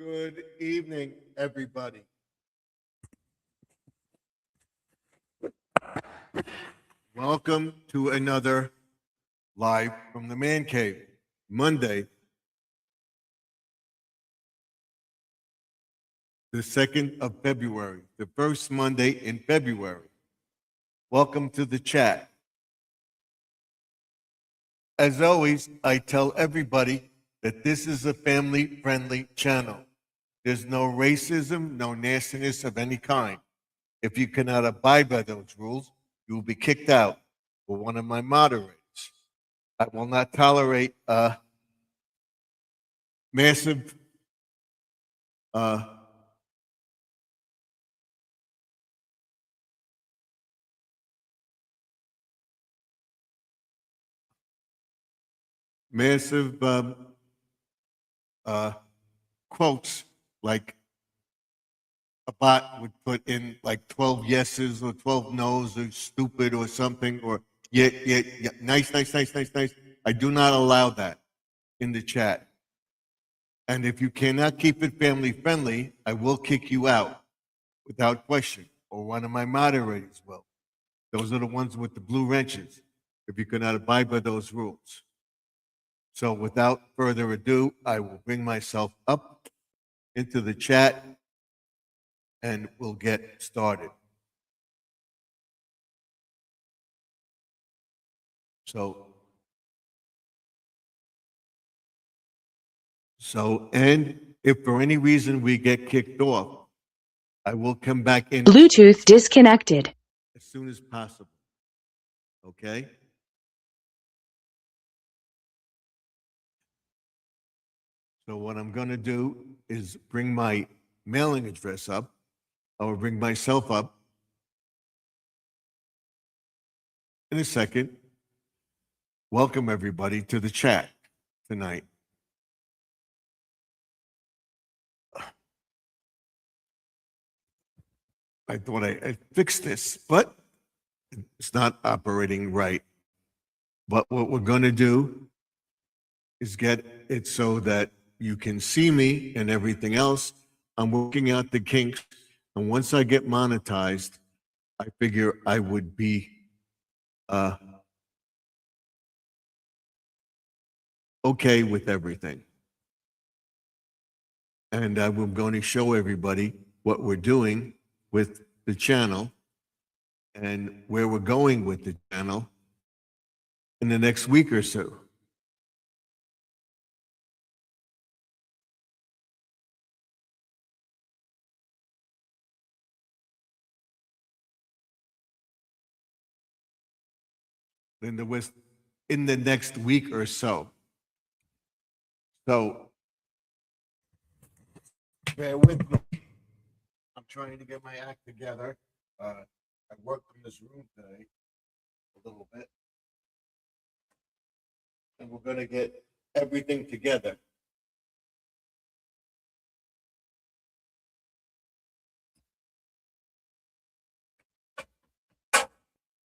Good evening, everybody. Welcome to another Live from the Man Cave, Monday, the 2nd of February, the first Monday in February. Welcome to the chat. As always, I tell everybody that this is a family-friendly channel. There's no racism, no nastiness of any kind. If you cannot abide by those rules, you will be kicked out for one of my moderators. I will not tolerate massive massive quotes like a bot would put in like 12 yeses or 12 nos or stupid or something or yeah, nice. I do not allow that in the chat. And if you cannot keep it family friendly, I will kick you out without question, or one of my moderators will. Those are the ones with the blue wrenches, if you cannot abide by those rules. So without further ado, I will bring myself up into the chat and we'll get started. And if for any reason we get kicked off, I will come back in. Bluetooth disconnected. As soon as possible. Okay? So what I'm going to do is bring my mailing address up. I will bring myself up in a second. Welcome everybody to the chat tonight. I thought I fixed this, but it's not operating right. But what we're going to do is get it so that you can see me and everything else. I'm working out the kinks. And once I get monetized, I figure I would be okay with everything. And I'm going to show everybody what we're doing with the channel and where we're going with the channel in the next week or so. In the next week or so. So bear with me. I'm trying to get my act together. I worked in this room today a little bit. And we're going to get everything together.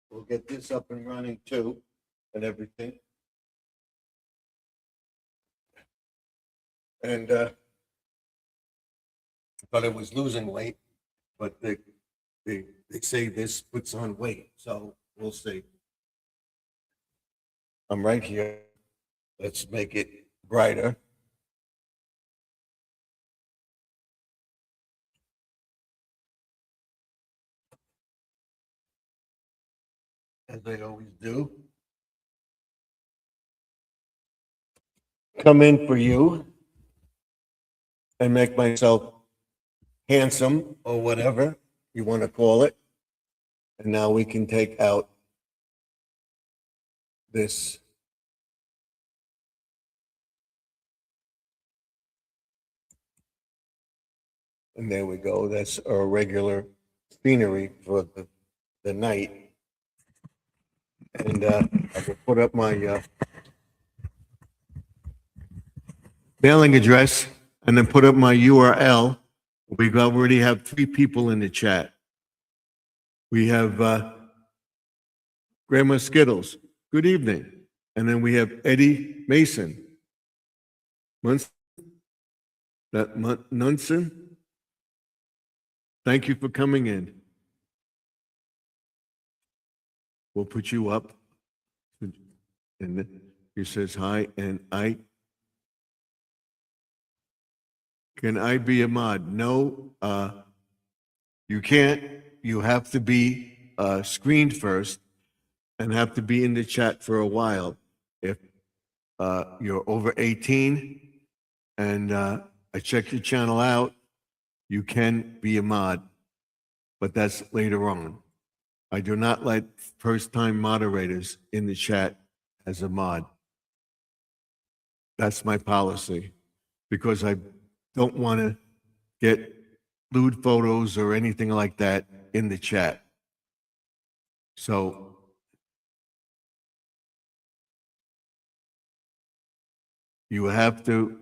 We'll get this up and running too, and everything. And I thought I was losing weight, but they say this puts on weight, so we'll see. I'm right here. Let's make it brighter. As I always do. Come in for you and make myself handsome or whatever you want to call it. And now we can take out this. And there we go. That's our regular scenery for the night. And I will put up my mailing address and then put up my URL. We already have 3 people in the chat. We have Grandma Skittles. Good evening. And then we have Eddie Mason. That Nunson, thank you for coming in. We'll put you up. And he says hi, and can I be a mod? No, you can't. You have to be screened first and have to be in the chat for a while. If you're over 18 and I check your channel out, you can be a mod, but that's later on. I do not let first-time moderators in the chat as a mod. That's my policy, because I don't want to get lewd photos or anything like that in the chat. So you have to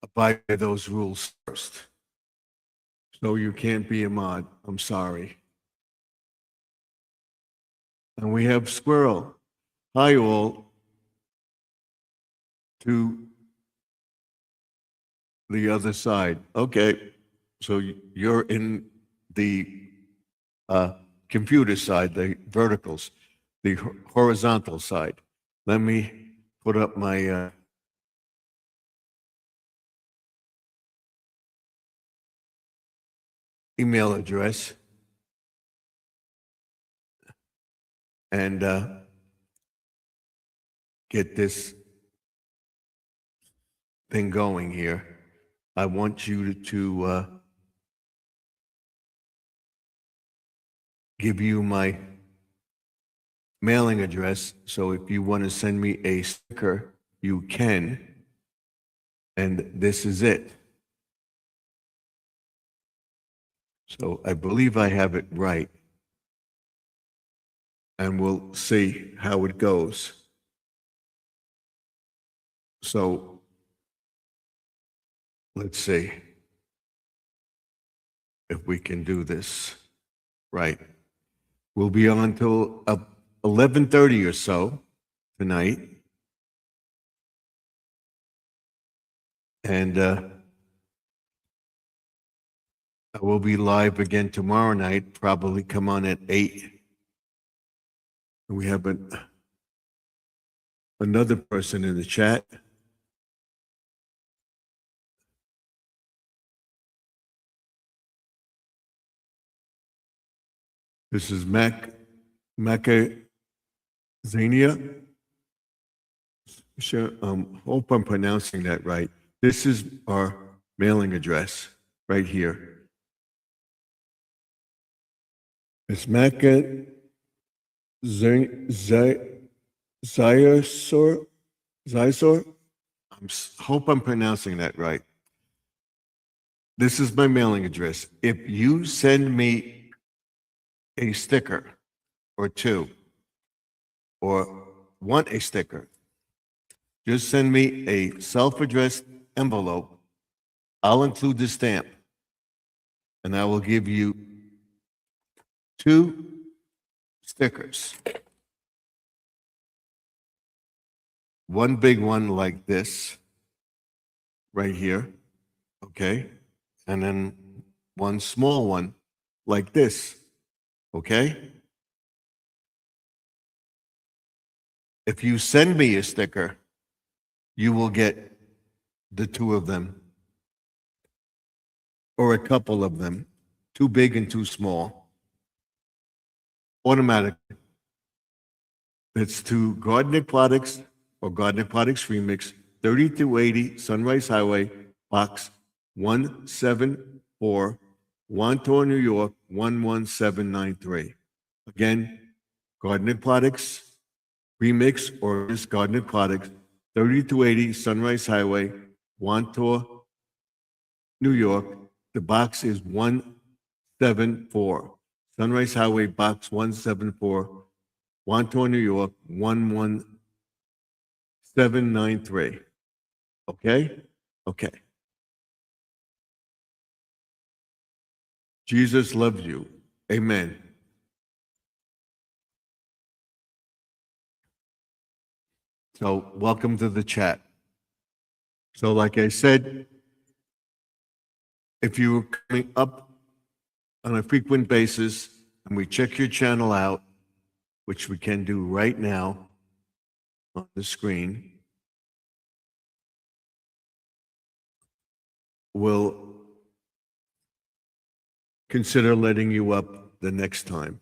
abide by those rules first. So you can't be a mod. I'm sorry. And we have Squirrel. Hi, all. To the other side. Okay. So you're in the computer side, the verticals, the horizontal side. Let me put up my email address and get this thing going here. I want you to give you my mailing address. So if you want to send me a sticker, you can. And this is it. So I believe I have it right. And we'll see how it goes. So let's see if we can do this right. We'll be on till 11:30 or so tonight. And I will be live again tomorrow night, probably come on at 8. We have another person in the chat. This is Mecca Zania. Sure, hope I'm pronouncing that right. This is our mailing address right here. It's Mecca Zysor. Hope I'm pronouncing that right. This is my mailing address. If you send me a sticker or two, or want a sticker, just send me a self-addressed envelope. I'll include the stamp, and I will give you 2 stickers. One big one like this, right here, okay? And then one small one like this, okay? If you send me a sticker, you will get the 2 of them, or a couple of them, 2 big and 2 small, automatically. It's to Gardner Products or Gardner Products Remix, 3280 Sunrise Highway, Box 174, Wantagh, New York, 11793. Again, Gardner Products Remix or just Gardner Products, 3280 Sunrise Highway, Wantagh, New York. The box is 174. Sunrise Highway, Box 174, Wantagh, New York, 11793. Okay? Okay. Jesus loves you. Amen. So welcome to the chat. So like I said, if you were coming up on a frequent basis and we check your channel out, which we can do right now on the screen, we'll consider letting you up the next time.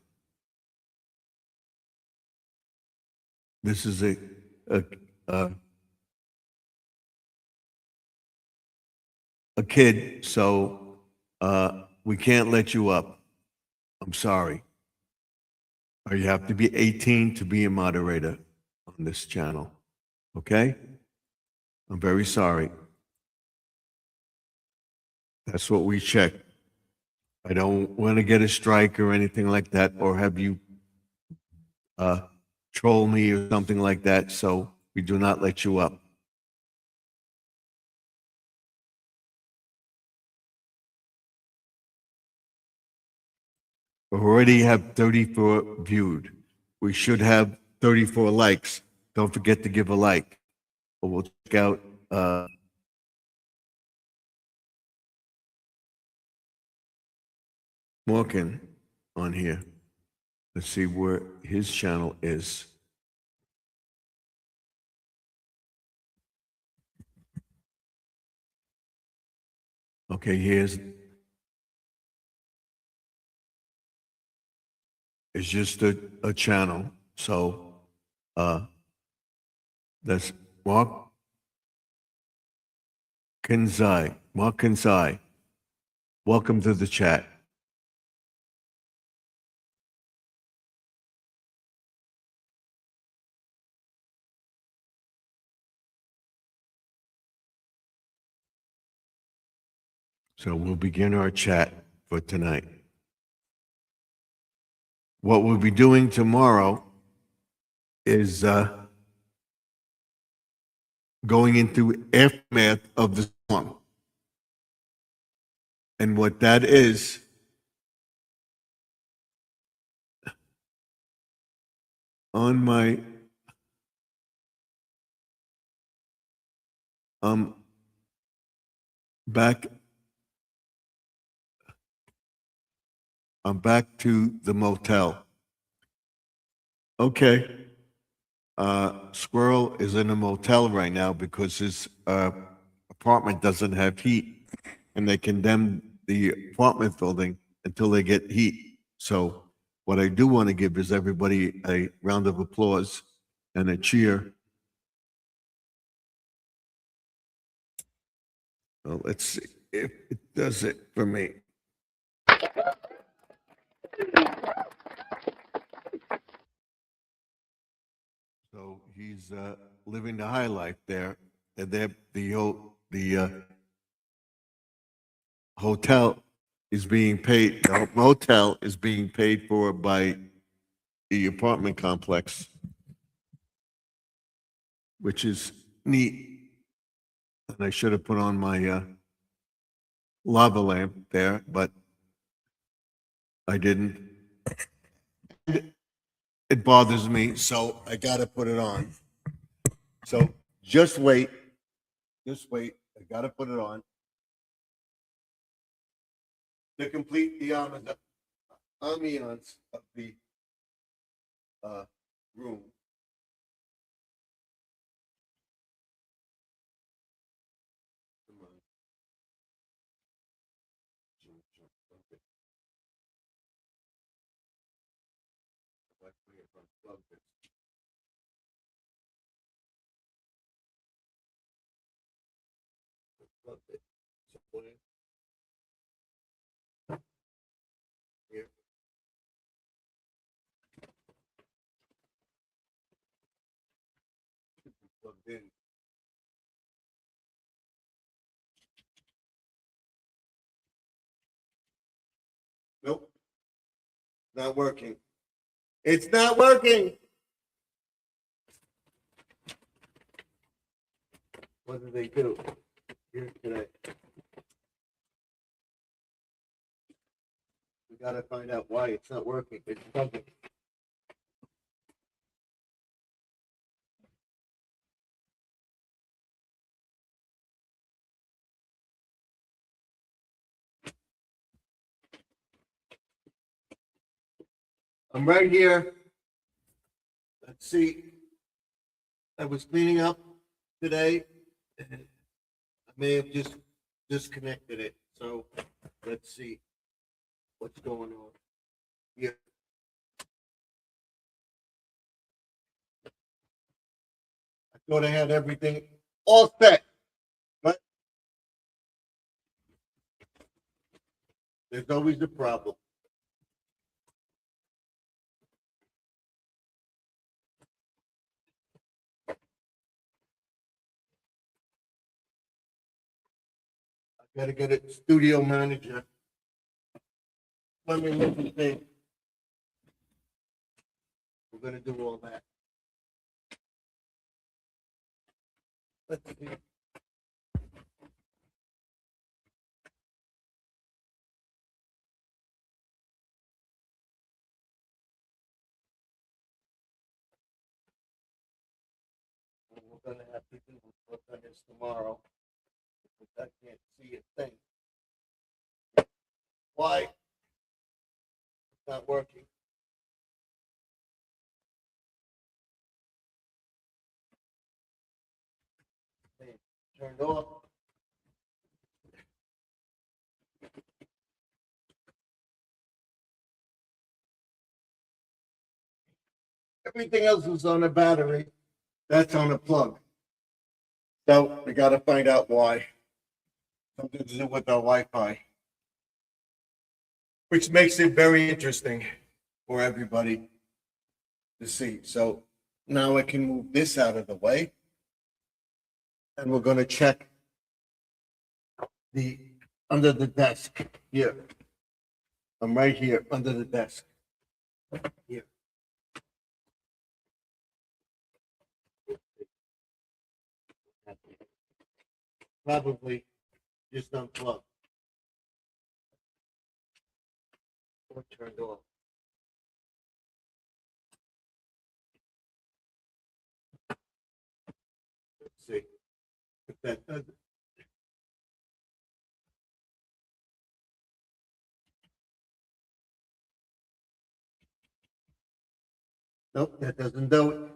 This is a, a kid, so we can't let you up. I'm sorry. Or you have to be 18 to be a moderator on this channel. Okay? I'm very sorry. That's what we check. I don't want to get a strike or anything like that, or have you troll me or something like that, so we do not let you up. We already have 34 viewed. We should have 34 likes. Don't forget to give a like. Or we'll check out Morgan on here. Let's see where his channel is. Okay, it's just a channel. So that's Mark Kenzai. Mark Kenzai. Welcome to the chat. So we'll begin our chat for tonight. What we'll be doing tomorrow is going into aftermath of the song. And what that is, on my back, I'm back to the motel. Okay. Squirrel is in a motel right now because his apartment doesn't have heat, and they condemned the apartment building until they get heat. So what I do want to give is everybody a round of applause and a cheer. Well, let's see if it does it for me. So he's living the high life there, and the hotel is being paid. The motel is being paid for by the apartment complex, which is neat. And I should have put on my lava lamp there, but I didn't. It bothers me, so I got to put it on. So just wait. Just wait. I got to put it on. To complete the ambiance of the room. Plugged in. Nope. Not working. It's not working. What did they do here today? We got to find out why it's not working. It's bugging. I'm right here. Let's see. I was cleaning up today. And I may have just disconnected it. So let's see what's going on here. I thought I had everything all set, but there's always a problem. I gotta get a studio manager. Let me look and see. We're gonna do all that. Let's see. We're gonna have to do work on this tomorrow. I can't see a thing. Why? It's not working. Turned off. Everything else is on a battery. That's on a plug. So we got to find out why. Something to do with our Wi-Fi, which makes it very interesting for everybody to see. So now I can move this out of the way, and we're going to check the under the desk here. I'm right here under the desk here. Probably just unplugged or turned off. Let's see if that does it. Nope, that doesn't do it.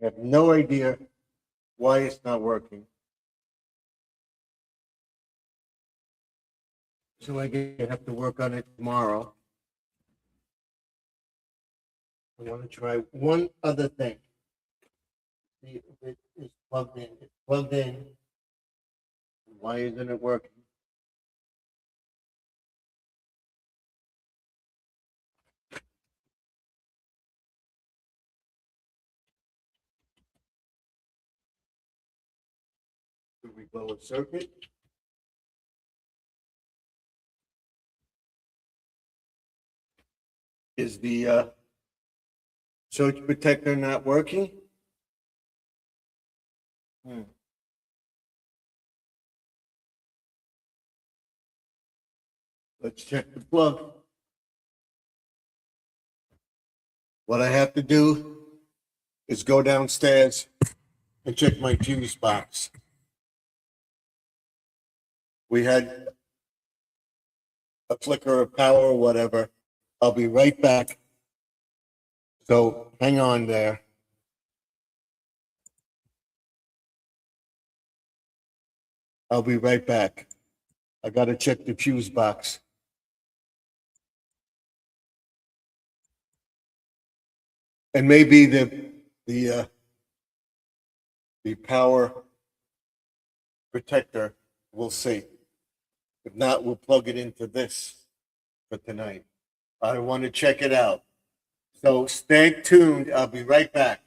I have no idea why it's not working. So I have to work on it tomorrow. I want to try one other thing. See if it is plugged in. It's plugged in. Why isn't it working? Do we blow a circuit? Is the surge protector not working? Let's check the plug. What I have to do is go downstairs and check my fuse box. We had a flicker of power or whatever. I'll be right back. So hang on there. I'll be right back. I got to check the fuse box. And maybe the power protector, we'll see. If not, we'll plug it into this for tonight. I want to check it out. So stay tuned. I'll be right back.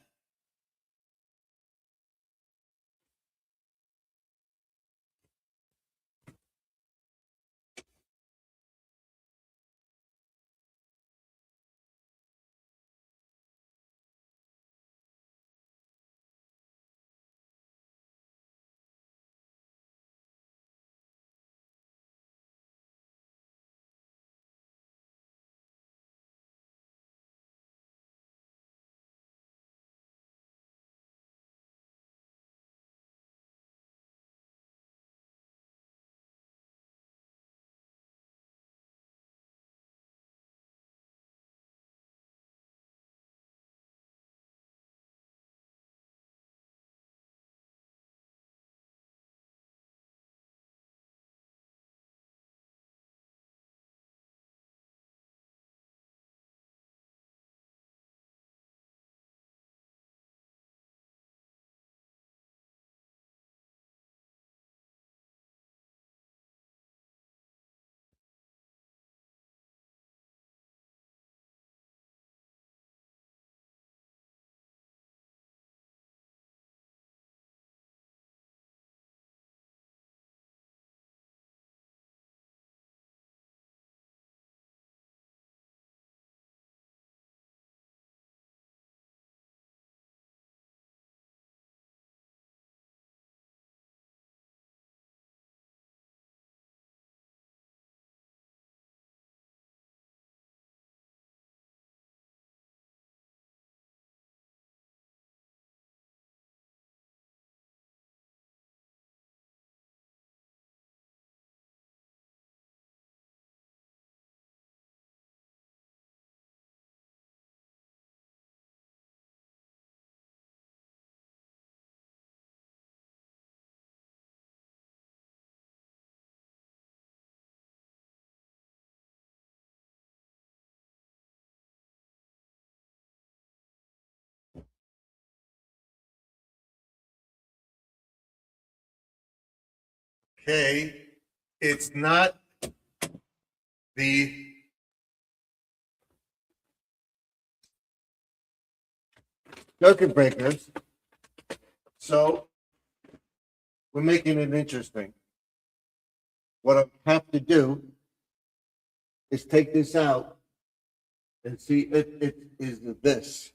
Okay, it's not the circuit breakers, so we're making it interesting. What I have to do is take this out and see if it is this.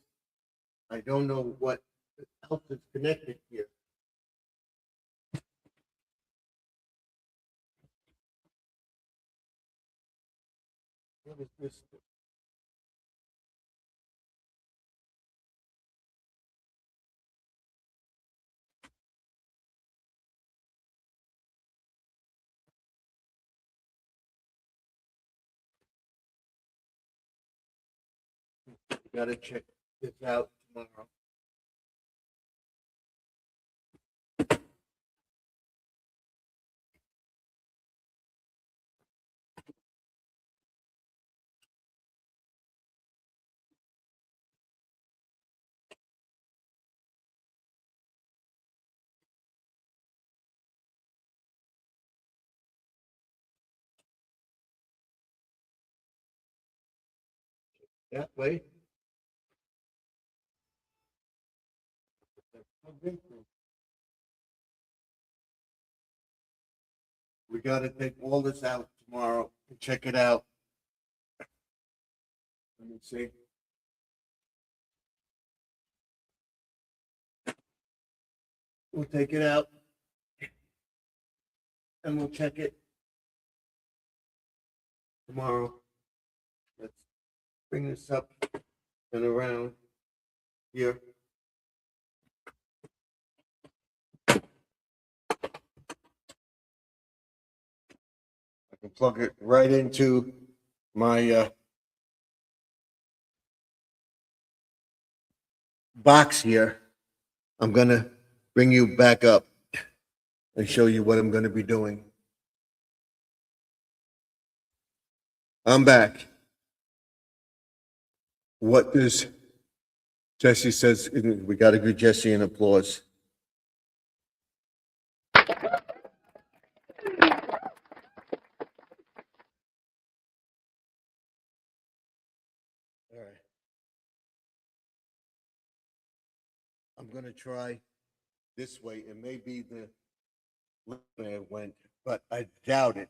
I don't know what else is connected here. What is this? Gotta check this out tomorrow. That way. We gotta take all this out tomorrow and check it out. Let me see. We'll take it out and we'll check it tomorrow. Let's bring this up and around here. I can plug it right into my box here. I'm gonna bring you back up and show you what I'm gonna be doing. I'm back. What does Jesse says? We got to give Jesse an applause. All right. I'm gonna try this way. It may be the way it went, but I doubt it.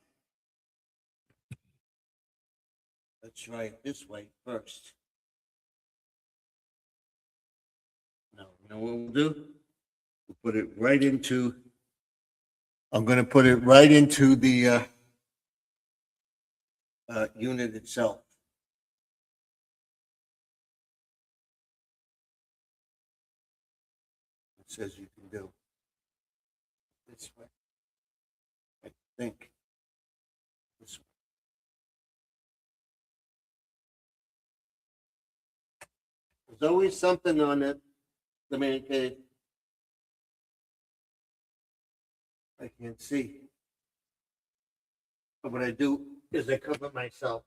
Let's try it this way first. Now, you know what we'll do? We'll put it right into, I'm going to put it right into the unit itself. It says you can do this way. I think this way. There's always something on it. Let me okay. I can't see. But what I do is I cover myself.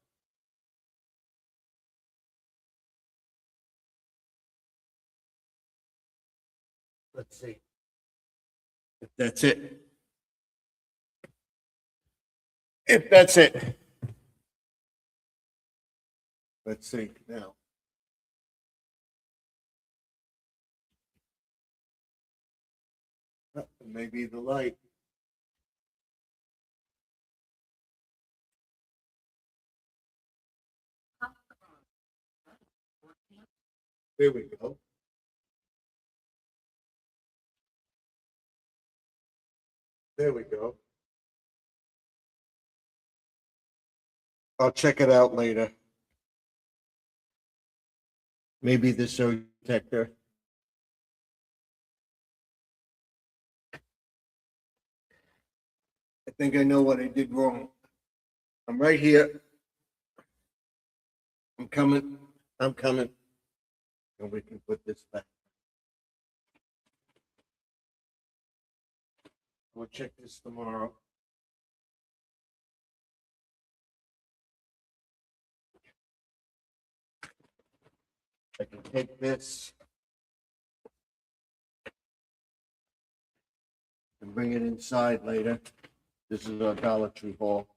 Let's see if that's it. If that's it. Let's see now. Maybe the light. There we go. There we go. I'll check it out later. Maybe the surge detector. I think I know what I did wrong. I'm right here. I'm coming. I'm coming. And we can put this back. We'll check this tomorrow. I can take this and bring it inside later. This is our Dollar Tree haul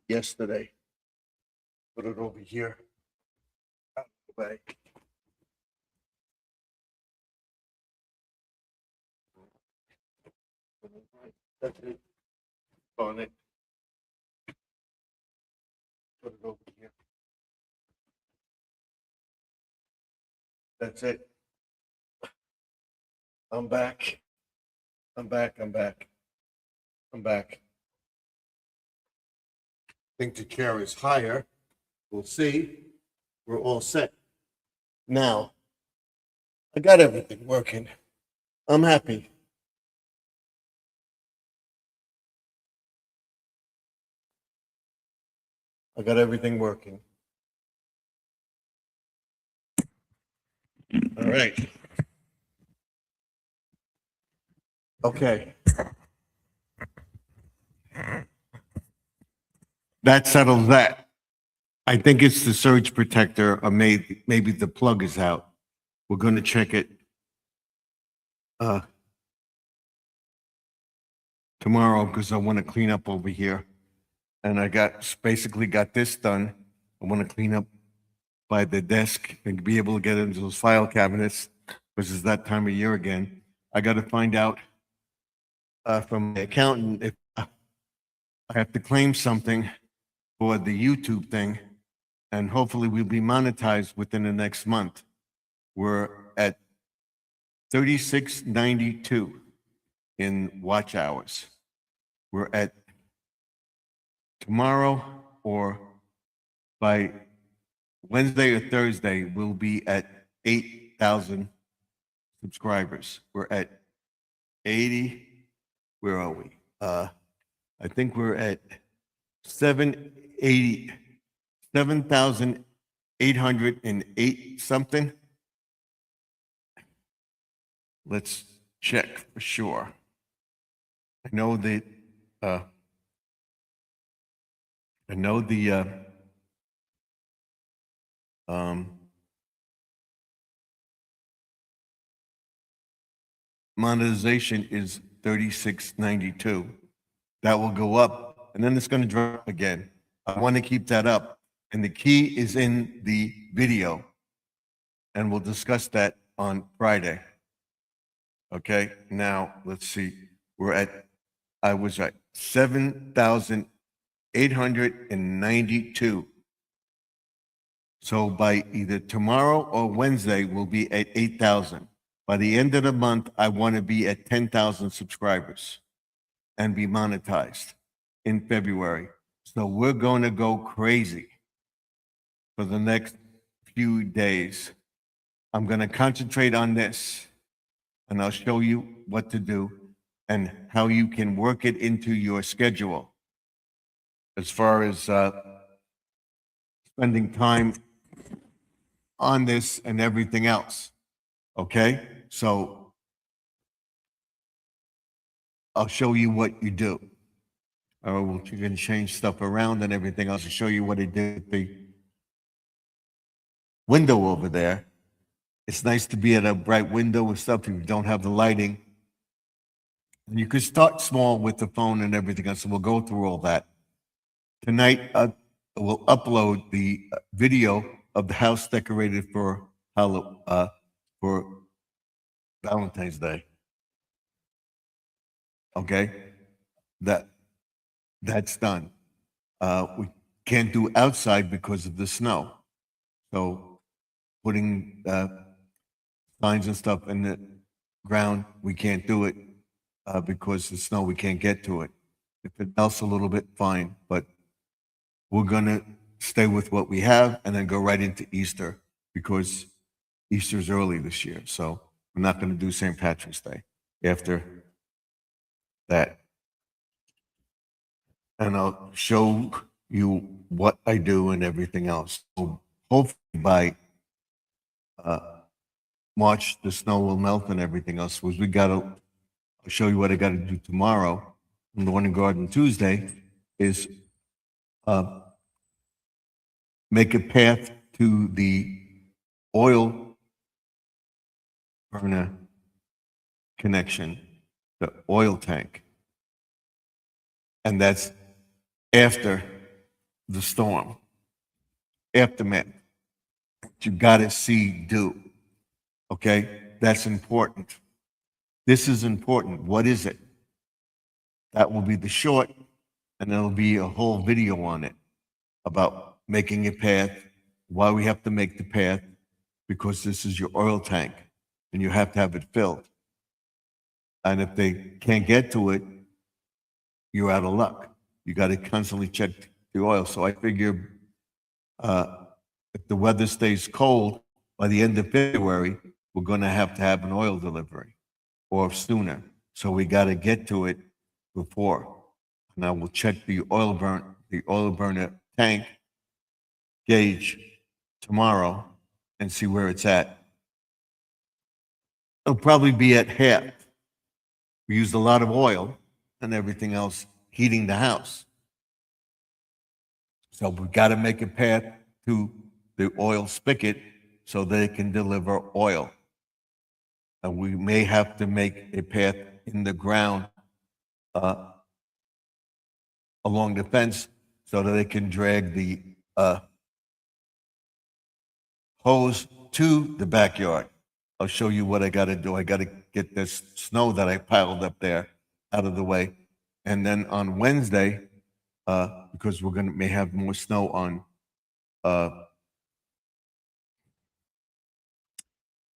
yesterday. Put it over here. Out of the way. That's it. On it. Put it over here. That's it. I'm back. I'm back. I'm back. I'm back. I think the chair is higher. We'll see. We're all set. Now, I got everything working. I'm happy. I got everything working. All right. Okay. That settles that. I think it's the surge protector, or maybe the plug is out. We're going to check it tomorrow because I want to clean up over here. And I basically got this done. I want to clean up by the desk and be able to get into those file cabinets, because it's that time of year again. I got to find out from the accountant if I have to claim something for the YouTube thing, and hopefully we'll be monetized within the next month. We're at 3692 in watch hours. We're at tomorrow, or by Wednesday or Thursday, we'll be at 8,000 subscribers. We're at 80. Where are we? I think we're at 7,808 something. Let's check for sure. I know that monetization is 3692. That will go up, and then it's going to drop again. I want to keep that up, and the key is in the video, and we'll discuss that on Friday. Okay, now let's see. I was at 7,892. So by either tomorrow or Wednesday, we'll be at 8,000. By the end of the month, I want to be at 10,000 subscribers and be monetized in February. So we're going to go crazy for the next few days. I'm going to concentrate on this, and I'll show you what to do and how you can work it into your schedule as far as spending time on this and everything else. Okay? So I'll show you what you do. You're going to change stuff around and everything else. I'll show you what I did with the window over there. It's nice to be at a bright window and stuff if you don't have the lighting. And you could start small with the phone and everything else, and we'll go through all that. Tonight, we'll upload the video of the house decorated for Valentine's Day. Okay? That's done. We can't do outside because of the snow. So putting signs and stuff in the ground, we can't do it because the snow, we can't get to it. If it melts a little bit, fine, but we're gonna stay with what we have and then go right into Easter, because Easter's early this year. So we're not gonna do St. Patrick's Day after that. And I'll show you what I do and everything else. So hopefully by March, the snow will melt and everything else. I'll show you what I got to do tomorrow on the Lawn and Garden Tuesday is make a path to the oil burner connection, the oil tank. And that's after the storm, aftermath. You got to see, do. Okay? That's important. This is important. What is it? That will be the short, and there'll be a whole video on it about making a path, why we have to make the path, because this is your oil tank, and you have to have it filled. And if they can't get to it, you're out of luck. You got to constantly check the oil. So I figure if the weather stays cold, by the end of February, we're going to have an oil delivery or sooner. So we got to get to it before. And I will check the oil burner tank gauge tomorrow and see where it's at. It'll probably be at half. We used a lot of oil and everything else heating the house. So we've got to make a path to the oil spigot so that it can deliver oil. And we may have to make a path in the ground along the fence so that it can drag the hose to the backyard. I'll show you what I got to do. I got to get this snow that I piled up there out of the way. And then on Wednesday, because may have more snow on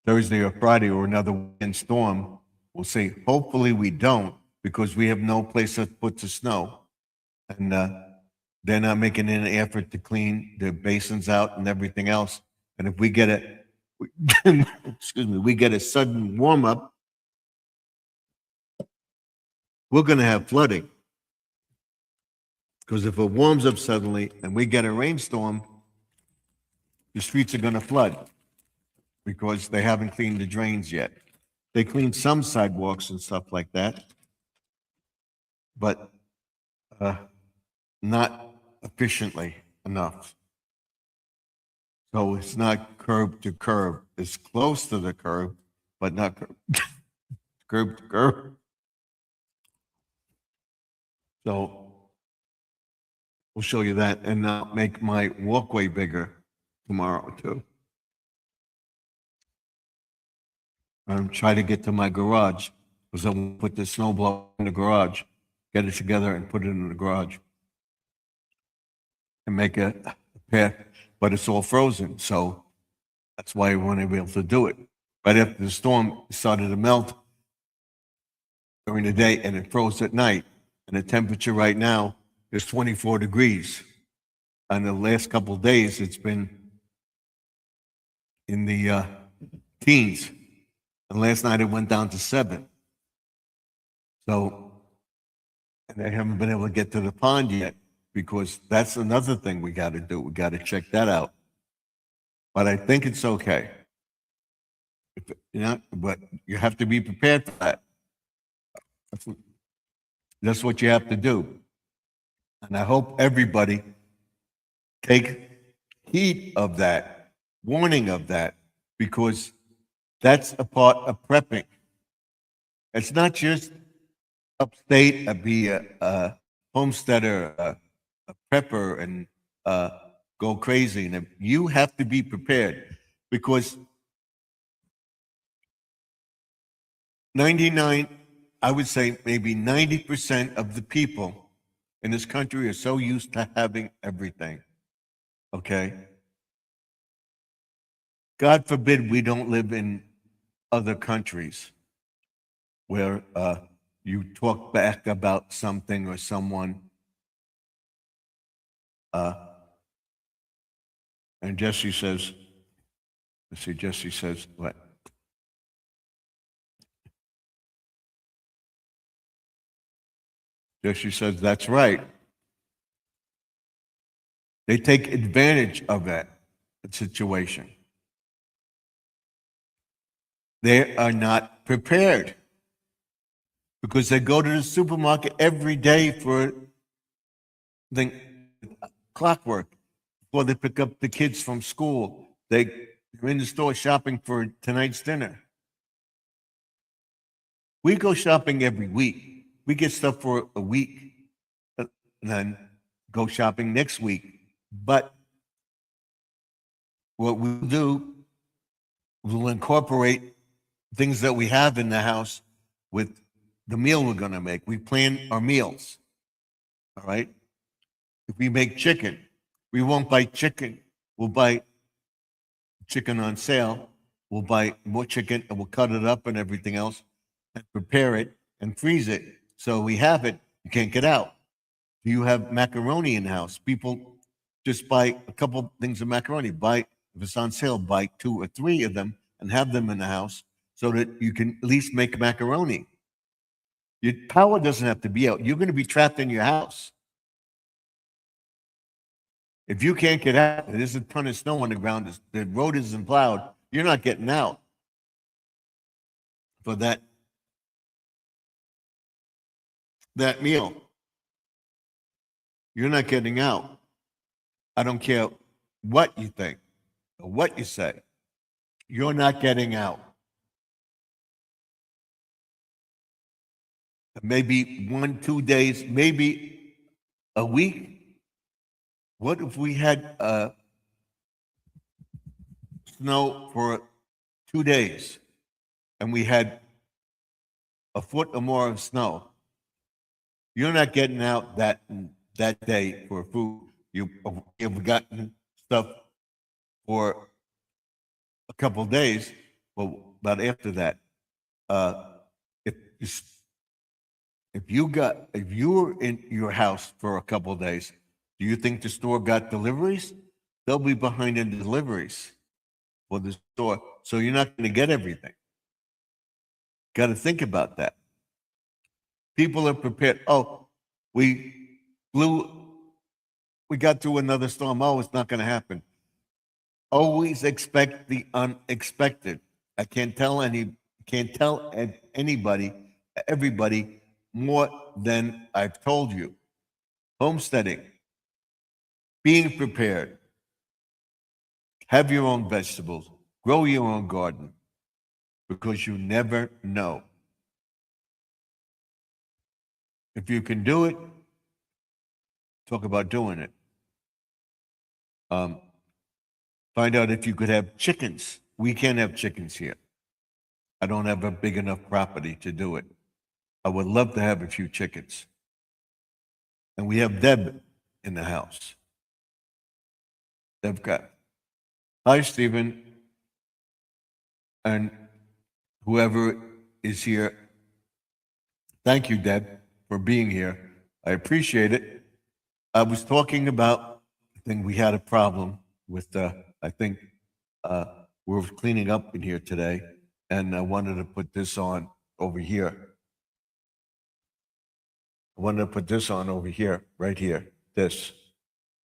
Thursday or Friday or another wind storm, we'll see. Hopefully we don't, because we have no place to put the snow. And they're not making any effort to clean the basins out and everything else. And if we get we get a sudden warm up, we're going to have flooding. Because if it warms up suddenly and we get a rainstorm, the streets are going to flood because they haven't cleaned the drains yet. They cleaned some sidewalks and stuff like that, but not efficiently enough. So it's not curb to curb. It's close to the curb, but not curb to curb. So we'll show you that, and I'll make my walkway bigger tomorrow too. I'm trying to get to my garage because I'm put the snowblower in the garage, get it together and put it in the garage and make a path, but it's all frozen. So that's why I want to be able to do it. Right after the storm started to melt during the day and it froze at night. And the temperature right now is 24 degrees. And the last couple of days, it's been in the teens. And last night it went down to 7. So, and I haven't been able to get to the pond yet because that's another thing we got to do. We got to check that out. But I think it's okay. But you have to be prepared for that. That's what you have to do. And I hope everybody take heed of that, warning of that, because that's a part of prepping. It's not just upstate, be a homesteader, a prepper, and go crazy. And you have to be prepared because 99, I would say maybe 90% of the people in this country are so used to having everything. Okay? God forbid we don't live in other countries where you talk back about something or someone. And Jesse says, let's see, Jesse says what? Jesse says, that's right. They take advantage of that situation. They are not prepared because they go to the supermarket every day for the clockwork before they pick up the kids from school. They're in the store shopping for tonight's dinner. We go shopping every week. We get stuff for a week. and then go shopping next week. But what we'll do, we'll incorporate things that we have in the house with the meal we're going to make. We plan our meals. All right. If we make chicken, we won't buy chicken. We'll buy chicken on sale. We'll buy more chicken and we'll cut it up and everything else and prepare it and freeze it. So we have it. You can't get out. Do you have macaroni in the house? People just buy a couple things of macaroni. Buy, if it's on sale, buy 2 or 3 of them and have them in the house so that you can at least make macaroni. Your power doesn't have to be out. You're going to be trapped in your house. If you can't get out, there's a ton of snow on the ground, the road isn't plowed, you're not getting out for that meal. You're not getting out. I don't care what you think or what you say. You're not getting out. Maybe 1, 2 days, maybe a week. What if we had snow for 2 days and we had a foot or more of snow? You're not getting out that day for food. You've gotten stuff for a couple of days, but after that, if you were in your house for a couple of days, do you think the store got deliveries? They'll be behind in the deliveries for the store, so you're not going to get everything. Got to think about that. People are prepared. Oh, we got through another storm. Oh, it's not going to happen. Always expect the unexpected. I can't tell everybody more than I've told you. Homesteading, being prepared, have your own vegetables, grow your own garden, because you never know. If you can do it, talk about doing it. Find out if you could have chickens. We can't have chickens here. I don't have a big enough property to do it. I would love to have a few chickens. And we have Deb in the house. Deb got. Hi, Stephen. And whoever is here. Thank you, Deb, for being here. I appreciate it. I was talking about, I think we had a problem with, I think we're cleaning up in here today, and I wanted to put this on over here. I wanted to put this on over here, right here, this,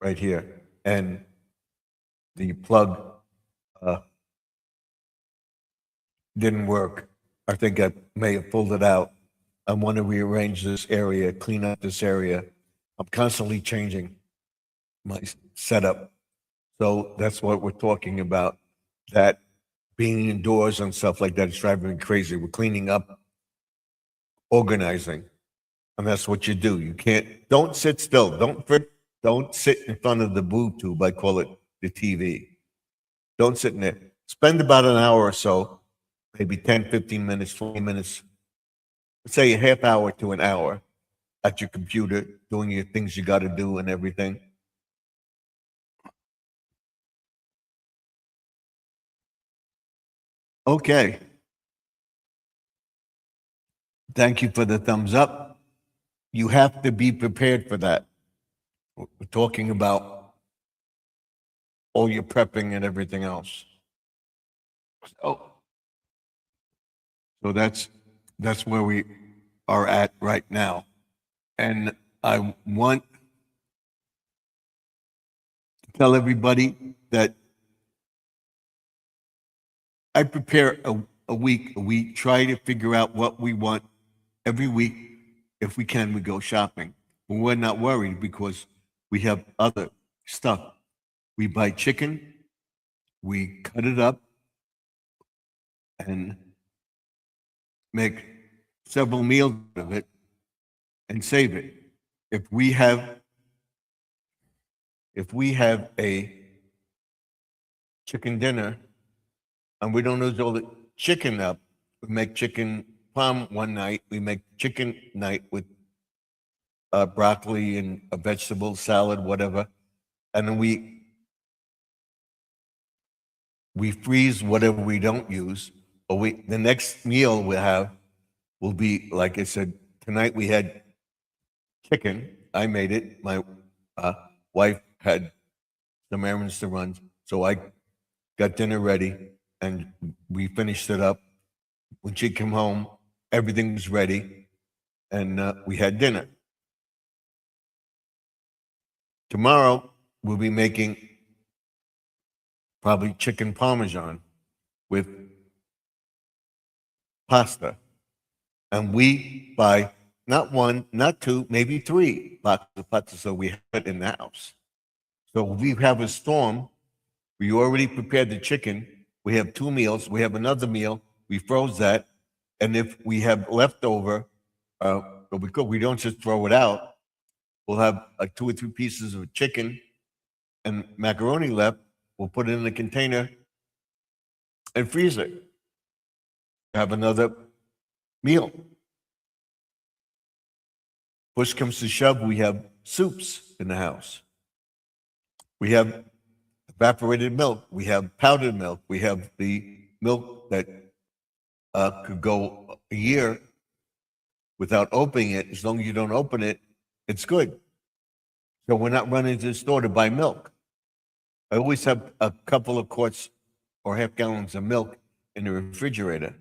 right here. And the plug didn't work. I think I may have pulled it out. I want to rearrange this area, clean up this area. I'm constantly changing my setup. So that's what we're talking about, that being indoors and stuff like that is driving me crazy. We're cleaning up, organizing. And that's what you do. You don't sit still. Don't sit in front of the boob tube. I call it the TV. Don't sit in there. Spend about an hour or so, maybe 10, 15 minutes, 20 minutes, let's say a half hour to an hour at your computer, doing your things you got to do and everything. Okay. Thank you for the thumbs up. You have to be prepared for that. We're talking about all your prepping and everything else. So that's where we are at right now. And I want to tell everybody that I prepare a week. We try to figure out what we want every week. If we can, we go shopping. But we're not worried because we have other stuff. We buy chicken, we cut it up, and make several meals out of it and save it. If we have if we have a chicken dinner and we don't use all the chicken up, we make chicken parm one night, we make chicken night with broccoli and a vegetable salad, whatever, and then we freeze whatever we don't use, or the next meal we have will be, like I said, tonight we had chicken. I made it. My wife had some errands to run, so I got dinner ready, and we finished it up. When she came home, everything was ready, and we had dinner. Tomorrow, we'll be making probably chicken parmesan with pasta. And we buy not one, not two, maybe 3 boxes of pasta, so we have it in the house. So if we have a storm, we already prepared the chicken. We have 2 meals. We have another meal. We froze that. And if we have leftover, we don't just throw it out. We'll have 2 or 3 pieces of chicken and macaroni left. We'll put it in a container and freeze it. Have another meal. Push comes to shove, we have soups in the house. We have evaporated milk. We have powdered milk. We have the milk that could go a year without opening it. As long as you don't open it, it's good. So we're not running to the store to buy milk. I always have a couple of quarts or half gallons of milk in the refrigerator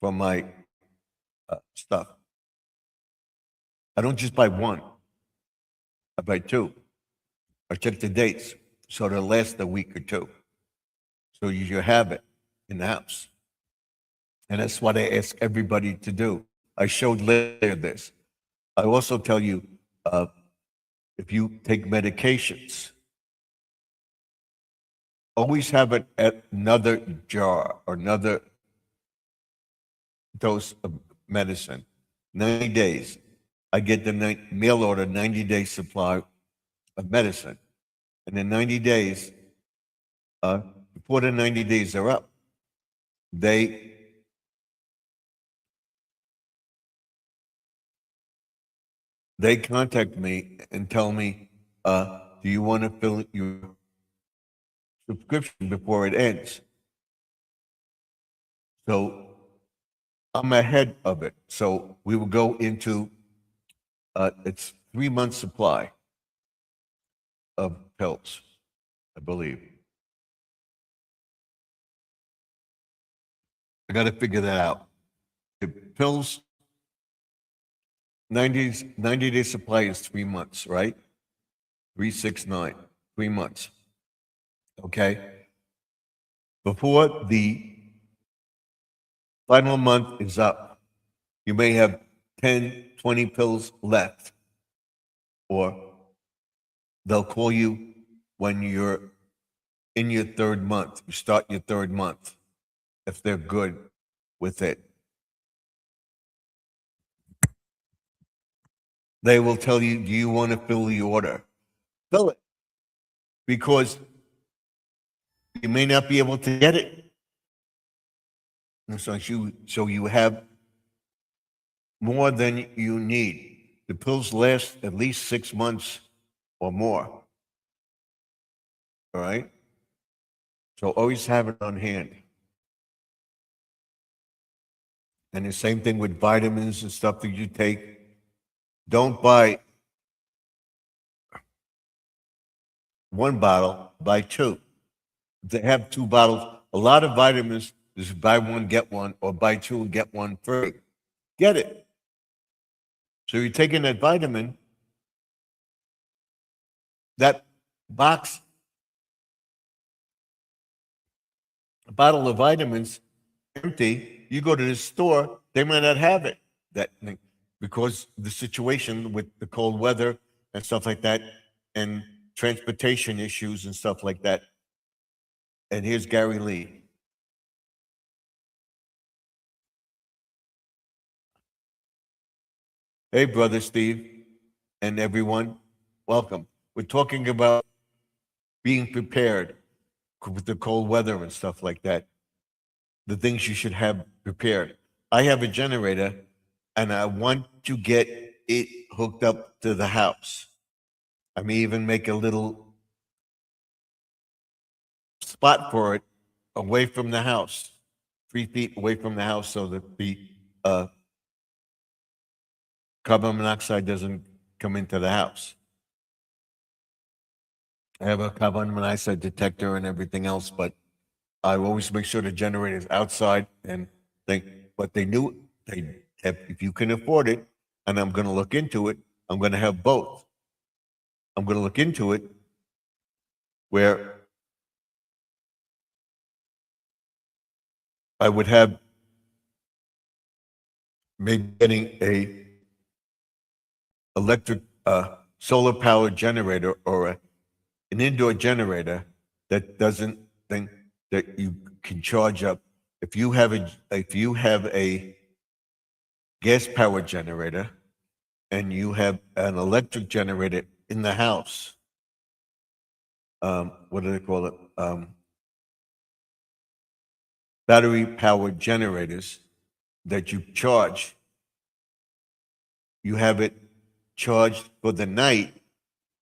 for my stuff. I don't just buy one. I buy 2. I check the dates so it'll last a week or 2. So you have it in the house. And that's what I ask everybody to do. I showed later this. I also tell you, if you take medications, always have it at another jar or another dose of medicine. 90 days. I get the mail order 90-day supply of medicine. And in 90 days, before the 90 days are up, they contact me and tell me, do you want to fill your subscription before it ends? So I'm ahead of it. So we will go into, it's 3 months supply of pills, I believe. I got to figure that out. The pills, 90-day supply is 3 months, right? 3, 6, 9, 3 months. Okay. Before the final month is up, you may have 10, 20 pills left, or they'll call you when you're in your 3rd month. You start your 3rd month if they're good with it. They will tell you, do you want to fill the order? Fill it. Because you may not be able to get it. And so you have more than you need. The pills last at least 6 months or more. All right? So always have it on hand. And the same thing with vitamins and stuff that you take. Don't buy 1 bottle, buy 2. If they have 2 bottles, a lot of vitamins, just buy 1, get 1, or buy 2 and get 1 free. Get it. So you're taking that vitamin, that box, a bottle of vitamins, empty, you go to the store, they might not have it. That because the situation with the cold weather and stuff like that, and transportation issues and stuff like that. And here's Gary Lee. Hey, brother Steve, and everyone, welcome. We're talking about being prepared with the cold weather and stuff like that. The things you should have prepared. I have a generator, and I want to get it hooked up to the house. I may even make a little spot for it away from the house, 3 feet away from the house, so that the carbon monoxide doesn't come into the house. I have a carbon monoxide detector and everything else, but I always make sure the generator is outside. And but they knew they have, if you can afford it, and I'm going to look into it, I'm going to have both. I'm going to look into it where I would have maybe getting a electric solar powered generator or an indoor generator that doesn't think that you can charge up. If you have a gas powered generator and you have an electric generator in the house, what do they call it? Battery powered generators that you charge. You have it charged for the night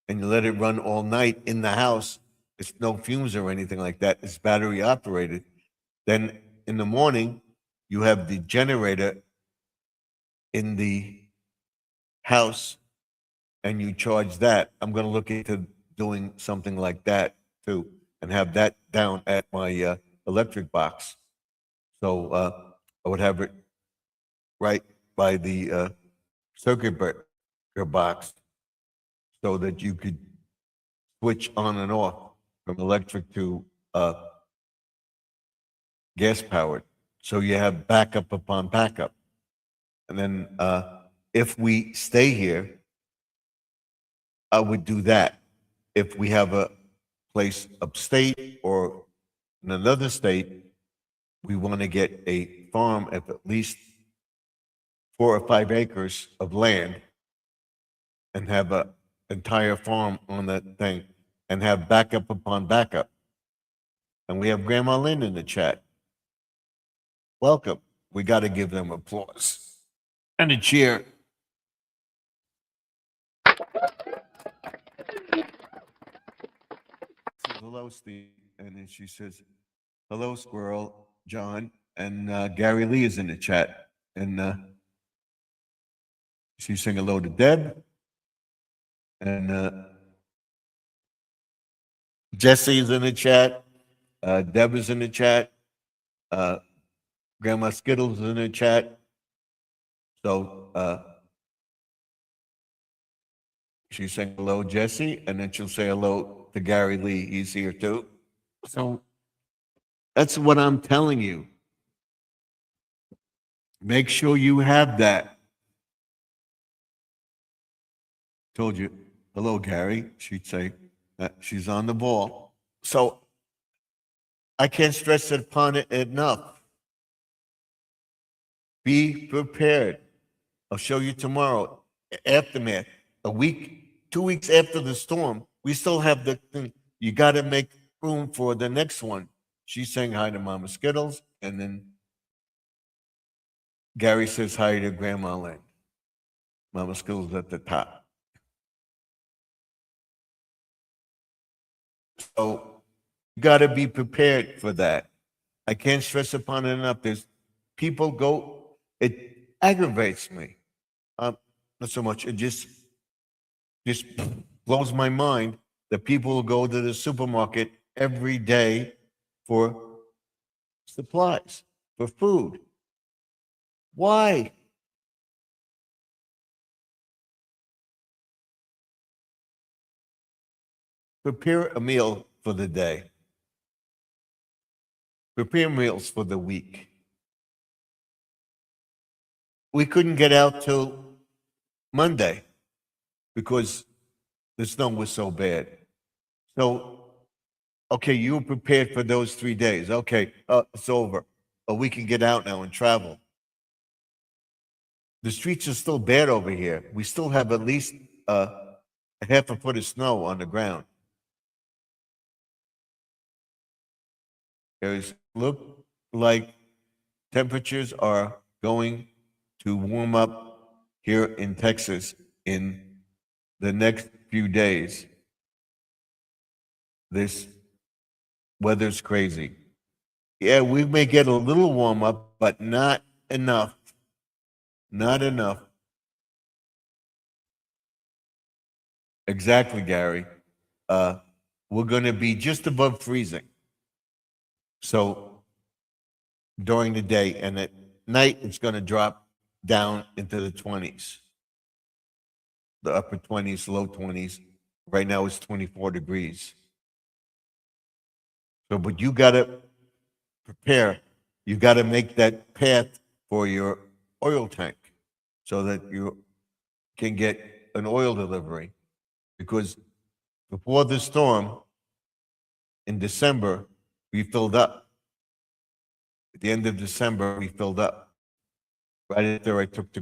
and you let it run all night in the house. It's no fumes or anything like that. It's battery operated. Then in the morning, you have the generator in the house and you charge that. I'm going to look into doing something like that too and have that down at my electric box. So I would have it right by the circuit breaker box so that you could switch on and off from electric to gas powered. So you have backup upon backup. And then if we stay here, I would do that. If we have a place upstate or in another state, we want to get a farm of at least 4 or 5 acres of land and have an entire farm on that thing and have backup upon backup. And we have Grandma Lynn in the chat. Welcome. We got to give them applause and a cheer. Hello, Steve. And then she says, hello, Squirrel, John. And Gary Lee is in the chat. And she's saying hello to Deb. And Jesse's in the chat. Deb is in the chat. Grandma Skittles is in the chat. So she's saying hello, Jesse. And then she'll say hello to Gary Lee. He's here too. So that's what I'm telling you. Make sure you have that. Told you, hello, Gary. She'd say that she's on the ball. So I can't stress it upon it enough. Be prepared. I'll show you tomorrow. Aftermath. A week, 2 weeks after the storm, we still have the thing. You got to make room for the next one. She's saying hi to Mama Skittles, and then Gary says hi to Grandma Lynn. Mama Skittles at the top. So you got to be prepared for that. I can't stress upon it enough. There's people go, it aggravates me. Not so much. It just blows my mind that people go to the supermarket every day for supplies, for food. Why? Prepare a meal for the day. Prepare meals for the week. We couldn't get out till Monday because the snow was so bad. So, okay, you were prepared for those 3 days. Okay, it's over. But we can get out now and travel. The streets are still bad over here. We still have at least a half a foot of snow on the ground. There's look like temperatures are going to warm up here in Texas in the next few days. This weather's crazy. Yeah, we may get a little warm up, but not enough. Not enough. Exactly, Gary. We're going to be just above freezing. So during the day, and at night, it's going to drop down into the 20s, the upper 20s, low 20s. Right now, it's 24 degrees. So, but you got to prepare. You got to make that path for your oil tank so that you can get an oil delivery. Because before the storm in December, we filled up. At the end of December, we filled up. Right after I took the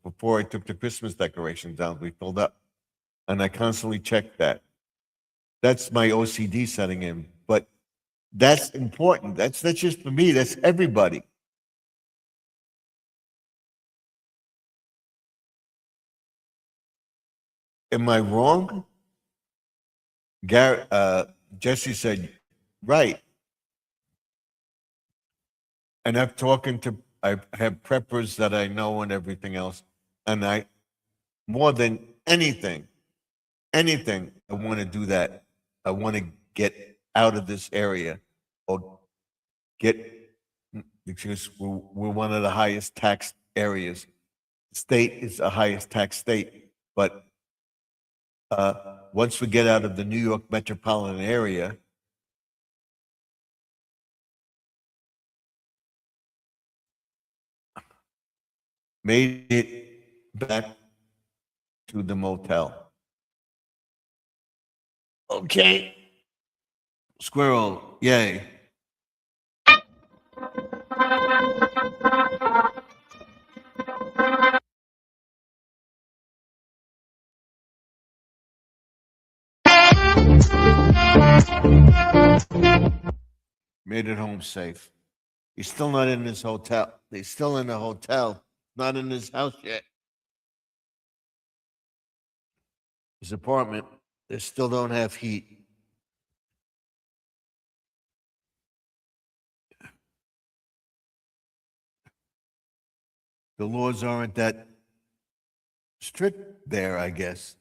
before I took the Christmas decorations down, we filled up. And I constantly check that. That's my OCD setting in. But that's important. That's not just for me, that's everybody. Am I wrong? Jesse said, right. And I have preppers that I know and everything else. And more than anything, I want to do that. I want to get out of this area or because we're one of the highest tax areas. The state is the highest tax state, but once we get out of the New York metropolitan area, made it back to the motel. Okay. Squirrel, yay. Made it home safe. He's still not in his hotel. He's still in the hotel, not in his house yet. His apartment, they still don't have heat. The laws aren't that strict there, I guess.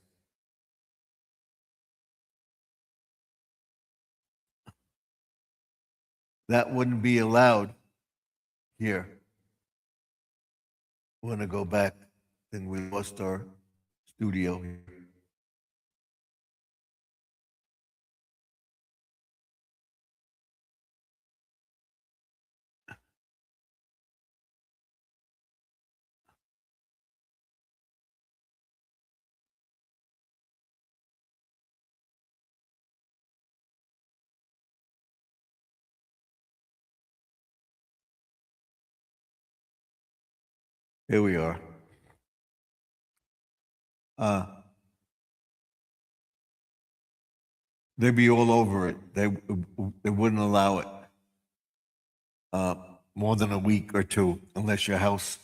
That wouldn't be allowed here. Want to go back, then we lost our studio here. Here we are. They'd be all over it. They wouldn't allow it more than a week or two, unless your house,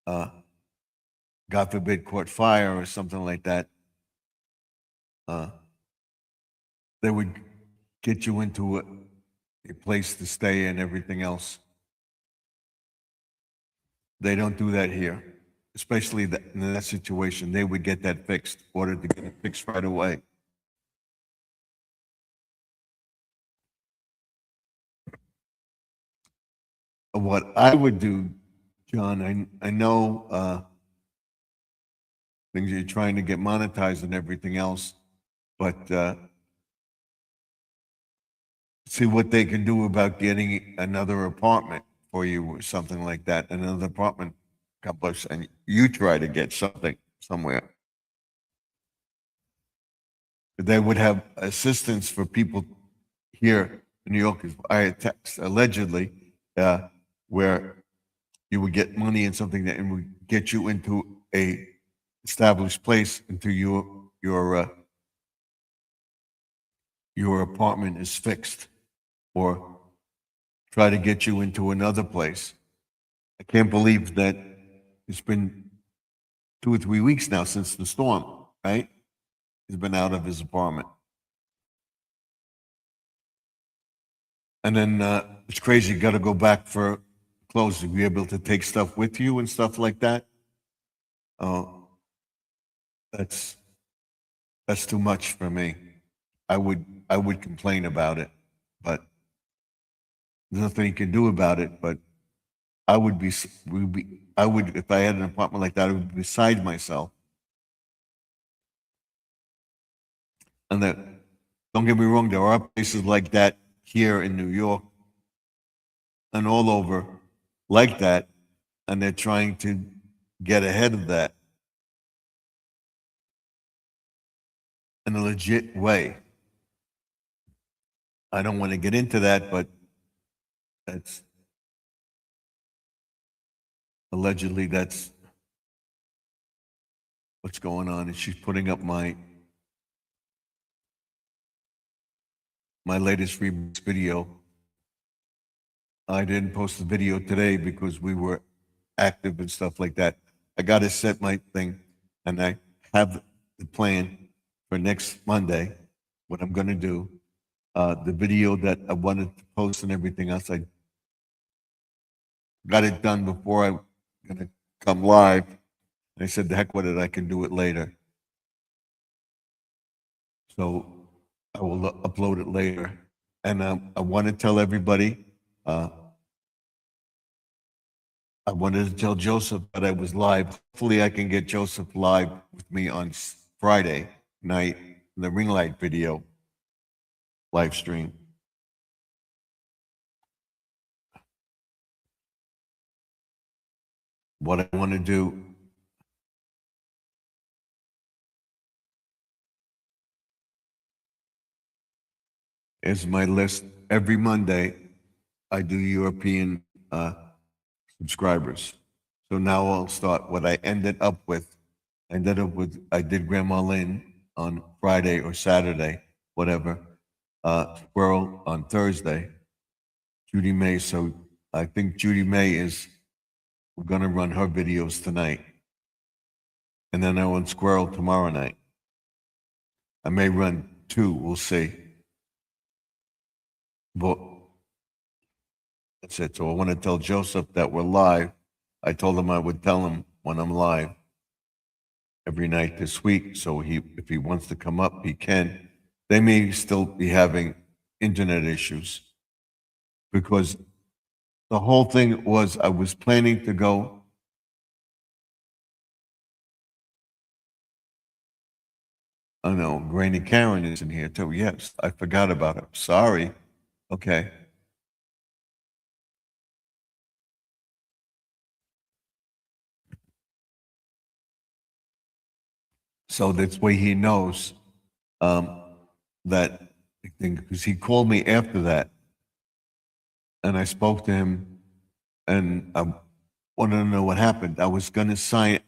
God forbid, caught fire or something like that. They would get you into a place to stay and everything else. They don't do that here, especially in that situation. They would get that fixed, ordered to get it fixed right away. What I would do, John, I know things you're trying to get monetized and everything else, but see what they can do about getting another apartment for you or something like that, another apartment complex, and you try to get something somewhere. They would have assistance for people here in New York, I text allegedly, where you would get money and something that and would get you into a established place until your apartment is fixed or try to get you into another place. I can't believe that it's been 2 or 3 weeks now since the storm, right? He's been out of his apartment. And then it's crazy. You got to go back for clothes to be able to take stuff with you and stuff like that. Oh, that's too much for me. I would complain about it, but there's nothing you can do about it. But I would be if I had an apartment like that, I would be beside myself. And that, don't get me wrong, there are places like that here in New York and all over like that, and they're trying to get ahead of that in a legit way. I don't want to get into that, but that's allegedly that's what's going on. And she's putting up my latest remix video. I didn't post the video today because we were active and stuff like that. I got to set my thing, and I have the plan for next Monday, what I'm going to do. The video that I wanted to post and everything else, I got it done before I'm going to come live. And I said, the heck with it, I can do it later. So I will upload it later. And I want to tell everybody, I wanted to tell Joseph that I was live. Hopefully I can get Joseph live with me on Friday night, the ring light video live stream. What I want to do is my list every Monday. I do European subscribers. So now I'll start what I ended up with. I did Grandma Lynn on Friday or Saturday, whatever. Squirrel on Thursday. Judy May. So I think Judy May we're going to run her videos tonight. And then I want Squirrel tomorrow night. I may run 2, we'll see. But that's it. So I want to tell Joseph that we're live. I told him I would tell him when I'm live every night this week. So if he wants to come up, he can. They may still be having internet issues because the whole thing was I was planning to go. I know, Granny Karen is in here too. Yes, I forgot about her. Sorry. Okay. So that's way he knows that thing, because he called me after that, and I spoke to him, and I wanted to know what happened. I was going to sign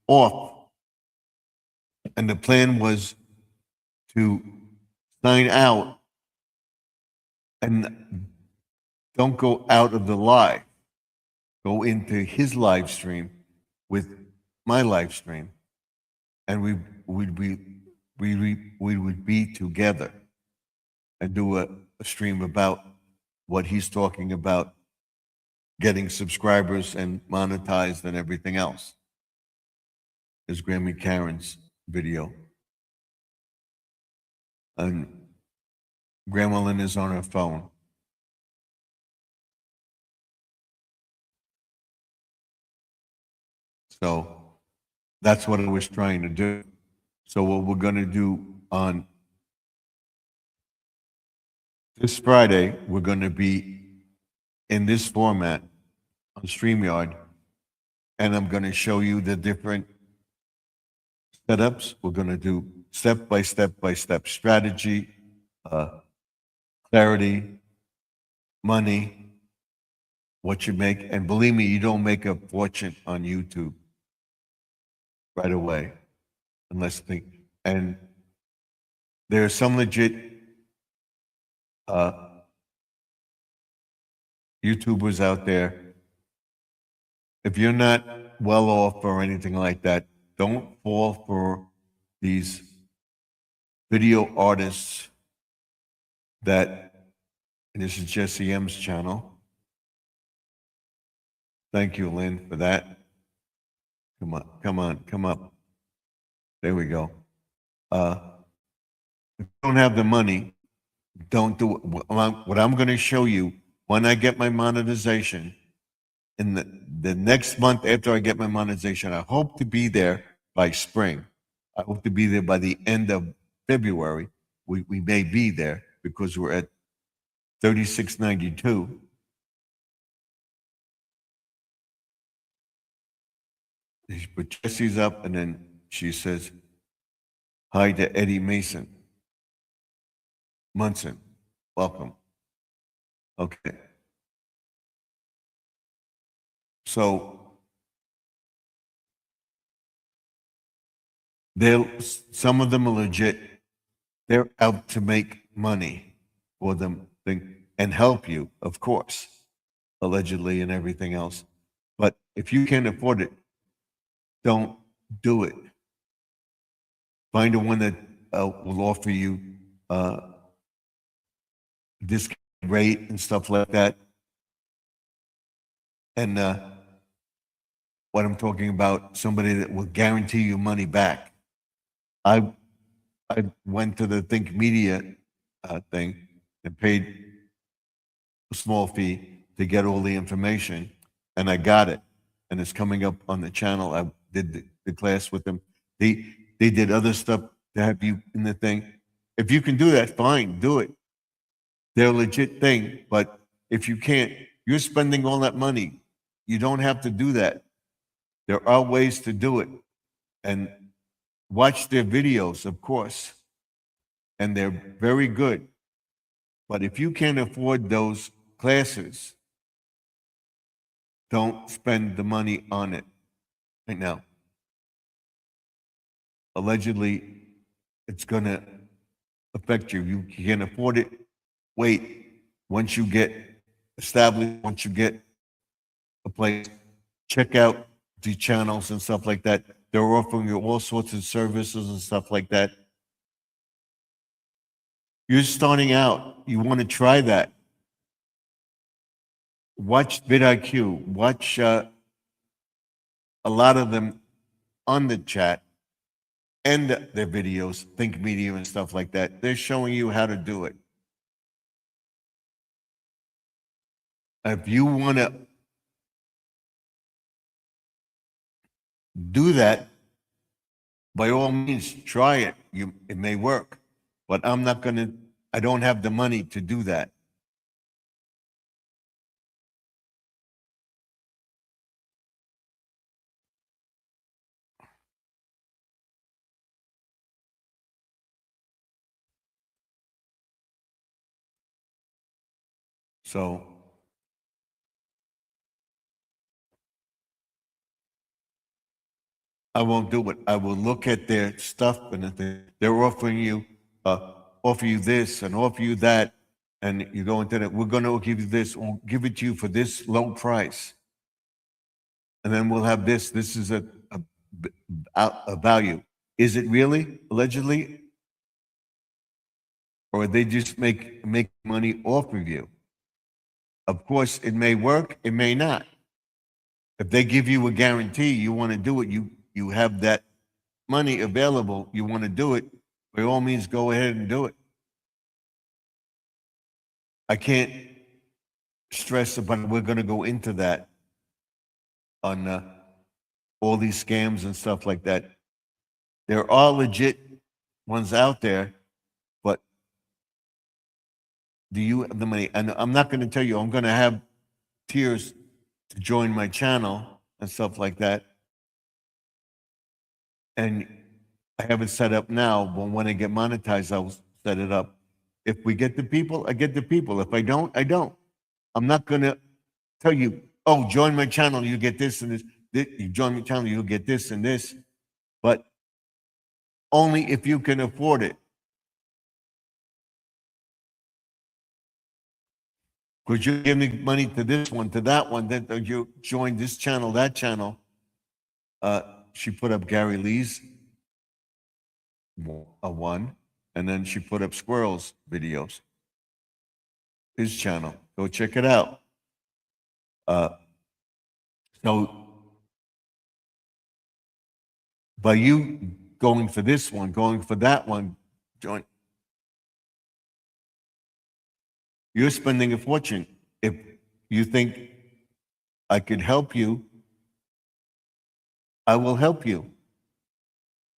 off, and the plan was to sign out and don't go out of the live, go into his live stream with my live stream, and we would be together and do a stream about what he's talking about, getting subscribers and monetized and everything else. Is Granny Karen's video. And Grandma Lynn is on her phone. So that's what I was trying to do. So what we're going to do on this Friday, we're going to be in this format on StreamYard, and I'm going to show you the different setups. We're going to do step by step strategy, clarity, money, what you make. And believe me, you don't make a fortune on YouTube right away, unless think. And there's some legit YouTubers out there, if you're not well off or anything like that, don't fall for these video artists that, and this is Jesse M's channel. Thank you, Lynn, for that. Come on, come on, come up. There we go. If you don't have the money, don't do it. What I'm going to show you when I get my monetization, in the next month after I get my monetization, I hope to be there by spring. I hope to be there by the end of February. We may be there because we're at 3692. But Jesse's up, and then she says, hi to Eddie Munson. Welcome. Okay. So some of them are legit. They're out to make money for them and help you, of course, allegedly and everything else. But if you can't afford it, don't do it. Find a one that will offer you discount rate and stuff like that. And what I'm talking about, somebody that will guarantee you money back. I went to the Think Media thing and paid a small fee to get all the information, and I got it, and it's coming up on the channel. I did the class with them. They did other stuff to have you in the thing. If you can do that, fine, do it. They're a legit thing, but if you can't, you're spending all that money. You don't have to do that. There are ways to do it. And watch their videos, of course. And they're very good. But if you can't afford those classes, don't spend the money on it right now. Allegedly, it's going to affect you. You can't afford it. Wait, once you get established, once you get a place, check out the channels and stuff like that. They're offering you all sorts of services and stuff like that. You're starting out. You want to try that. Watch vidIQ. Watch a lot of them on the chat and their videos, Think Media and stuff like that. They're showing you how to do it. If you want to do that, by all means, try it. It may work, but I'm not going to, I don't have the money to do that. So I won't do it. I will look at their stuff, and they're offering you, offer you this and offer you that, and you go into that. We're going to give you this. We'll give it to you for this low price, and then we'll have this. This is a value. Is it really allegedly, or they just make money off of you? Of course, it may work. It may not. If they give you a guarantee, you want to do it. You have that money available. You want to do it. By all means, go ahead and do it. I can't stress about. We're going to go into that on all these scams and stuff like that. There are legit ones out there, but do you have the money? And I'm not going to tell you. I'm going to have tiers to join my channel and stuff like that. And I have it set up now, but when I get monetized, I'll set it up. If we get the people, I get the people. If I don't, I don't. I'm not going to tell you, oh, join my channel, you get this and this. You join my channel, you'll get this and this. But only if you can afford it. Because you're giving money to this one, to that one, then you join this channel, that channel. She put up Gary Lee's one, and then she put up Squirrel's videos, his channel. Go check it out. So by you going for this one, going for that one, join. You're spending a fortune. If you think I could help you, I will help you.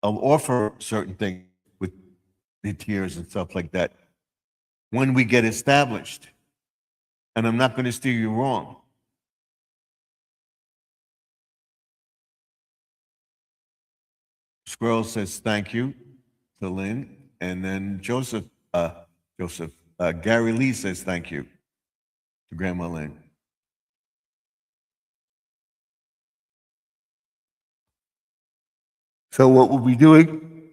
I'll offer certain things with the tiers and stuff like that when we get established. And I'm not going to steer you wrong. Squirrel says thank you to Lynn. And then Gary Lee says thank you to Grandma Lynn. So what we'll be doing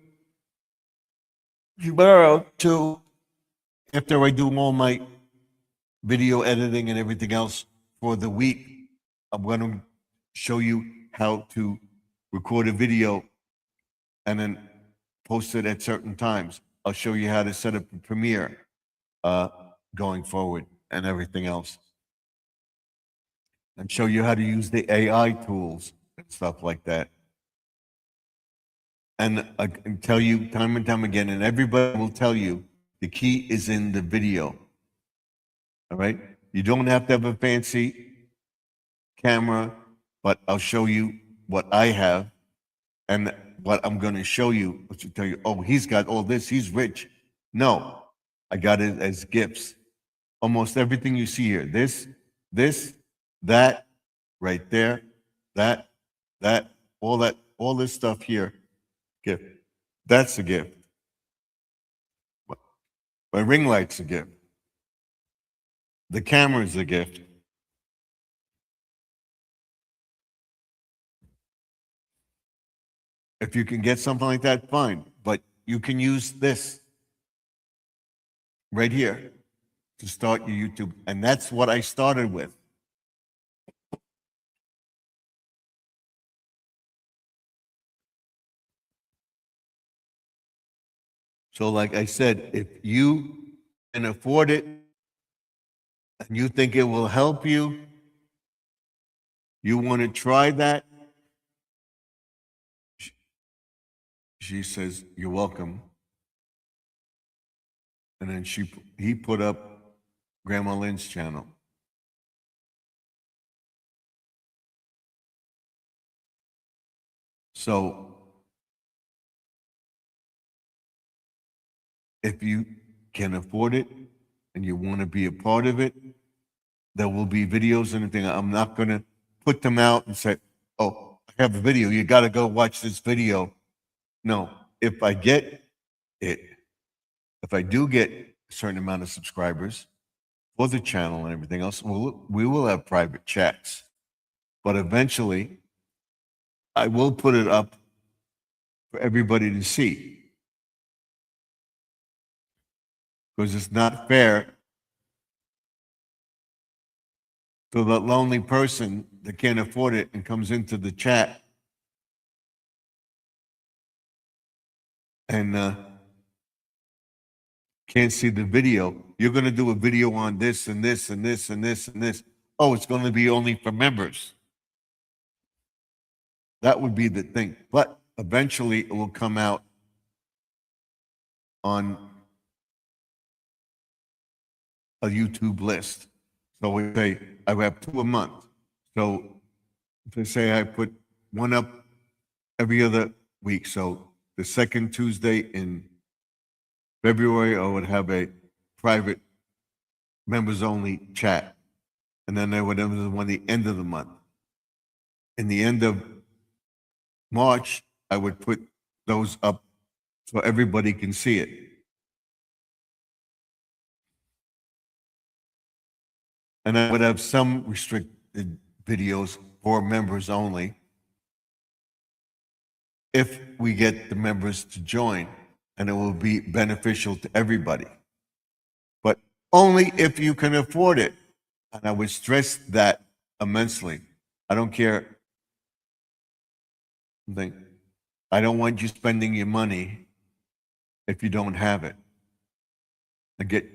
tomorrow, too, after I do all my video editing and everything else for the week, I'm going to show you how to record a video and then post it at certain times. I'll show you how to set up a Premiere going forward and everything else. And show you how to use the AI tools and stuff like that. And I can tell you time and time again, and everybody will tell you, the key is in the video. All right? You don't have to have a fancy camera, but I'll show you what I have and what I'm going to show you, which will tell you, oh, he's got all this, he's rich. No, I got it as gifts. Almost everything you see here, this, that, right there, that, all this stuff here, gift. That's a gift. My ring light's a gift. The camera's a gift. If you can get something like that, fine. But you can use this right here to start your YouTube. And that's what I started with. So like I said, if you can afford it and you think it will help you, you want to try that, she says, you're welcome. And then he put up Grandma Lynn's channel. So if you can afford it and you want to be a part of it, there will be videos and everything. I'm not going to put them out and say, oh, I have a video, you got to go watch this video. No, if I get it, if I do get a certain amount of subscribers for the channel and everything else, we will have private chats. But eventually, I will put it up for everybody to see. Because it's not fair to the lonely person that can't afford it and comes into the chat and can't see the video. You're going to do a video on this and this and this and this and this. Oh, it's going to be only for members. That would be the thing. But eventually it will come out on a YouTube list. So we say I have 2 a month. So if I say I put one up every other week, so the second Tuesday in February, I would have a private members only chat. And then I would have one the end of the month. In the end of March, I would put those up so everybody can see it. And I would have some restricted videos for members only if we get the members to join, and it will be beneficial to everybody. But only if you can afford it. And I would stress that immensely. I don't care. I don't want you spending your money if you don't have it. I get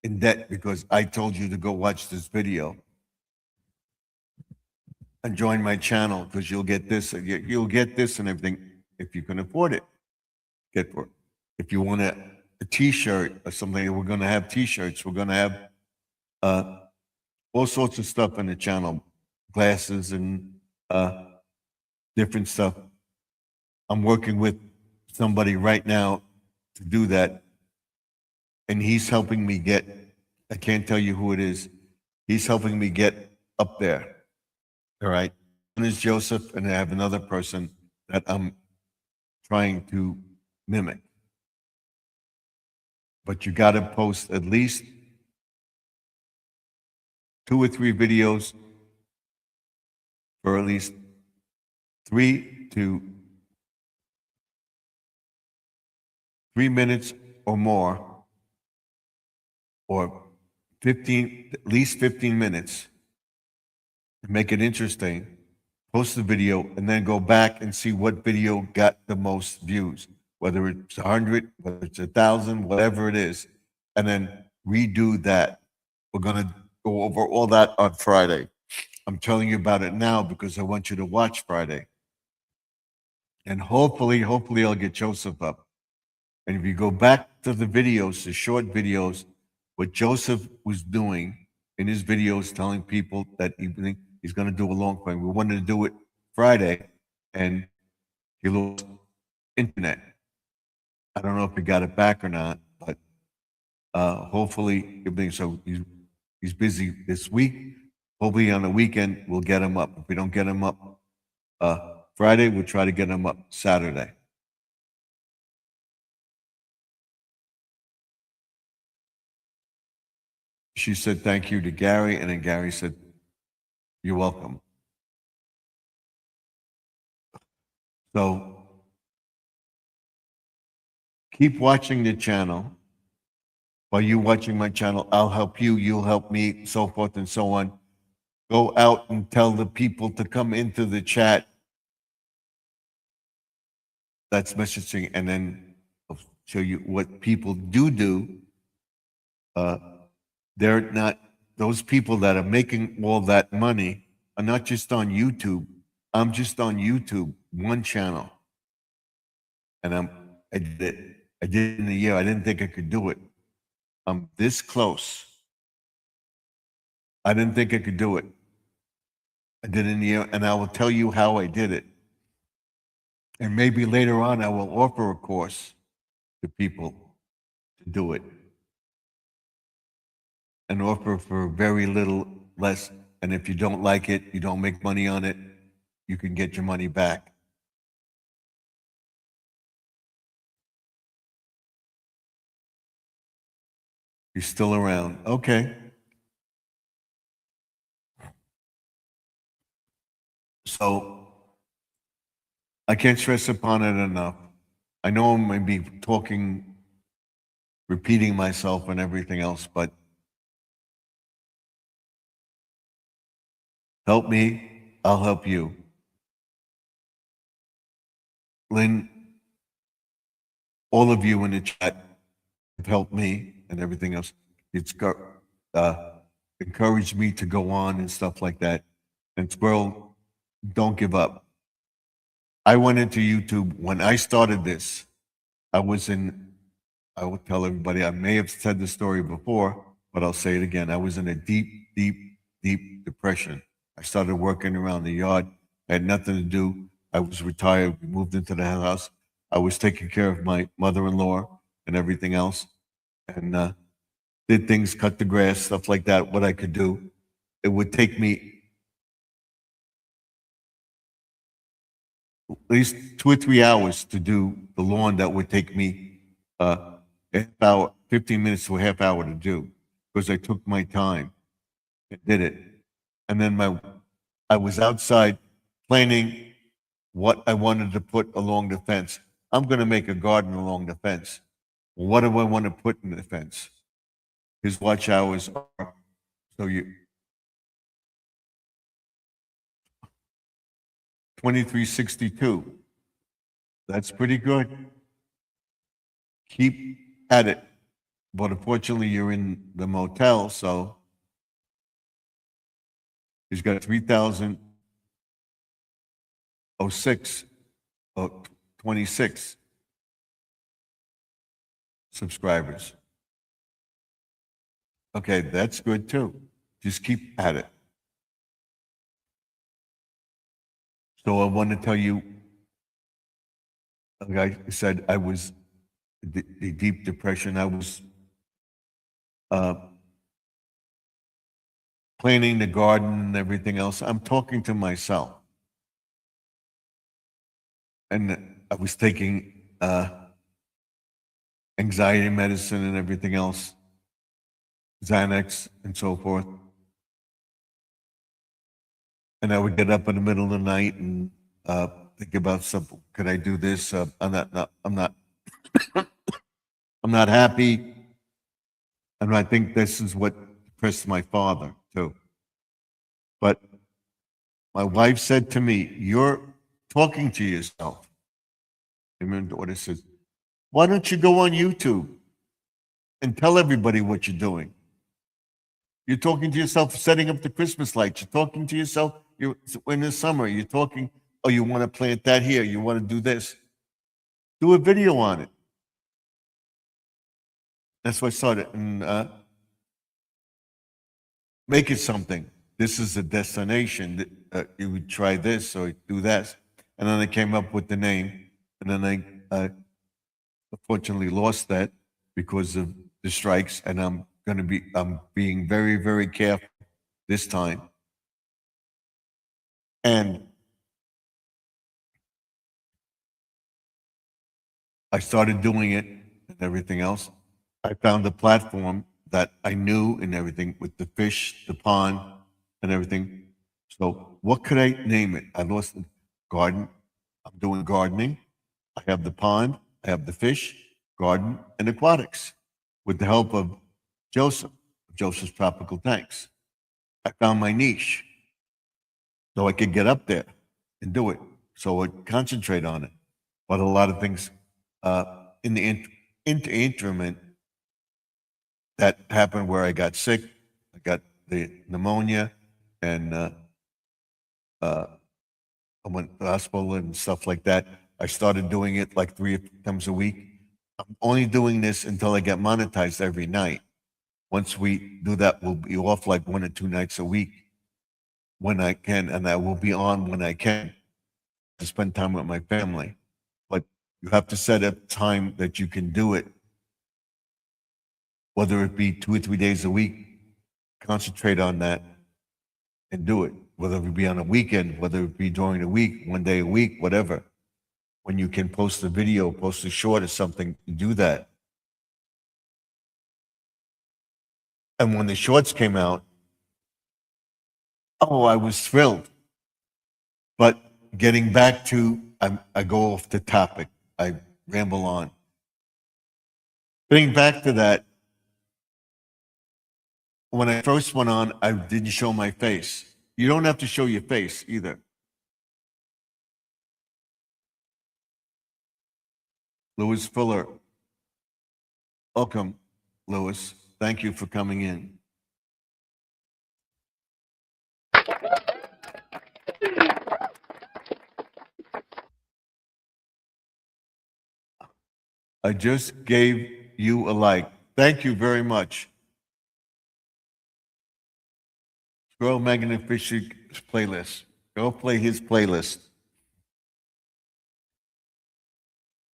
in debt because I told you to go watch this video and join my channel because you'll get this, you'll get this and everything if you can afford it. Get for it. If you want a T-shirt or something, we're going to have T-shirts. We're going to have all sorts of stuff on the channel, glasses and different stuff. I'm working with somebody right now to do that, and he's helping me get. I can't tell you who it is. He's helping me get up there. All right. One is Joseph, and I have another person that I'm trying to mimic. But you got to post at least 2 or 3 videos for at least 3 to 3 minutes or more, or 15, at least 15 minutes. Make it interesting, post the video, and then go back and see what video got the most views, whether it's 100, whether it's 1,000, whatever it is, and then redo that. We're going to go over all that on Friday. I'm telling you about it now because I want you to watch Friday. And hopefully I'll get Joseph up. And if you go back to the videos, the short videos, what Joseph was doing in his videos, telling people that evening, he's going to do a long play. We wanted to do it Friday, and he lost internet. I don't know if he got it back or not, but hopefully, so he's busy this week. Hopefully on the weekend, we'll get him up. If we don't get him up Friday, we'll try to get him up Saturday. She said thank you to Gary, and then Gary said, you're welcome. So keep watching the channel. While you're watching my channel, I'll help you, you'll help me, so forth and so on. Go out and tell the people to come into the chat. That's messaging, and then I'll show you what people do. They're not, those people that are making all that money are not just on YouTube. I'm just on YouTube, one channel. And I did it. I did it in a year. I didn't think I could do it. I'm this close. I didn't think I could do it. I did it in a year, and I will tell you how I did it. And maybe later on I will offer a course to people to do it. And offer for very little less. And if you don't like it, you don't make money on it, you can get your money back. You're still around. Okay. So I can't stress upon it enough. I know I may be talking, repeating myself and everything else, but help me, I'll help you. Lynn, all of you in the chat have helped me and everything else. It's encouraged me to go on and stuff like that. And Squirrel, don't give up. I went into YouTube when I started this. I will tell everybody, I may have said the story before, but I'll say it again. I was in a deep depression. I started working around the yard. I had nothing to do. I was retired. We moved into the house. I was taking care of my mother-in-law and everything else, and did things, cut the grass, stuff like that, what I could do. It would take me at least 2 or 3 hours to do the lawn. That would take me a half hour, 15 minutes to a half hour to do, because I took my time and did it. And then I was outside planning what I wanted to put along the fence. I'm going to make a garden along the fence. What do I want to put in the fence? His watch hours are, so 2362. That's pretty good. Keep at it. But unfortunately, you're in the motel, so he's got 3,006 or 26 subscribers. Okay, that's good too. Just keep at it. So I want to tell you, like I said, I was the deep depression. I was planting the garden and everything else. I'm talking to myself. And I was taking anxiety medicine and everything else, Xanax and so forth. And I would get up in the middle of the night and think about something. Could I do this? I'm not happy. And I think this is what depressed my father too. But my wife said to me, "You're talking to yourself." And my daughter says, "Why don't you go on YouTube and tell everybody what you're doing? You're talking to yourself, setting up the Christmas lights. You're talking to yourself. You're in the summer. You're talking. Oh, you want to plant that here. You want to do this. Do a video on it." That's why I started. And make it something. This is a destination. You would try this or do that. And then I came up with the name. And then I unfortunately lost that because of the strikes. And I'm being very, very careful this time. And I started doing it and everything else. I found a platform that I knew and everything with the fish, the pond, and everything. So what could I name it? I lost the garden. I'm doing gardening. I have the pond. I have the fish, garden, and aquatics with the help of Joseph's Tropical Tanks. I found my niche so I could get up there and do it. So I would concentrate on it. But a lot of things in the interim that happened where I got sick. I got the pneumonia, and I went to the hospital and stuff like that. I started doing it like 3 times a week. I'm only doing this until I get monetized every night. Once we do that, we'll be off like 1 or 2 nights a week when I can, and I will be on when I can to spend time with my family. But you have to set a time that you can do it, whether it be 2 or 3 days a week. Concentrate on that and do it, whether it be on a weekend, whether it be during the week, 1 day a week, whatever. When you can post a video, post a short or something, do that. And when the shorts came out, oh, I was thrilled. But getting back to, I go off the topic, I ramble on. Getting back to that, when I first went on, I didn't show my face. You don't have to show your face either. Louis Fuller. Welcome, Louis. Thank you for coming in. I just gave you a like. Thank you very much. Scroll Magnificent playlist. Go play his playlist.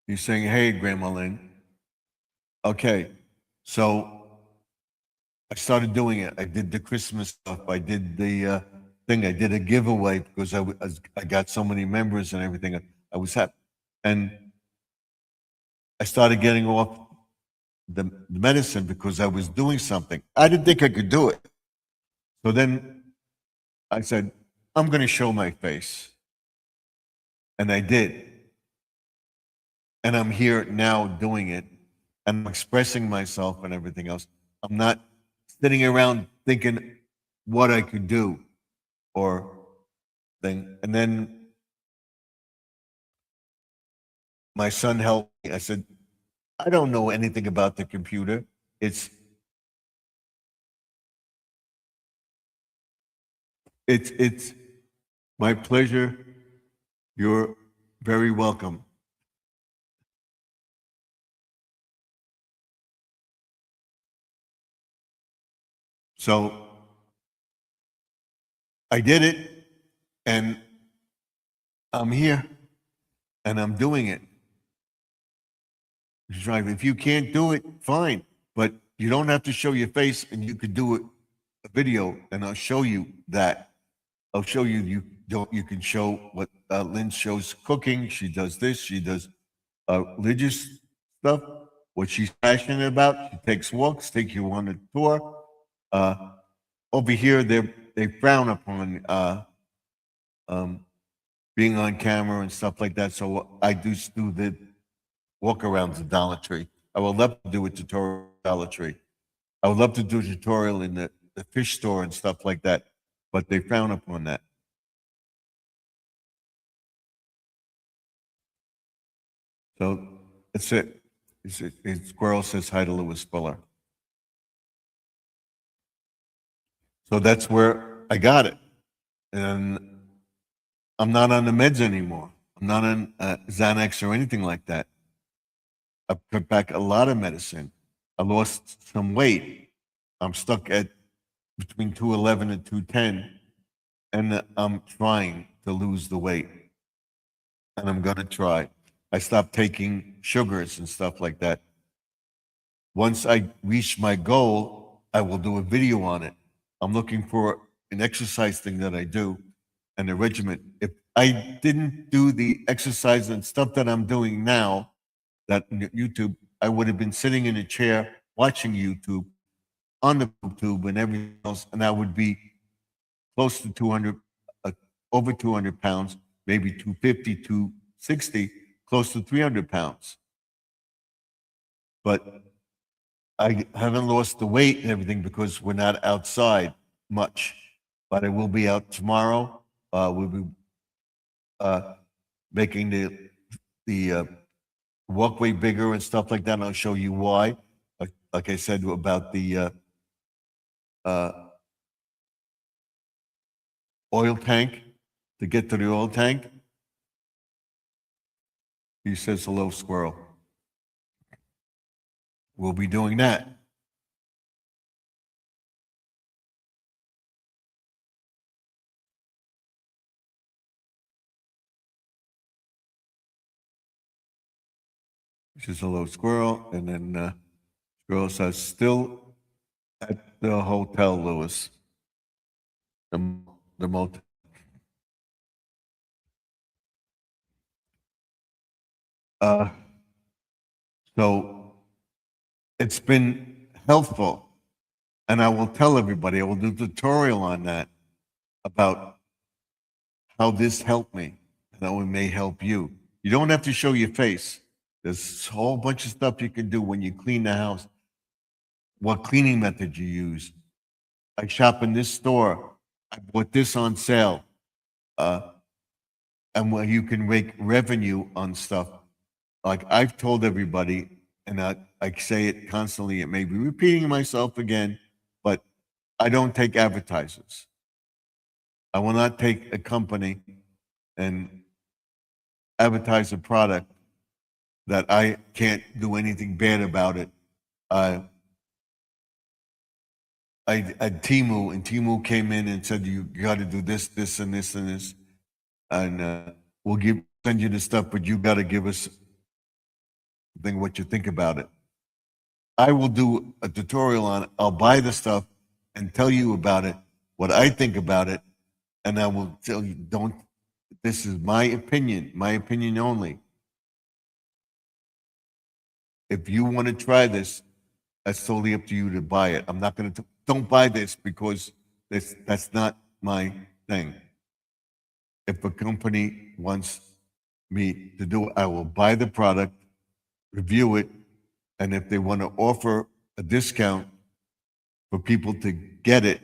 He's saying, "Hey, Grandma Lynn." Okay, so I started doing it. I did the Christmas stuff. I did the thing. I did a giveaway because I got so many members and everything. I was happy. And I started getting off the medicine because I was doing something. I didn't think I could do it. So then I said, I'm going to show my face. And I did. And I'm here now doing it. And I'm expressing myself and everything else. I'm not sitting around thinking what I could do or thing. And then my son helped me. I said, I don't know anything about the computer. It's my pleasure. You're very welcome. So I did it, and I'm here, and I'm doing it. If you can't do it, fine, but you don't have to show your face, and you could do it a video, and I'll show you that. I'll show you. You don't. You can show what Lynn shows cooking. She does this. She does religious stuff. What she's passionate about. She takes walks. Take you on a tour. Over here, they frown upon being on camera and stuff like that. So I do the walk around the Dollar Tree. I would love to do a tutorial at Dollar Tree. I would love to do a tutorial in the fish store and stuff like that, but they frown upon that. So that's it. Squirrel says hi to Lewis Fuller. So that's where I got it. And I'm not on the meds anymore. I'm not on Xanax or anything like that. I've cut back a lot of medicine. I lost some weight. I'm stuck at between 211 and 210, and I'm trying to lose the weight. And I'm going to try. I stopped taking sugars and stuff like that. Once I reach my goal, I will do a video on it. I'm looking for an exercise thing that I do and a regimen. If I didn't do the exercise and stuff that I'm doing now, that YouTube, I would have been sitting in a chair watching YouTube on the tube and everything else, and I would be close to 200, over 200 pounds, maybe 250, 260, close to 300 pounds. But I haven't lost the weight and everything because we're not outside much. But I will be out tomorrow. We'll be making the walkway bigger and stuff like that. And I'll show you why. Like I said about the oil tank, to get to the oil tank. He says, hello, squirrel. We'll be doing that. He says, hello, squirrel. And then squirrel says, still at the hotel, Lewis. The motel. So it's been helpful. And I will tell everybody, I will do a tutorial on that about how this helped me and how it may help you. You don't have to show your face. There's a whole bunch of stuff you can do when you clean the house. What cleaning method you use. I shop in this store. I bought this on sale. And where you can make revenue on stuff. Like I've told everybody, and I say it constantly, it may be repeating myself again, but I don't take advertisers. I will not take a company and advertise a product that I can't do anything bad about it. I Temu, and Temu came in and said, you got to do this, this, and this, and this. And we'll send you the stuff, but you got to give us what you think about it. I will do a tutorial on it. I'll buy the stuff and tell you about it, what I think about it, and I will tell you, this is my opinion only. If you want to try this, that's totally up to you to buy it. I'm not going to, don't buy this because that's not my thing. If a company wants me to do it, I will buy the product, review it, and if they want to offer a discount for people to get it,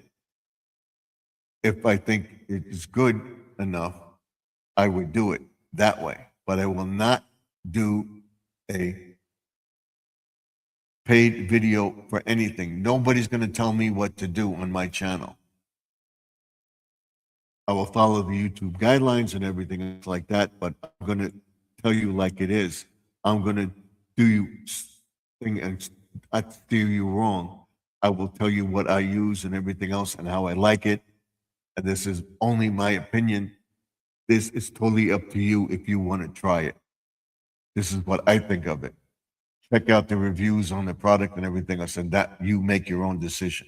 if I think it is good enough, I would do it that way. But I will not do a paid video for anything. Nobody's going to tell me what to do on my channel. I will follow the YouTube guidelines and everything else like that, but I'm going to tell you like it is. I'm going to do you thing and I steer you wrong. I will tell you what I use and everything else and how I like it. And this is only my opinion. This is totally up to you if you want to try it. This is what I think of it. Check out the reviews on the product and everything else, and that you make your own decision.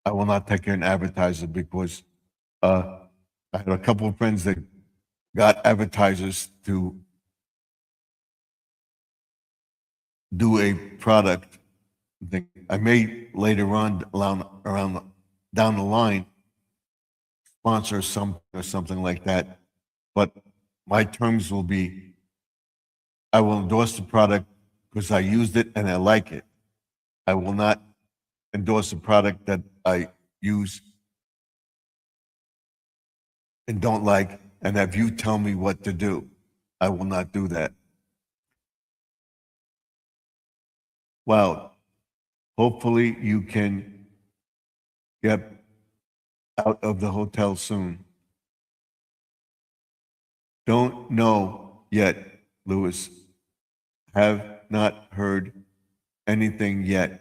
I will not take an advertiser because I had a couple of friends that got advertisers to do a product thing. I may later on around down the line sponsor something or something like that, but my terms will be I will endorse the product because I used it and I like it. I will not endorse a product that I use and don't like and have you tell me what to do. I will not do that. Well, hopefully you can get out of the hotel soon. Don't know yet, Lewis. Have not heard anything yet.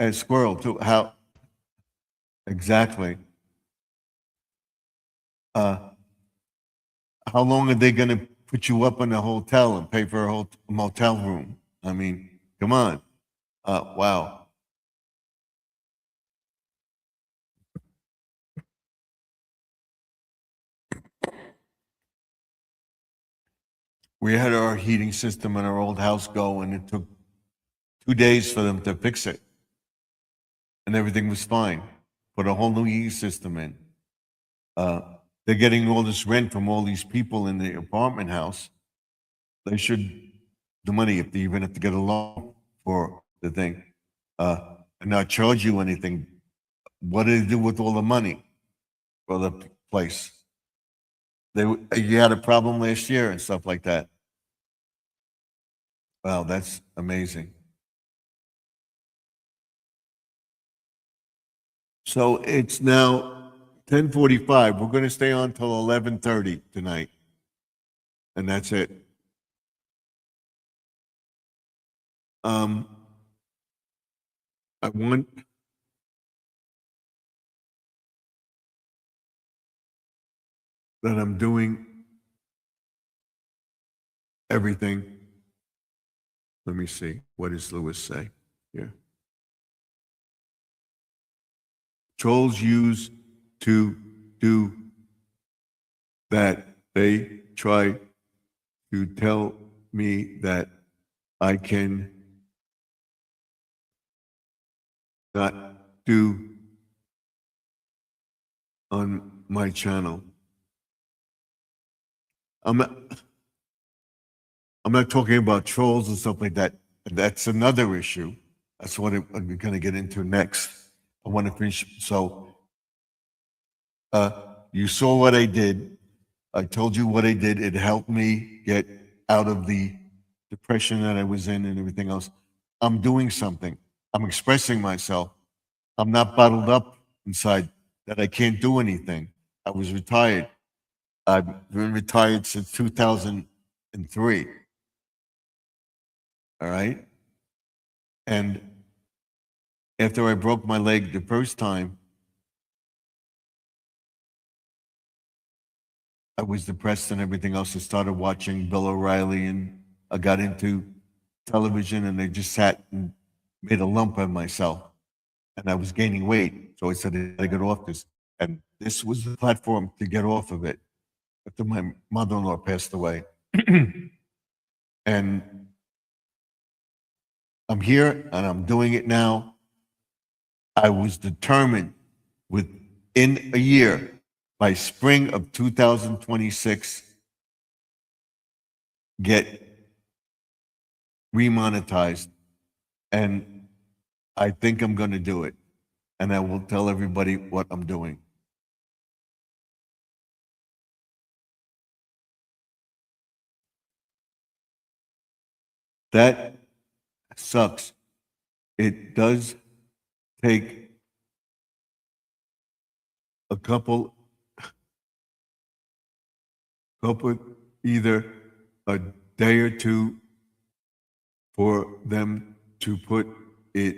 And Squirrel, too. How exactly? How long are they going to put you up in a hotel and pay for a motel room? I mean, come on. Wow. We had our heating system in our old house go, and it took 2 days for them to fix it. And everything was fine. Put a whole new heating system in. They're getting all this rent from all these people in the apartment house. They should the money if they even have to get a loan for the thing, and not charge you anything. What do they do with all the money for the place? You had a problem last year and stuff like that. Wow, that's amazing. So it's now 10:45. We're going to stay on till 11:30 tonight, and that's it. I want that I'm doing everything. Let me see. What does Lewis say here? Trolls use to do that. They try to tell me that I can not do on my channel. I'm not talking about trolls and stuff like that. That's another issue. That's what we're going to get into next. I want to finish. So, you saw what I did. I told you what I did. It helped me get out of the depression that I was in and everything else. I'm doing something. I'm expressing myself. I'm not bottled up inside that I can't do anything. I was retired. I've been retired since 2003. All right. And after I broke my leg the first time, I was depressed and everything else. I started watching Bill O'Reilly and I got into television and I just sat and made a lump of myself and I was gaining weight. So I said, I gotta get off this. And this was the platform to get off of it after my mother-in-law passed away. And I'm here and I'm doing it now. I was determined within a year, by spring of 2026, get remonetized. And I think I'm going to do it. And I will tell everybody what I'm doing. that sucks. It does take a couple, either a day or two for them to put it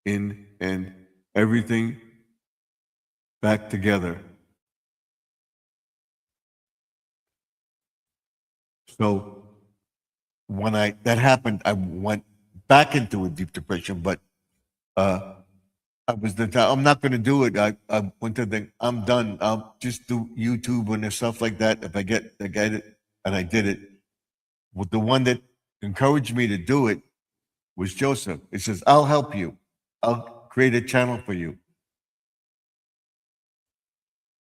in and everything back together. So when that happened, I went back into a deep depression, but I'm not going to do it. I went to think I'm done. I'll just do YouTube and stuff like that. If I get it, and I did it. With the one that encouraged me to do it was Joseph. He says, "I'll help you. I'll create a channel for you.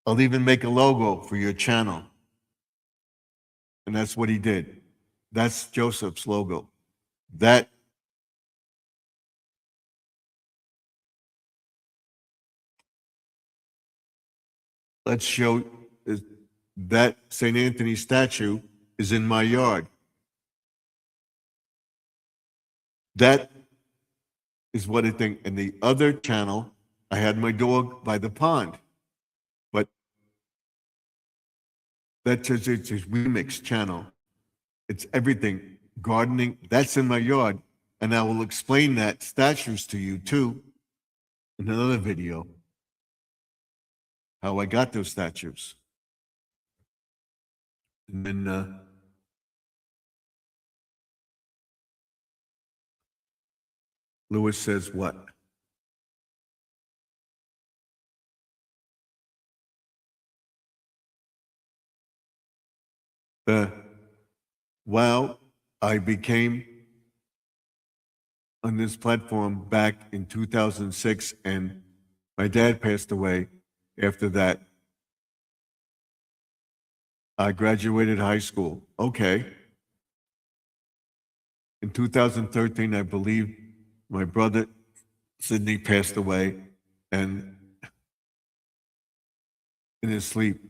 I'll even make a logo for your channel." And that's what he did. That's Joseph's logo. Let's show that St. Anthony statue is in my yard. That is what I think. And the other channel, I had my dog by the pond. But that's it's a remix channel. It's everything. Gardening, that's in my yard. And I will explain that statues to you too in another video. How I got those statues. And then Lewis says what? Well, I became on this platform back in 2006, and my dad passed away after that. I graduated high school. Okay. In 2013, I believe my brother Sidney passed away, and in his sleep.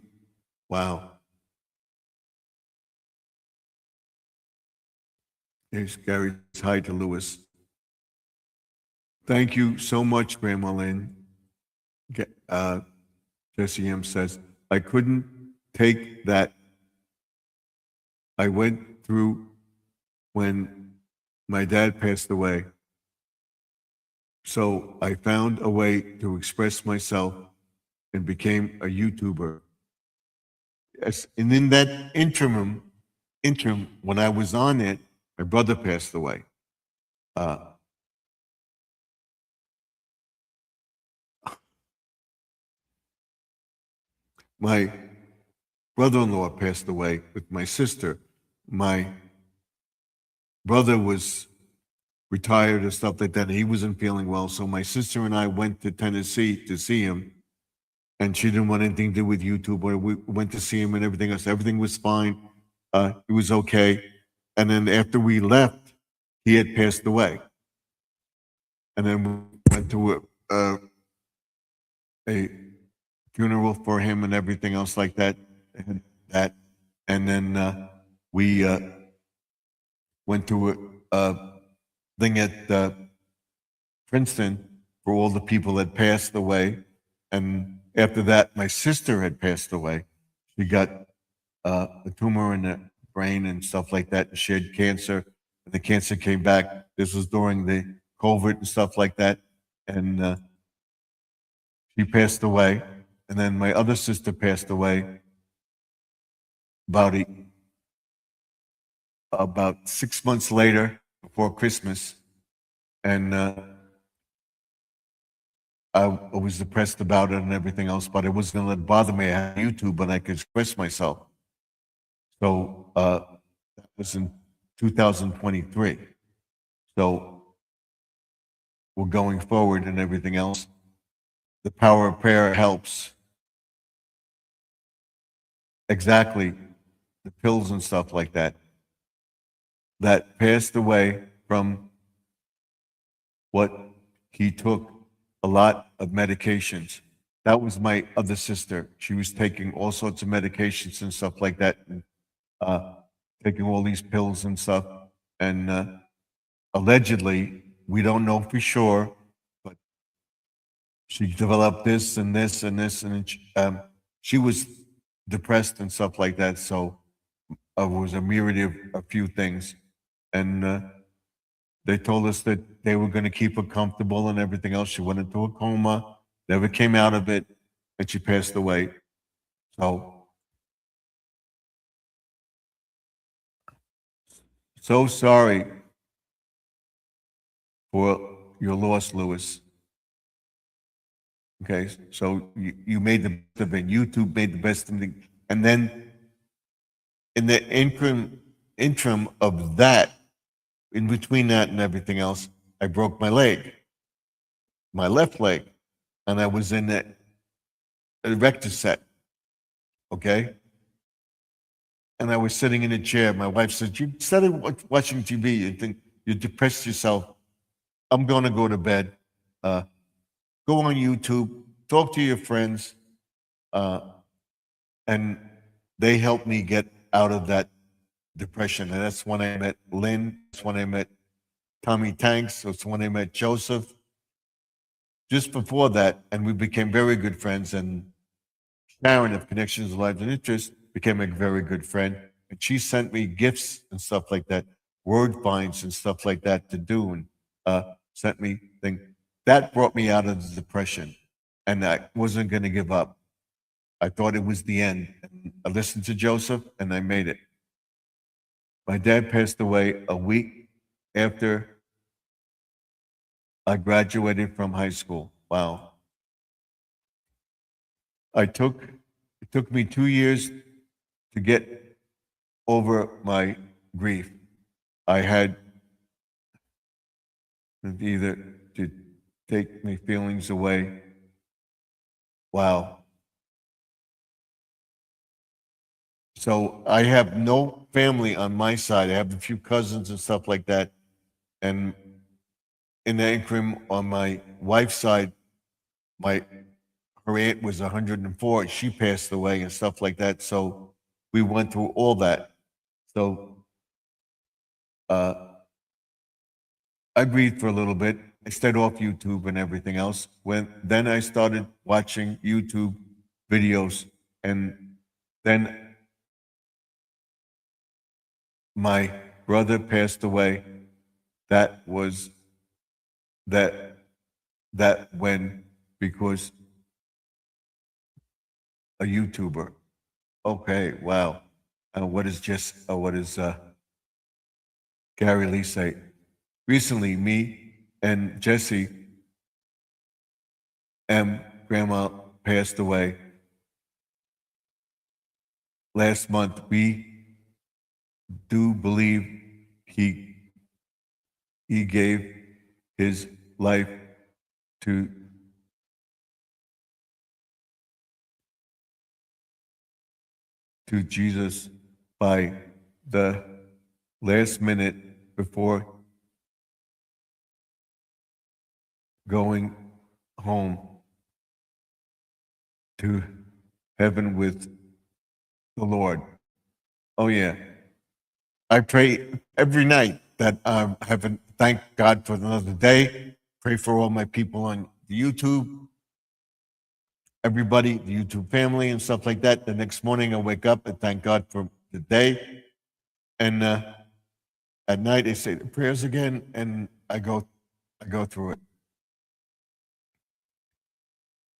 Wow. Here's Gary. Hi to Lewis. Thank you so much, Grandma Lynn. Jesse M says, I couldn't take that. I went through when my dad passed away. So I found a way to express myself and became a YouTuber. Yes, and in that interim, when I was on it, my brother passed away. My brother-in-law passed away with my sister. My brother was retired and stuff like that. He wasn't feeling well. So my sister and I went to Tennessee to see him. And she didn't want anything to do with YouTube. But we went to see him and everything else. Everything was fine. It was okay. And then after we left, he had passed away. And then we went to a funeral for him and everything else like that. And then we went to a thing at Princeton for all the people that passed away. And after that, my sister had passed away. She got a tumor in the brain and stuff like that. And she had cancer. And the cancer came back. This was during the COVID and stuff like that. And she passed away. And then my other sister passed away about 6 months later, before Christmas. And I was depressed about it and everything else, but it wasn't going to let it bother me. I had YouTube and I could express myself. So that was in 2023. So we're going forward and everything else. The power of prayer helps. Exactly. The pills and stuff like that. That passed away from what he took a lot of medications. That was my other sister. She was taking all sorts of medications and stuff like that, and taking all these pills and stuff. And allegedly, we don't know for sure, but she developed this and this and this, and she was depressed and stuff like that. So it was a myriad of a few things, and they told us that they were going to keep her comfortable and everything else. She went into a coma, never came out of it, and she passed away. So sorry for your loss, Lewis. Okay, so you made the best of it. YouTube made the best of it. And then in the interim of that, in between that and everything else, I broke my leg, my left leg, and I was in a rector set. Okay, and I was sitting in a chair. My wife said, "You started watching TV. You think you depressed yourself. I'm going to go to bed. Uh, go on YouTube, talk to your friends." Uh, and they helped me get out of that depression. And that's when I met Lynn. That's when I met Tommy Tanks. That's when I met Joseph. Just before that, and we became very good friends. And Sharon of Connections, Lives, and Interests became a very good friend. And she sent me gifts and stuff like that, word finds and stuff like that to do, and sent me things. That brought me out of the depression. And I wasn't going to give up. I thought it was the end. And I listened to Joseph and I made it. My dad passed away a week after I graduated from high school. Wow. It took me 2 years to get over my grief. I had either to take my feelings away. Wow. So I have no family on my side. I have a few cousins and stuff like that. And in the interim, on my wife's side, her aunt was 104. She passed away and stuff like that. So we went through all that. So uh, I breathed for a little bit. I stayed off YouTube and everything else. Then I started watching YouTube videos, and then my brother passed away. That was that when because a YouTuber. Okay, wow. What is Gary Lee say? Recently, me and Jesse M. Grandma passed away last month. We do believe he gave his life to Jesus by the last minute before going home to heaven with the Lord. Oh yeah, I pray every night that heaven. Thank God for another day. Pray for all my people on the YouTube, everybody, the YouTube family, and stuff like that. The next morning, I wake up and thank God for the day. And at night, I say the prayers again, and I go through it.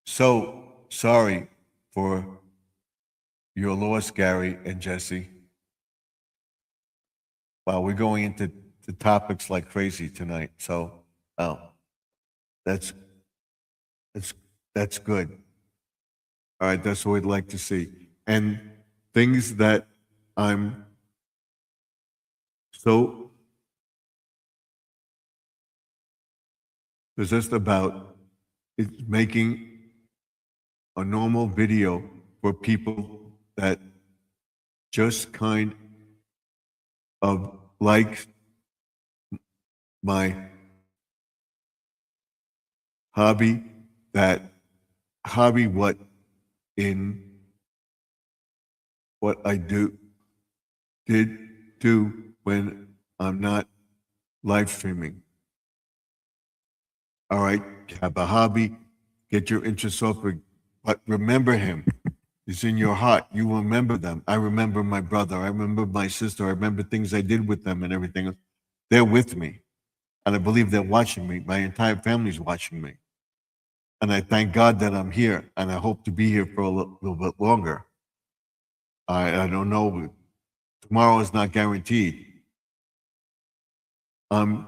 So sorry for your loss, Gary and Jesse. Wow, we're going into the topics like crazy tonight. So, oh, that's that's that's good. All right, that's what we'd like to see. And things that I'm so possessed about is making a normal video for people that just kind of like my hobby, that hobby what in what I did do when I'm not live streaming. All right, have a hobby, get your interests off, but remember him. It's in your heart. You remember them. I remember my brother. I remember my sister. I remember things I did with them and everything. They're with me. And I believe they're watching me. My entire family's watching me. And I thank God that I'm here. And I hope to be here for a little bit longer. I don't know. Tomorrow is not guaranteed. I'm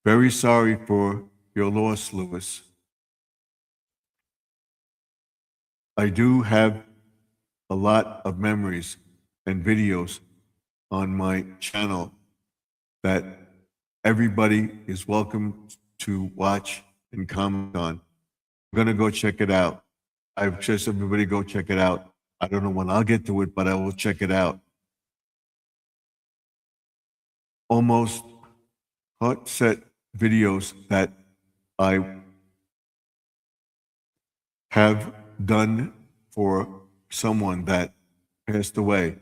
very sorry for your loss, Louis. I do have a lot of memories and videos on my channel that everybody is welcome to watch and comment on. I'm going to go check it out. I've just everybody go check it out. I don't know when I'll get to it, but I will check it out. Almost hot set videos that I have done for someone that passed away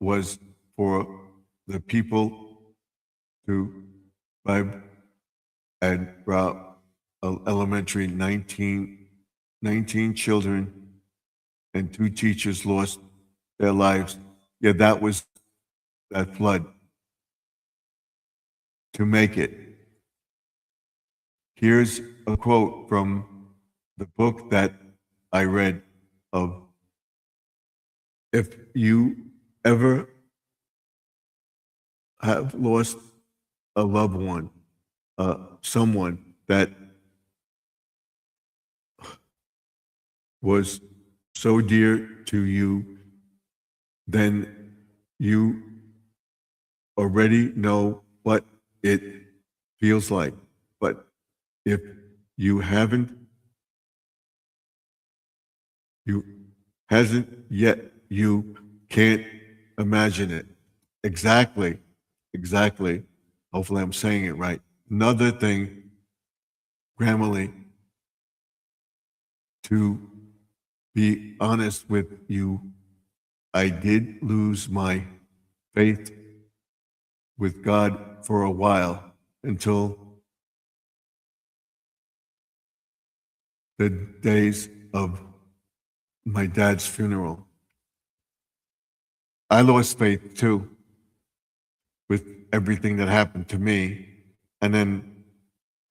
was for the people who Vibe and Elementary 19 children and 2 teachers lost their lives. Yeah, that was that flood. To make it. Here's a quote from the book that I read of, if you ever have lost a loved one, someone that was so dear to you, then you already know what it feels like. But if you haven't, you hasn't yet, you can't imagine it. Exactly. Hopefully I'm saying it right. Another thing, Grammarly, to be honest with you, I did lose my faith with God for a while until the days of my dad's funeral. I lost faith too with everything that happened to me. And then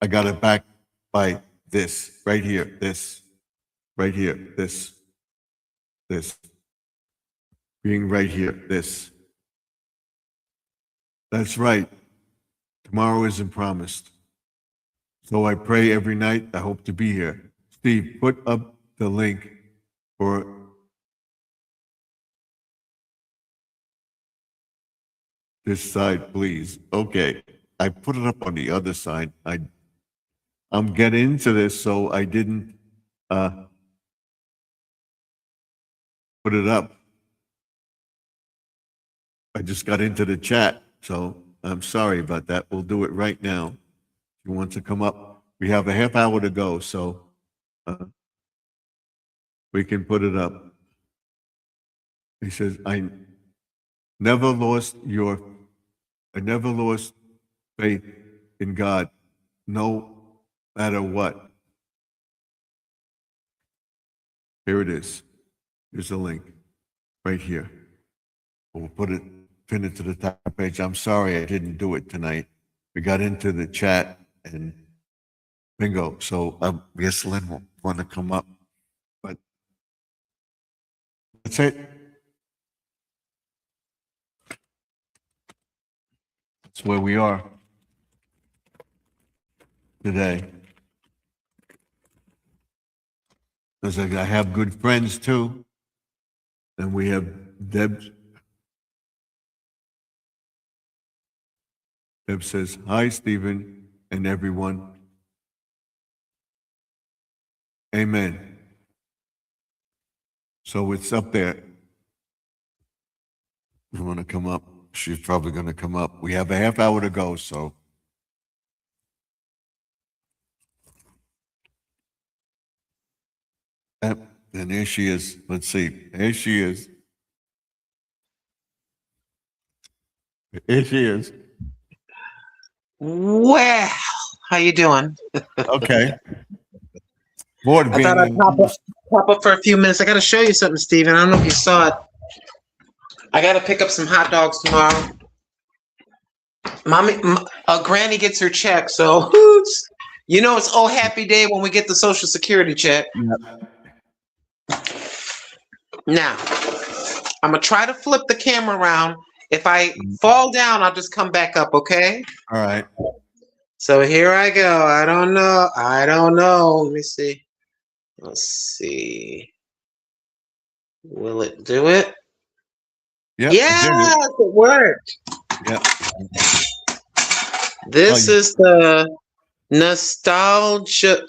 I got it back by this right here, this right here, this being right here, this. That's right. Tomorrow isn't promised. So I pray every night. I hope to be here. Steve, put up the link for this side, please. Okay. I put it up on the other side. I'm getting into this, so I didn't put it up. I just got into the chat, so I'm sorry about that. We'll do it right now. If you want to come up, we have a half hour to go, so we can put it up. He says, I never lost faith in God, no matter what. Here it is. Here's the link right here. We'll pin it to the top page. I'm sorry I didn't do it tonight. We got into the chat and bingo. So I guess Lynn will want to come up. But that's it. That's where we are today. Because I have good friends too. And we have Deb. Deb says, hi, Stephen and everyone. Amen. So it's up there. You want to come up? She's probably going to come up. We have a half hour to go, so. And there she is. Let's see. There she is. Here she is. Well, how you doing? Okay. Bored of I being thought I'd in. pop up for a few minutes. I got to show you something, Steven. I don't know if you saw it. I got to pick up some hot dogs tomorrow. Granny gets her check, so you know it's oh happy day when we get the Social Security check. Yeah. Now, I'm gonna try to flip the camera around. If I fall down, I'll just come back up, okay? All right. So here I go. I don't know. Let me see. Let's see. Will it do it? Yep. Yes, It it worked. Yep. This is the nostalgia.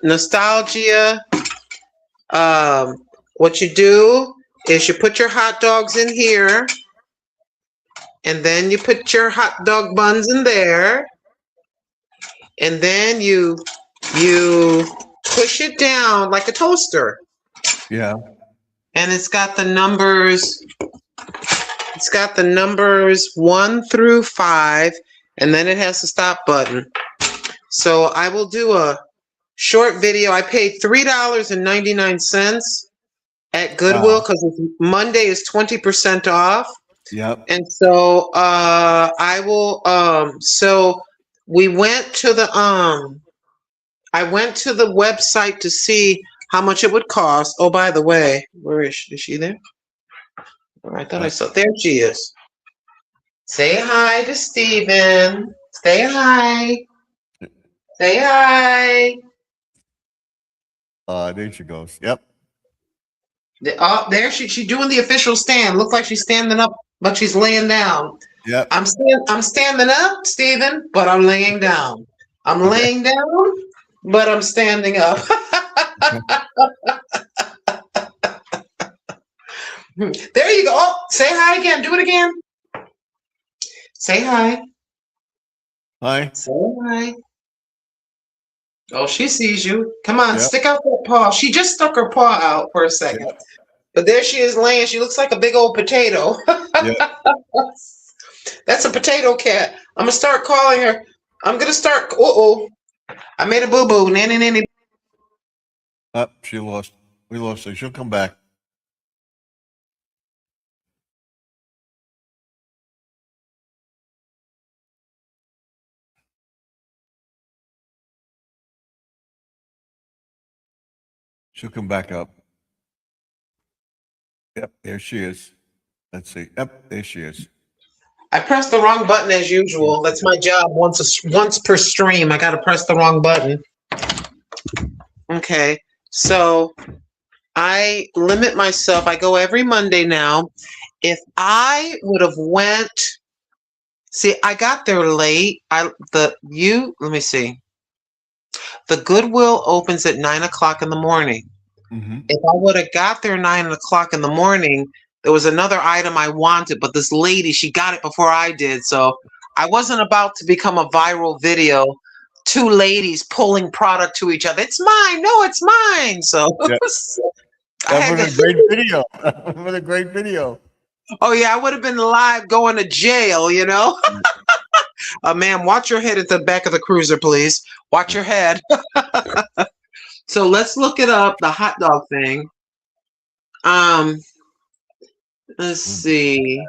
What you do is you put your hot dogs in here, and then you put your hot dog buns in there, and then you push it down like a toaster. Yeah. And it's got the numbers. It's got the numbers 1 through 5, and then it has the stop button. So I will do a short video. I paid $3.99 at Goodwill because Monday is 20% off. Yep. And so I will so we went to the I went to the website to see how much it would cost. Oh, by the way, where is she? Is she there? Oh, I thought I saw. There she is. Say hi to Steven. Say hi. Say hi. There she goes. Yep. There she's doing the official stand. Looks like she's standing up, but she's laying down. Yep. I'm standing up, Steven, but I'm laying down. I'm laying down, but I'm standing up. There you go. Oh, say hi again. Do it again. Say hi. Hi. Say hi. Oh, she sees you. Come on, Yep. Stick out that paw. She just stuck her paw out for a second. Yep. But there she is laying. She looks like a big old potato. Yep. That's a potato cat. I'm going to start calling her. I'm going to start. Uh-oh. I made a boo-boo. Nanny. She lost. We lost her. She'll come back. She'll come back up. Yep, there she is. Let's see. Yep, there she is. I pressed the wrong button as usual. That's my job. Once per stream, I got to press the wrong button. Okay, so I limit myself. I go every Monday now. If I would have went, see, I got there late. Let me see. The Goodwill opens at 9 o'clock in the morning. Mm-hmm. If I would have got there 9 o'clock in the morning, there was another item I wanted, but this lady, she got it before I did. So I wasn't about to become a viral video. Two ladies pulling product to each other. It's mine. No, it's mine. So Yep. That was a great video. That was a great video. Oh yeah, I would have been live going to jail, you know. Ma'am, watch your head at the back of the cruiser, please. Watch your head. So let's look it up, the hot dog thing. Let's see.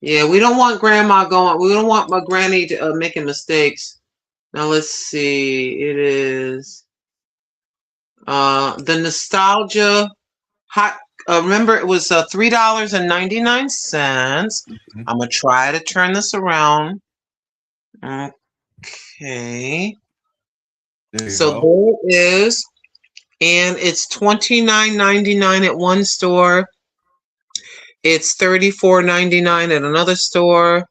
Yeah, we don't want grandma going. We don't want my granny to, making mistakes. Now let's see. It is the nostalgia hot. Remember, it was $3.99. Mm-hmm. I'm gonna try to turn this around. Okay. So there it is, and it's $29.99 at one store. It's $34.99 at another store.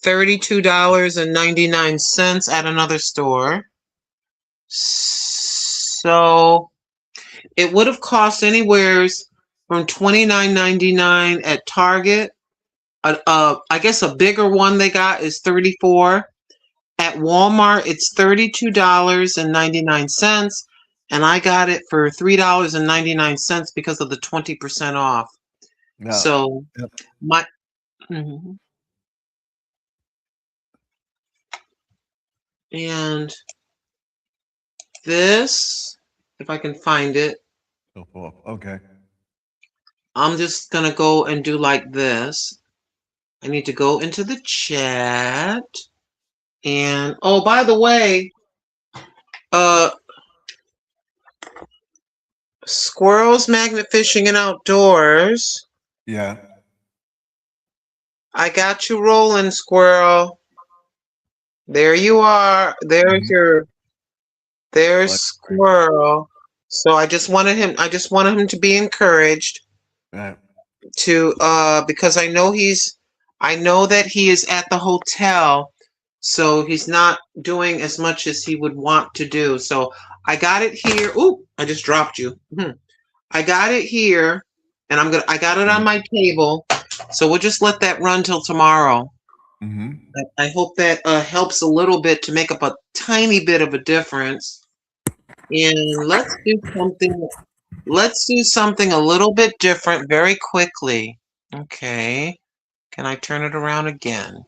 $32.99 at another store. So it would have cost anywhere from $29.99 at Target. I guess a bigger one they got is $34. At Walmart, it's $32.99, and I got it for $3.99 because of the 20% off. No. So my And this, if I can find it, So forth. Okay. I'm just gonna go and do like this. I need to go into the chat. And oh, by the way, uh Squirrels Magnet Fishing and Outdoors. Yeah. I got you rolling, Squirrel. There you are. Mhm. There's Like, Squirrel. So I just wanted him to be encouraged yeah. to because I know that he is at the hotel, so he's not doing as much as he would want to do. So I got it here. Ooh, I just dropped you. I got it here, and I got it on my table. So we'll just let that run till tomorrow. Mm-hmm. I hope that helps a little bit to make up a tiny bit of a difference. And let's do something a little bit different very quickly. Okay. Can I turn it around again?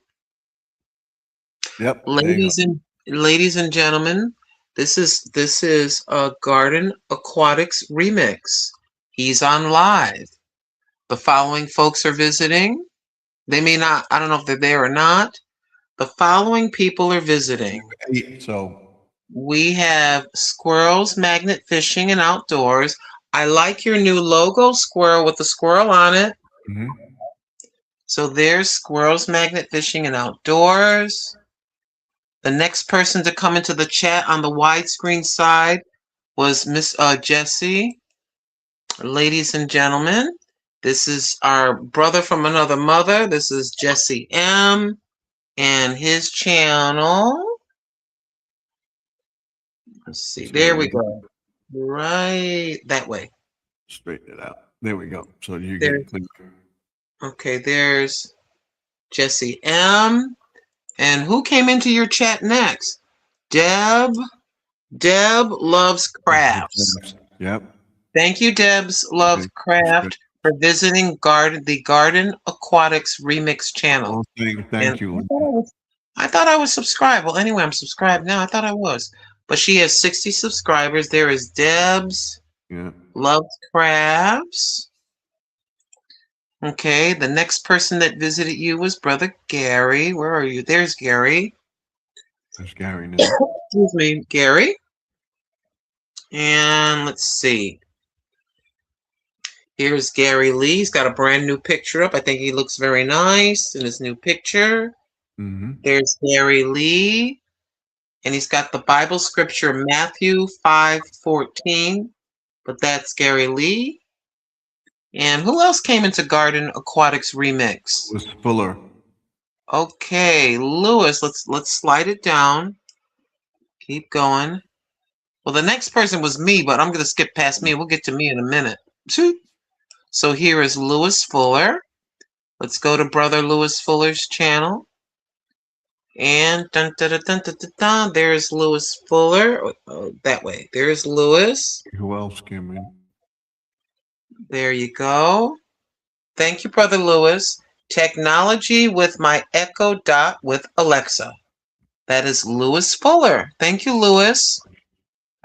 Yep. There you go. Ladies and gentlemen, this is a Garden Aquatics remix. He's on live. The following folks are visiting. They may not, I don't know if they're there or not. The following people are visiting. So We have Squirrels Magnet Fishing and Outdoors. I like your new logo, Squirrel, with the squirrel on it. mhm. So there's Squirrels Magnet Fishing and Outdoors. The next person to come into the chat on the widescreen side was Miss Jessie. Ladies and gentlemen, this is our brother from another mother. This is Jesse M. and his channel. Let's see. So There we go. Right that way. straighten it out. There we go. So you There. get clear. Okay, there's Jesse M. And who came into your chat next? Deb. Deb loves crafts. Yep. Thank you, Deb's Love Okay. Craft, for visiting the Garden Aquatics Remix channel. Well, thank And you. I thought I was subscribed. Well, anyway, I'm subscribed now. I thought I was. But she has 60 subscribers. There is Deb's Yeah. Loves Crafts. Okay, the next person that visited you was Brother Gary. Where are you? There's Gary. That's Gary now. Excuse me, Gary. And let's see. Here's Gary Lee. He's got a brand new picture up. I think he looks very nice in his new picture. Mm-hmm. There's Gary Lee. And he's got the Bible scripture Matthew 5:14. But that's Gary Lee. And who else came into Garden Aquatics Remix? Was Fuller. Okay, Lewis, let's slide it down. Keep going. Well, the next person was me, but I'm going to skip past me. We'll get to me in a minute. So here is Lewis Fuller. Let's go to Brother Lewis Fuller's channel. And dun, dun, dun, dun, dun, dun, dun, there's Lewis Fuller. Oh, that way. There's Lewis. Who else came in? There you go. Thank you, Brother Lewis. Technology with my Echo Dot with Alexa. That is Lewis Fuller. Thank you, Lewis.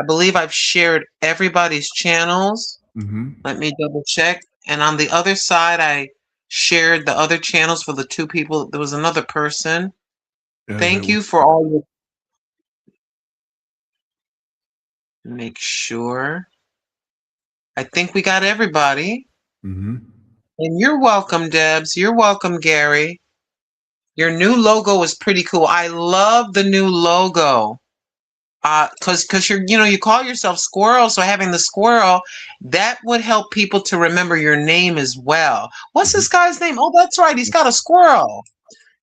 I believe I've shared everybody's channels. Mm-hmm. Let me double check. And on the other side, I shared the other channels for the two people. There was another person. Yeah, Thank you for all your... Make sure. I think we got everybody. Mm-hmm. And you're welcome, Debs. You're welcome, Gary. Your new logo is pretty cool. I love the new logo. Because you call yourself Squirrel, so having the squirrel, that would help people to remember your name as well. What's this guy's name? Oh, that's right. He's got a squirrel.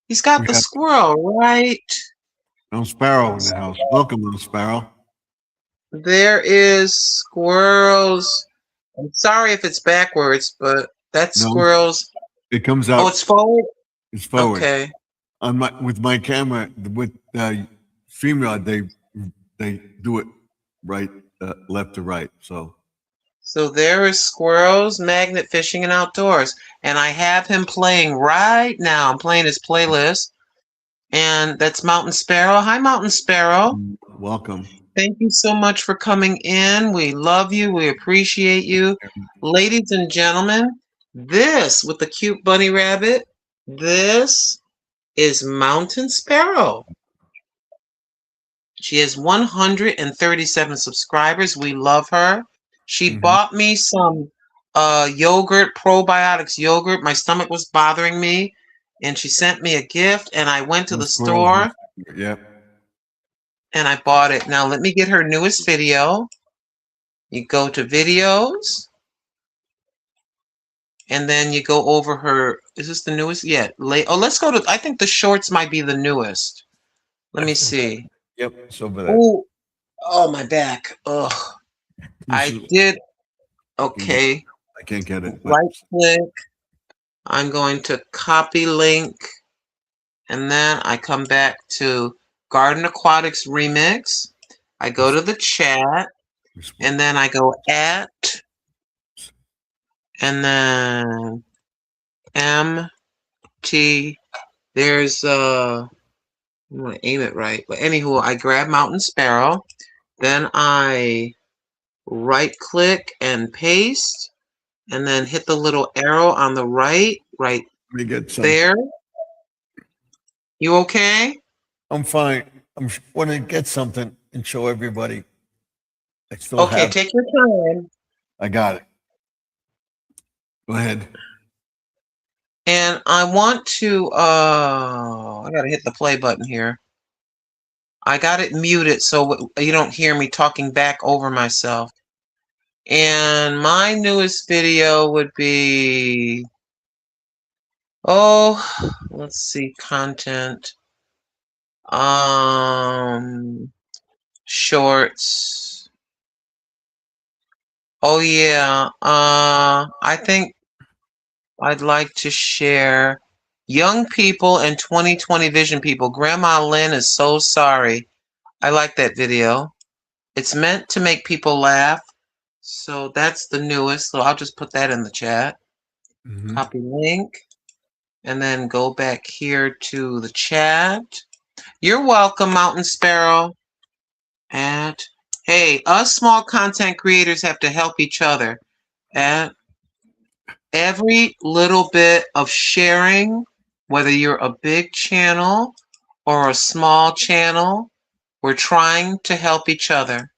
He's got the squirrel, right? No Sparrow in the house. Welcome, little Sparrow. There is squirrels. I'm sorry if it's backwards, but that's squirrels. It comes out. Oh, it's forward? It's forward. Okay. With my camera, with StreamYard, they do it right, left to right. So there is Squirrels Magnet Fishing and Outdoors, and I have him playing right now. I'm playing his playlist. And that's Mountain Sparrow. Hi, Mountain Sparrow. Welcome. Thank you so much for coming in. We love you. We appreciate you. Ladies and gentlemen, this with the cute bunny rabbit, this is Mountain Sparrow. She has 137 subscribers. We love her. She bought me some yogurt, probiotics yogurt. My stomach was bothering me, and she sent me a gift, and I went to the store Yep. and I bought it. Now, let me get her newest video. You go to videos, and then you go over her. Is this the newest? Yeah. Oh, let's go to, I think the shorts might be the newest. Let me see. Yep. It's over there. Oh, oh, my back. Ugh. I did. Okay. I can't get it. Right click. I'm going to copy link. And then I come back to Garden Aquatics Remix. I go to the chat. And then I go at. And then MT. There's I'm going to aim it right. But anywho, I grab Mountain Sparrow. Then I right click and paste. And then hit the little arrow on the right there. You okay? I'm fine. I'm want to get something and show everybody. I still Okay, have. take your time. I got it. Go ahead. And I want to, I got to hit the play button here. I got it muted so you don't hear me talking back over myself. And my newest video would be, let's see, content. Shorts. Oh yeah, I think I'd like to share young people and 2020 vision people. Grandma Lynn is so sorry. I like that video. It's meant to make people laugh. So that's the newest. So I'll just put that in the chat. Copy link. And then go back here to the chat. You're welcome, Mountain Sparrow. And hey, us small content creators have to help each other. And every little bit of sharing, whether you're a big channel or a small channel, we're trying to help each other.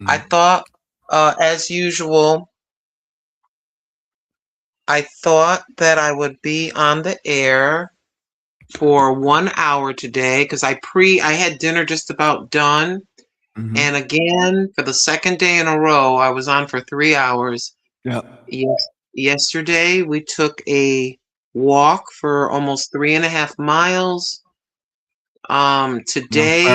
I thought, as usual, I thought that I would be on the air for 1 hour today because I had dinner just about done. And again, for the second day in a row, I was on for 3 hours. Yeah. Yesterday, we took a walk for almost 3.5 miles. Today,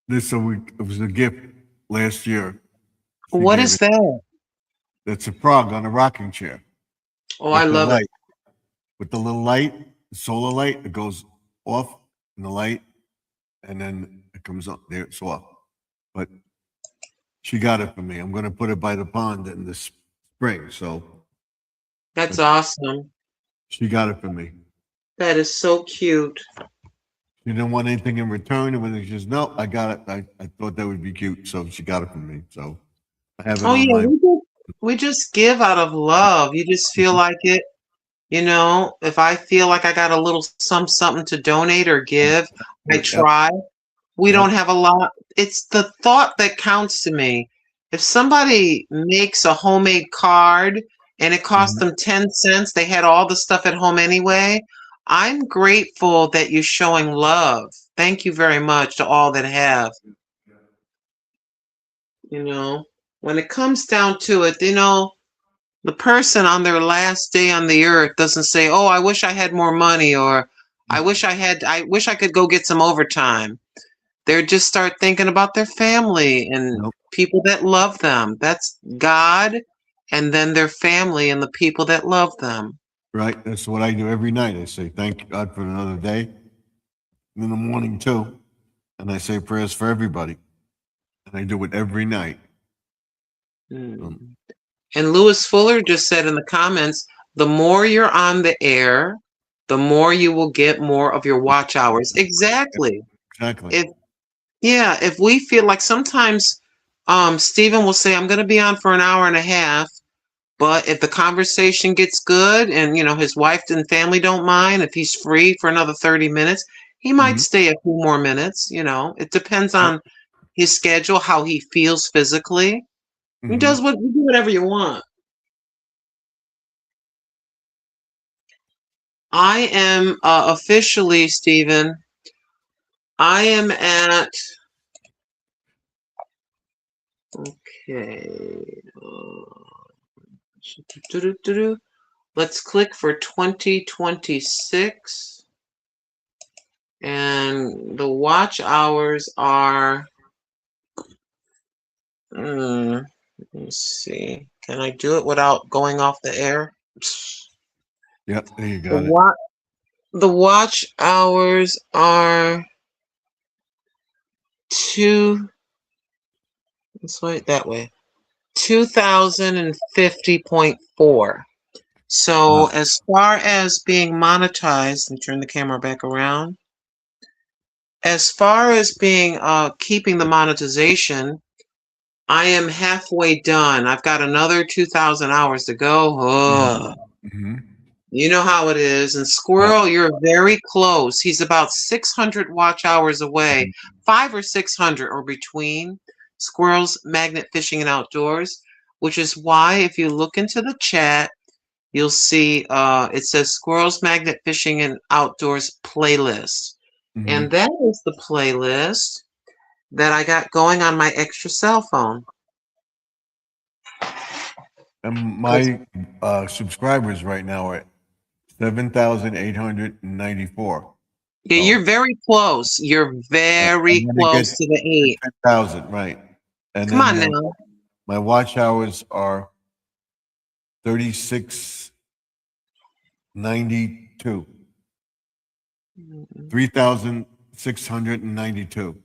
it was a gift last year. What is that? It's a frog on a rocking chair. Oh, I love it. With the little light, the solar light, it goes off in the light, and then it comes up. There, it's off. But she got it for me. I'm going to put it by the pond in the spring. So that's awesome. She got it for me. That is so cute. She didn't want anything in return. And when she says, no, I got it. I thought that would be cute. So she got it for me. So I have it on my... we just give out of love. You just feel like it. You know, if I feel like I got a little something to donate or give, I try. We don't have a lot. It's the thought that counts to me. If somebody makes a homemade card and it cost them 10 cents, they had all the stuff at home anyway. I'm grateful that you're showing love. Thank you very much to all that have. You know, when it comes down to it, you know, the person on their last day on the earth doesn't say, oh, I wish I had more money, or I wish I could go get some overtime. They just start thinking about their family and people that love them. That's God, and then their family and the people that love them. Right. That's what I do every night. I say, thank God for another day. And in the morning, too. And I say prayers for everybody. And I do it every night. And Lewis Fuller just said in the comments, the more you're on the air, the more you will get more of your watch hours. Exactly. Exactly. If we feel like sometimes Stephen will say, I'm going to be on for an hour and a half, but if the conversation gets good and, his wife and family don't mind, if he's free for another 30 minutes, he might Mhm. stay a few more minutes. It depends on his schedule, how he feels physically. He Mhm. does you do whatever you want. I am officially, Stephen, I am at, okay, let's click for 2026. And the watch hours are, let me see. Can I do it without going off the air? Yep, there you The got it. watch, the watch hours are let's wait that way. 2050.4. So Wow. as far as being monetized, and turn the camera back around. As far as being keeping the monetization, I am halfway done. I've got another 2,000 hours to go. Ugh. Mhm. You know how it is. And Yep. Squirrel, you're very close. He's about 600 watch hours away, 500 or 600 or between. Squirrel's Magnet Fishing and Outdoors, which is why if you look into the chat, you'll see it says Squirrel's Magnet Fishing and Outdoors playlist. And Mhm. that is the playlist that I got going on my extra cell phone. And my subscribers right now are 7,894. Yeah, So you're very close. You're I'm very gonna get close to the 8. 10,000, right? And Come then on now. my watch hours are 3692. 3,692.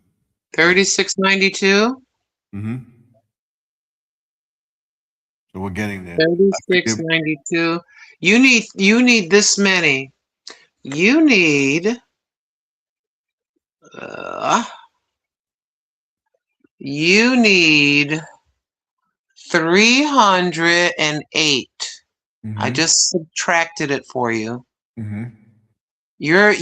So, 3692? mhm. So we're getting there. I figure 3692. You need this many. You need uh you need 308. I mhm, just subtracted it for you. mhm. You're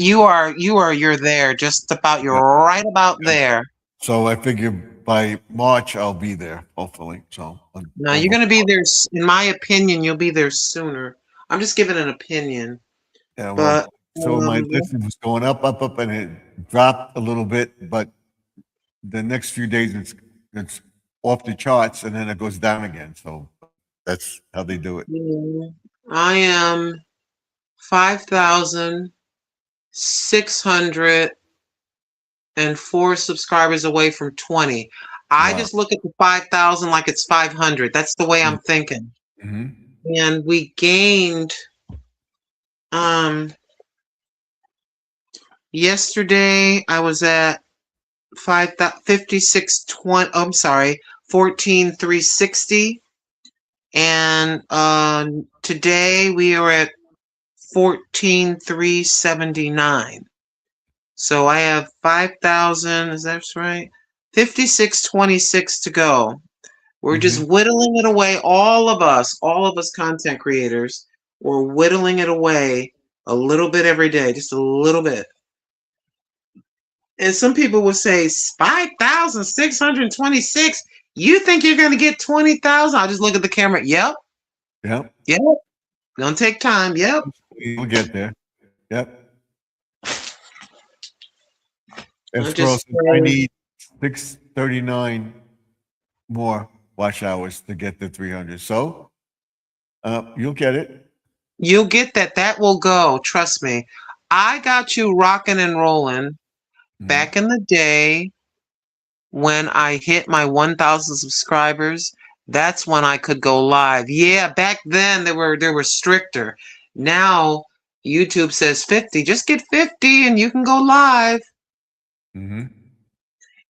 there, just about, you're Yeah, right about yeah. there. So I figure by March I'll be there, hopefully. So Now you're over. gonna be there, in my opinion, you'll be there sooner. I'm just giving an opinion. Yeah, But well, so my list is going up, up, up, and it dropped a little bit, but the next few days it's off the charts, and then it goes down again. So that's how they do it. I am 5,604 subscribers away from 20. I Wow. just look at the 5,000 like it's 500. That's the way I'm thinking. Mm-hmm. And we gained yesterday I was at 5620, I'm sorry, 14,360. And today we are at 14,379. So I have 5,000, is that right? 5626 to go. We're just Mm-hmm. whittling it away. All of us content creators, we're whittling it away a little bit every day, just a little bit. And some people will say 5,626. You think you're going to get 20,000? I'll just look at the camera. Yep. Yep. Yep. Gonna take time. Yep. We'll get there. Yep. And I Squirrel just says, I need 639 more watch hours to get to 300. So you'll get it. you'll get that. That will go. Trust me. I got you rocking and rolling Mm-hmm. back in the day when I hit my 1,000 subscribers. That's when I could go live. Yeah, back then they were stricter. Now YouTube says 50. Just get 50 and you can go live. Mm-hmm.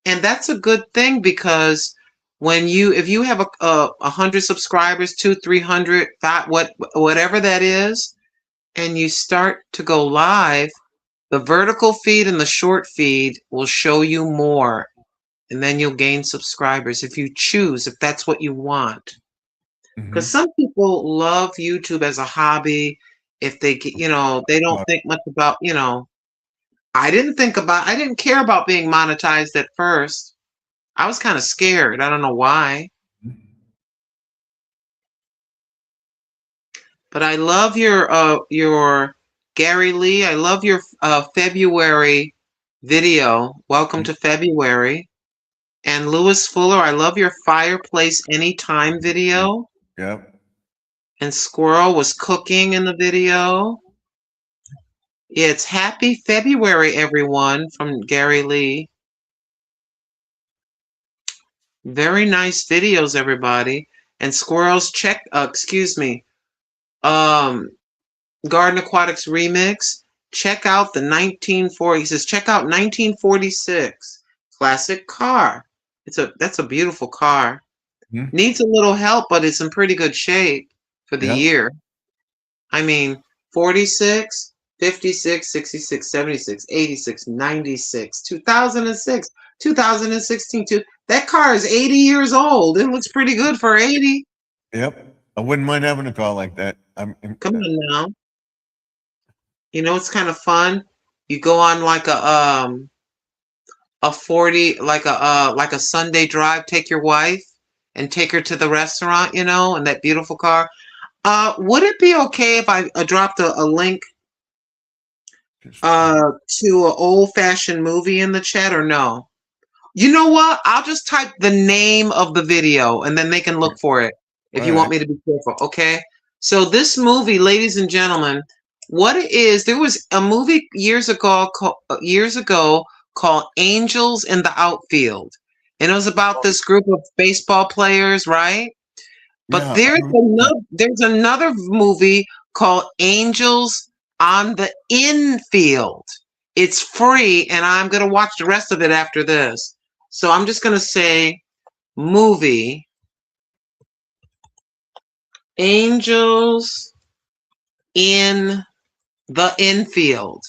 And that's a good thing because if you have a 100 subscribers, 200, 300, whatever that is, and you start to go live, the vertical feed and the short feed will show you more, and then you'll gain subscribers if you choose, if that's what you want. Because Mhm. some people love YouTube as a hobby. If they get, they don't think much about, I didn't care about being monetized at first. I was kind of scared. I don't know why. But I love your Gary Lee. I love your February video. Welcome to February. And Lewis Fuller, I love your fireplace anytime video. Yep. And Squirrel was cooking in the video. Yeah, it's happy February, everyone, from Gary Lee. Very nice videos, everybody. And Squirrels, excuse me, um, Garden Aquatics Remix. Check out the 1940. He says, check out 1946 classic car. That's a beautiful car. Mhm. Needs a little help, but it's in pretty good shape for the Yep. year. I mean, 46, 56, 66, 76, 86, 96, 2006, 2016. That car is 80 years old. It looks pretty good for 80. Yep. I wouldn't mind having a car like that. Come on now. It's kind of fun. You go on like a 40, like a Sunday drive, take your wife and take her to the restaurant, in that beautiful car. Would it be okay if I dropped a link to an old-fashioned movie in the chat, or no? You know what? I'll just type the name of the video and then they can look for it if All you want right. me to be careful, okay? So this movie, ladies and gentlemen, what it is, there was a movie years ago called Angels in the Outfield. And it was about this group of baseball players, right? But Yeah. I remember that. there's another movie called Angels on the Infield. It's free, and I'm gonna watch the rest of it after this. So I'm just gonna say movie Angels in the Infield.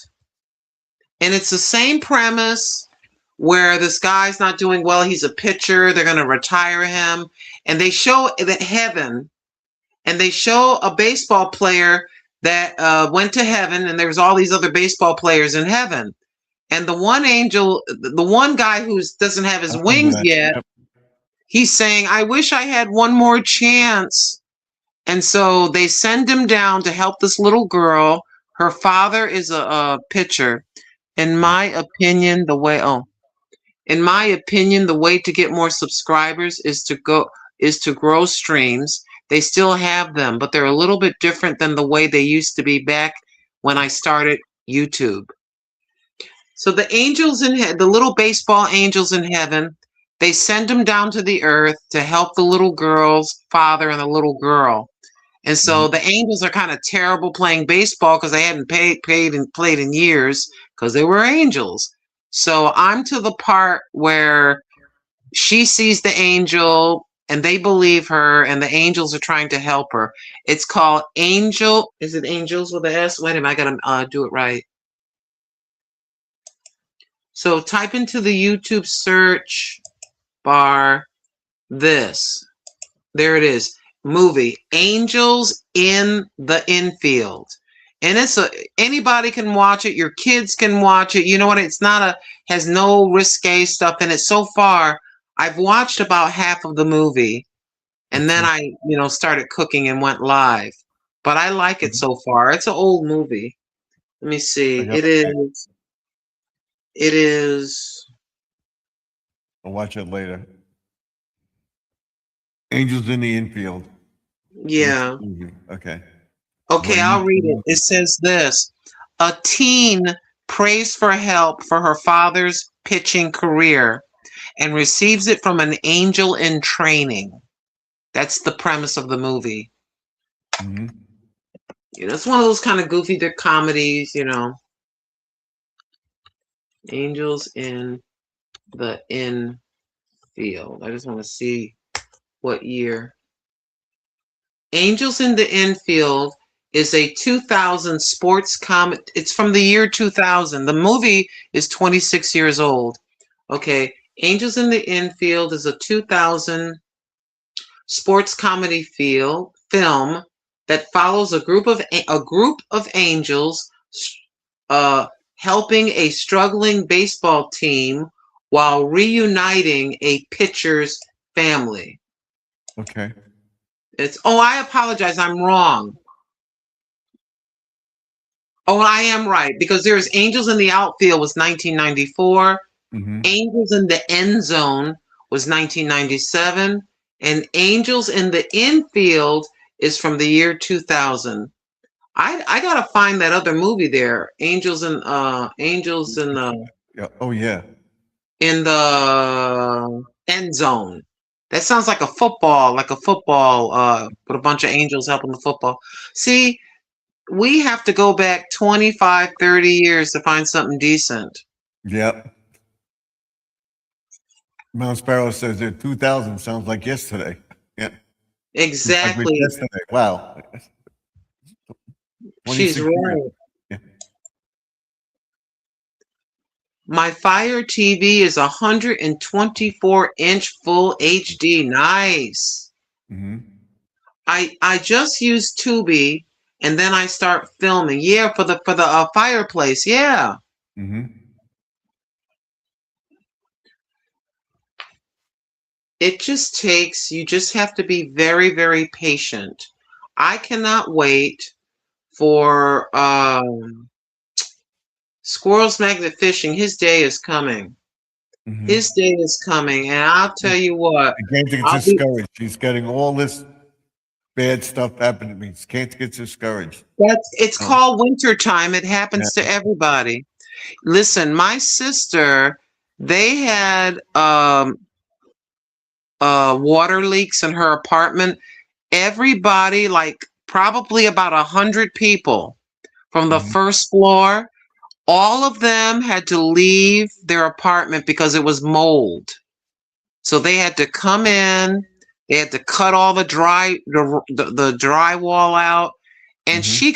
And it's the same premise where this guy's not doing well. He's a pitcher. They're gonna retire him. And they show that heaven, and they show a baseball player that went to heaven, and there's all these other baseball players in heaven. And the one guy who doesn't have I his remember wings that. yet, Yep. he's saying, I wish I had one more chance. And so they send him down to help this little girl. Her father is a pitcher. In my opinion, the way to get more subscribers is to grow streams. They still have them, but they're a little bit different than the way they used to be back when I started YouTube. So the little baseball angels in heaven, they send them down to the earth to help the little girl's father and the little girl. And so Mhm. the Angels are kind of terrible playing baseball because they hadn't played in years because they were angels. So I'm to the part where she sees the angel and they believe her, and the angels are trying to help her. It's called Angel. Is it Angels with an S? Wait a minute, I gotta do it right. So type into the YouTube search bar this. There it is. Movie Angels in the Infield. And anybody can watch it. Your kids can watch it. You know what? Has no risque stuff in it. So far, I've watched about half of the movie, and then Excellent. I, started cooking and went live. But I like it Mhm. so far. It's an old movie. Let me see. I got It is I'll watch it later. Angels in the Infield. yeah. Okay. Okay, What I'll read it. YouTube? It says this: a teen prays for help for her father's pitching career and receives it from an angel in training. That's the premise of the movie. Mhm. It's one of those kind of goofy comedies, Angels in the Infield. I just want to see what year. Angels in the Infield is a 2000 sports comedy. It's from the year 2000. The movie is 26 years old. Okay. Angels in the Infield is a 2000 sports comedy film that follows a group of angels uh, helping a struggling baseball team while reuniting a pitcher's family. Okay. I apologize, I'm wrong. Oh, I am right, because there's Angels in the Outfield was 1994, Mm-hmm. Angels in the End Zone was 1997, and Angels in the Infield is from the year 2000. I gotta find that other movie there, Angels in the Yeah. Oh yeah. End Zone. That sounds like a football, with a bunch of angels helping the football. See, we have to go back 25, 30 years to find something decent. Yep. Mount Sparrow says that 2000 sounds like yesterday. Yeah. Exactly. Yesterday. Wow. She's 26 years. right. Yeah. My Fire TV is 124-inch full HD. Nice. Mm-hmm. I just use Tubi and then I start filming. Yeah, for the fireplace. Yeah. Mm-hmm. It just takes, you just have to be very, very patient. I cannot wait for Squirrel's Magnet Fishing. His day is coming. Mm-hmm. His day is coming, and I'll tell you what. Can't get discouraged. She's getting all this bad stuff happening to me. Can't get discouraged. It's called winter time. It happens to everybody. Listen, my sister, they had water leaks in her apartment. Everybody, like probably about 100 people from the first floor, all of them had to leave their apartment because it was mold. So they had to come in, they had to cut all the drywall out. And she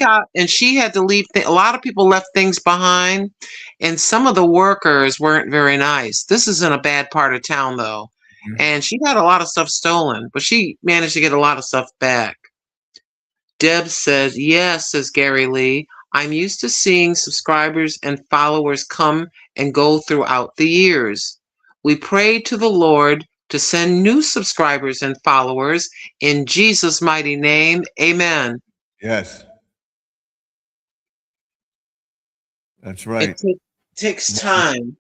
had to leave. A lot of people left things behind, and some of the workers weren't very nice. This is in a bad part of town, though. And she got a lot of stuff stolen, but she managed to get a lot of stuff back. Deb says, yes, says Gary Lee. I'm used to seeing subscribers and followers come and go throughout the years. We pray to the Lord to send new subscribers and followers in Jesus' mighty name. Amen. Yes. That's right. It takes time.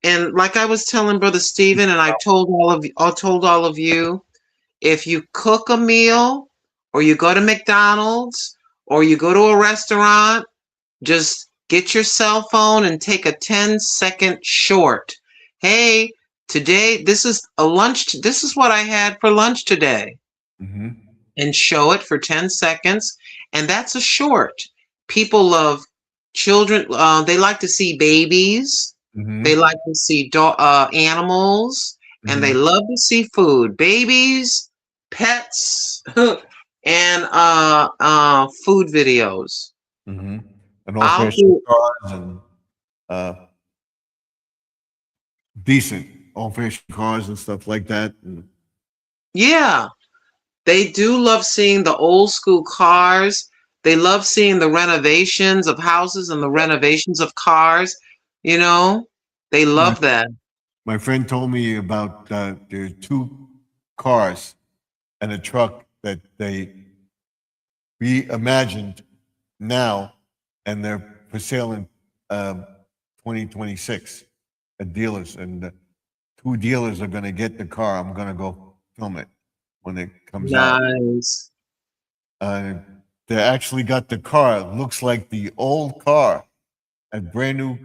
And like I was telling Brother Stephen, and I told all of you, if you cook a meal or you go to McDonald's or you go to a restaurant, just get your cell phone and take a 10-second short. Hey, today, this is what I had for lunch today. Mm-hmm. And show it for 10 seconds. And that's a short. People love children. They like to see babies. Mm-hmm. They like to see animals. And they love to see food. Babies, pets, and food videos. Mm-hmm. And old-fashioned cars and decent old-fashioned cars and stuff like that. And yeah, they do love seeing the old school cars. They love seeing the renovations of houses and the renovations of cars. You know, they love that. My friend told me about there are 2 cars and a truck that they reimagined now, and they're for sale in 2026 at dealers. And 2 dealers are going to get the car. I'm going to go film it when it comes out. Nice. They actually got the car. It looks like the old car, a brand new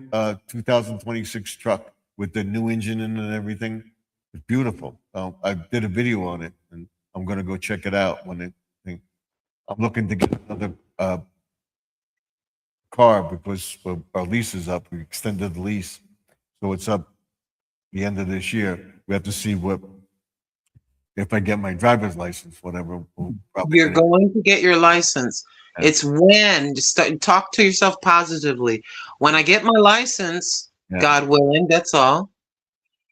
2026 truck with the new engine in it and everything. It's beautiful. I did a video on it, and I'm going to go check it out when I'm looking to get another car because our lease is up. We extended the lease, so it's up the end of this year. We have to see if I get my driver's license, whatever. You're going to get your license. It's when. Just talk to yourself positively. When I get my license, Yeah. God willing, that's all.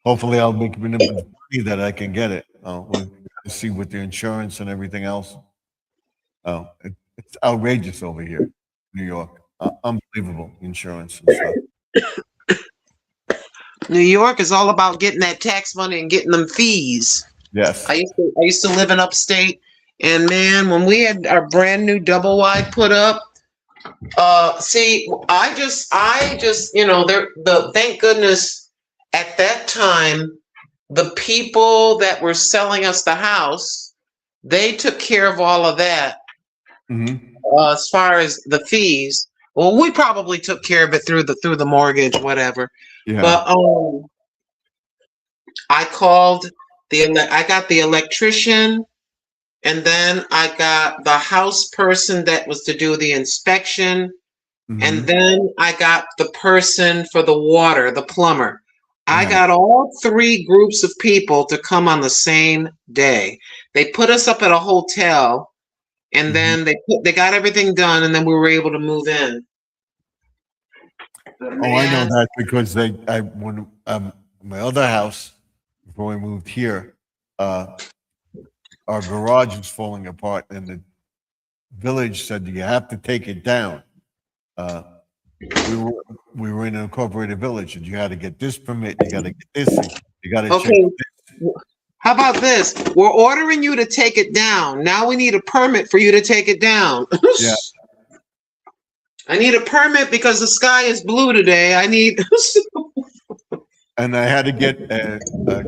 Hopefully, I'll make enough money that I can get it. We'll see with the insurance and everything else. It's outrageous over here, New York. Unbelievable insurance and stuff. New York is all about getting that tax money and getting them fees. Yes. I used to live in upstate, and man, when we had our brand new double wide put up, see, I just, thank goodness at that time, the people that were selling us the house, they took care of all of that. As far as the fees, well, we probably took care of it through the mortgage, whatever. Yeah. But I got the electrician, and then I got the house person that was to do the inspection, and then I got the person for the water, the plumber. I got all three groups of people to come on the same day. They put us up at a hotel, and then they got everything done, and then we were able to move in. Oh, I know that because when my other house before we moved here, our garage was falling apart, and the village said you have to take it down. We were in an incorporated village, and you had to get this permit, you got to get this, you got to Okay. check this. How about this? We're ordering you to take it down. Now we need a permit for you to take it down. Yeah. I need a permit because the sky is blue today. I need. And I had to get a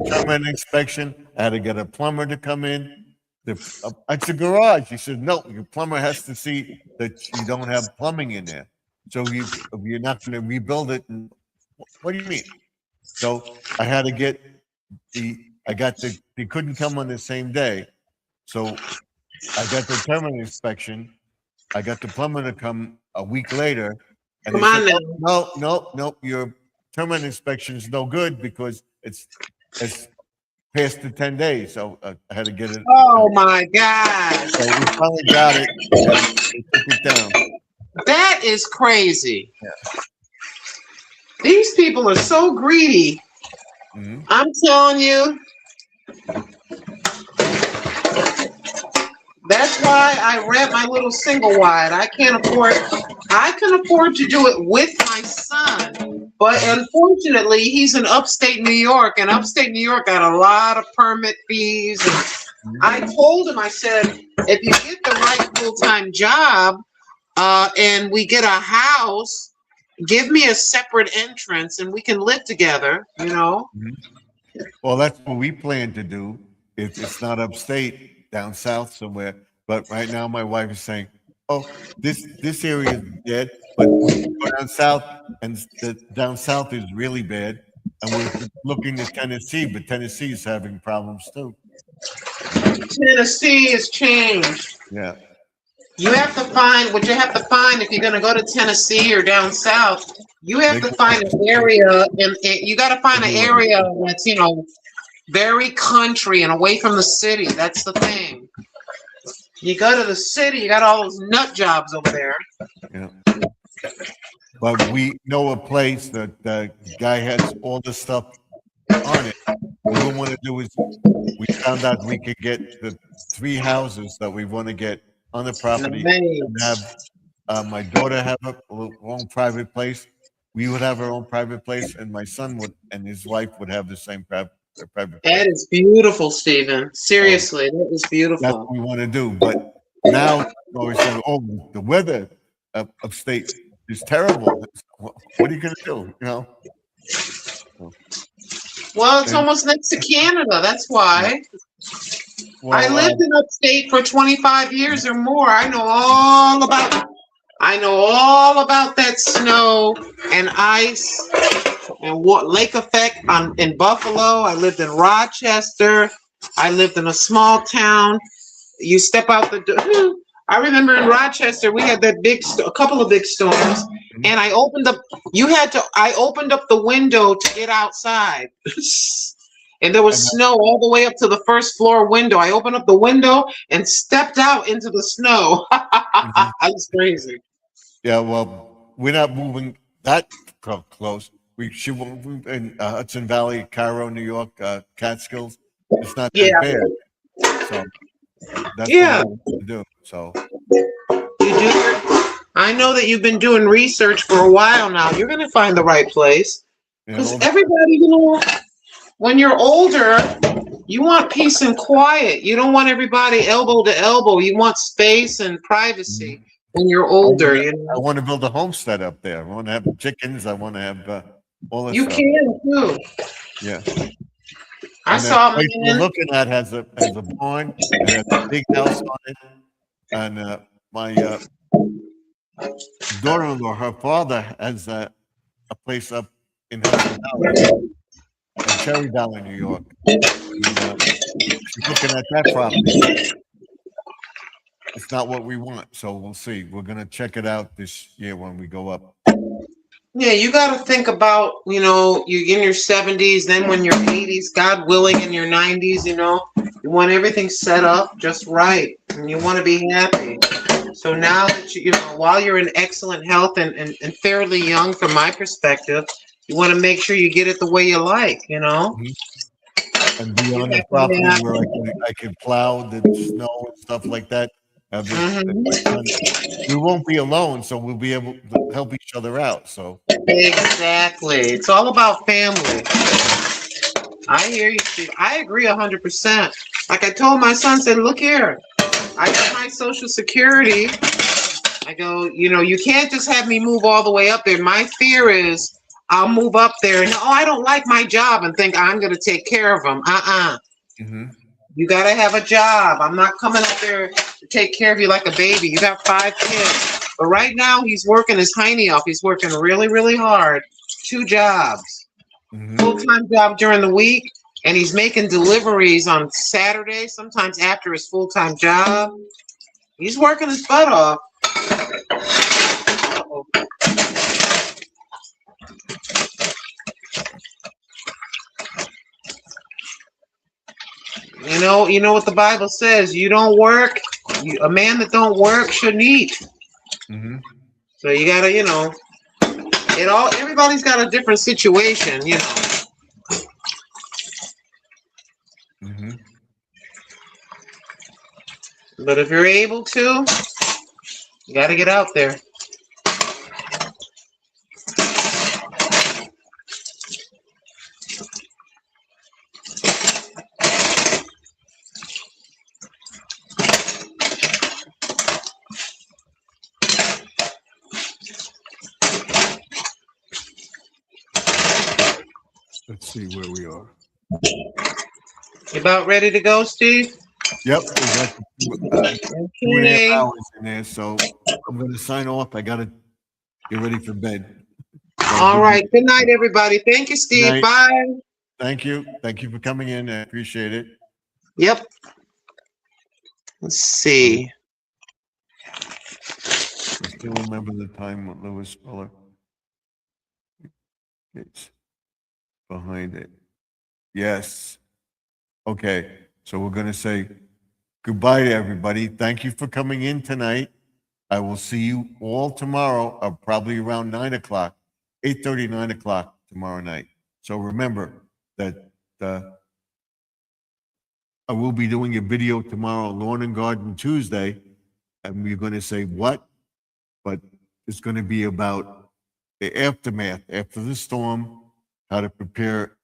termite inspection. I had to get a plumber to come in. It's a garage. He said, no, your plumber has to see that you don't have plumbing in there. So you're not going to rebuild it. And what do you mean? So I had to get they couldn't come on the same day. So I got the termite inspection. I got the plumber to come a week later. And Come they on said, now. no, your termite inspection is no good because it's past the 10 days. So I had to get it. Oh my gosh. So we finally got it. And they took it down. That is crazy. Yeah. These people are so greedy. I'm telling you. That's why I rent my little single wide. I can afford to do it with my son. But unfortunately, he's in upstate New York, and upstate New York got a lot of permit fees. And I told him, I said, if you get the right full-time job, and we get a house, give me a separate entrance and we can live together, Well, that's what we plan to do. It's not upstate, down south somewhere. But right now, my wife is saying, oh, this area is dead, but we go down south, and down south is really bad. And we're looking at Tennessee, but Tennessee is having problems too. Tennessee has changed. Yeah. You have to find what you have to find if you're going to go to Tennessee or down south. You have to find an area, and you got to find an area that's very country and away from the city. That's the thing. You go to the city, you got all those nut jobs over there. Yeah. But we know a place that the guy has all the stuff on it. What we want to do is we found out we could get the 3 houses that we want to get on the property and have my daughter have her own private place. We would have our own private place, and my son would and his wife would have the same private place. That is beautiful, Stephen. Seriously, that is beautiful. That's what we want to do. But now we're saying, oh, the weather upstate is terrible. What are you going to do? Well, it's almost next to Canada. That's why. Well, I lived in upstate for 25 years or more. I know all about that snow and ice and what lake effect in Buffalo. I lived in Rochester. I lived in a small town. You step out the door. I remember in Rochester we had that a couple of big storms, and I opened up. I opened up the window to get outside. and there was And snow all the way up to the first floor window. I opened up the window and stepped out into the snow. mhm. I was crazy. Yeah, well, we're not moving that close. She won't move in Hudson Valley, Cairo, New York, Catskills. It's not Yeah, that bad. So that's what yeah, we want to do. So, you do. I know that you've been doing research for a while now. You're going to find the right place it because all everybody, when you're older, you want peace and quiet. You don't want everybody elbow to elbow. You want space and privacy depends. when you're I want older, to, you I know. want to build a homestead up there. I want to have chickens. I want to have all this You stuff. can too. Yeah. I And the saw a place we're man. looking at has a barn and has a big house on it. And my daughter-in-law, her father has a place up in Hudson Valley and Cherry Valley, New York. And she's looking at that property, but it's not what we want. So we'll see. We're gonna check it out this year when we go up. Yeah, you got to think about, you're in your 70s, then when you're 80s, God willing, in your 90s, you want everything set up just right and you want to be happy. So now that while you're in excellent health and fairly young from my perspective, you want to make sure you get it the way you like. Mhm. And be You on the have to property have. where I can plow the snow and stuff like that. Have my Mhm. son. We won't be alone, so we'll be able to help each other out. So Exactly. It's all about family. mhm, I hear you, Steve. I agree 100%. Like I told my son, said, look here, I got my social security. I go, you can't just have me move all the way up there. My fear is I'll move up there and, oh, I don't like my job and think I'm going to take care of them. mhm, You got to have a job. I'm not coming up there to take care of you like a baby. You got 5 kids. But right now, he's working his hiney off. He's working really, really hard. 2 jobs. mhm. Full-time job during the week, and he's making deliveries on Saturday, sometimes after his full-time job. He's working his butt off. You know what the Bible says. You don't work. A man that don't work shouldn't eat. Mhm. So you gotta, everybody's got a different situation. Mhm. But if you're able to, you gotta get out there. Let's see where we are. You about ready to go, Steve? Yep, we got 2.5 Okay. hours in there, so I'm going to sign off. I got to get ready for bed. So All right. Good night, everybody. Thank you, good Steve. night. Bye. Thank you. Thank you for coming in. I appreciate it. Yep. Let's see. I still remember the time when Lewis Fuller gets behind it. Yes. Okay. So we're going to say goodbye to everybody. Thank you for coming in tonight. I will see you all tomorrow, probably around 9 o'clock, 8:30, 9 o'clock tomorrow night. So remember that I will be doing a video tomorrow, Lawn and Garden Tuesday, and we're going to say what, but it's going to be about the aftermath after the storm, how to prepare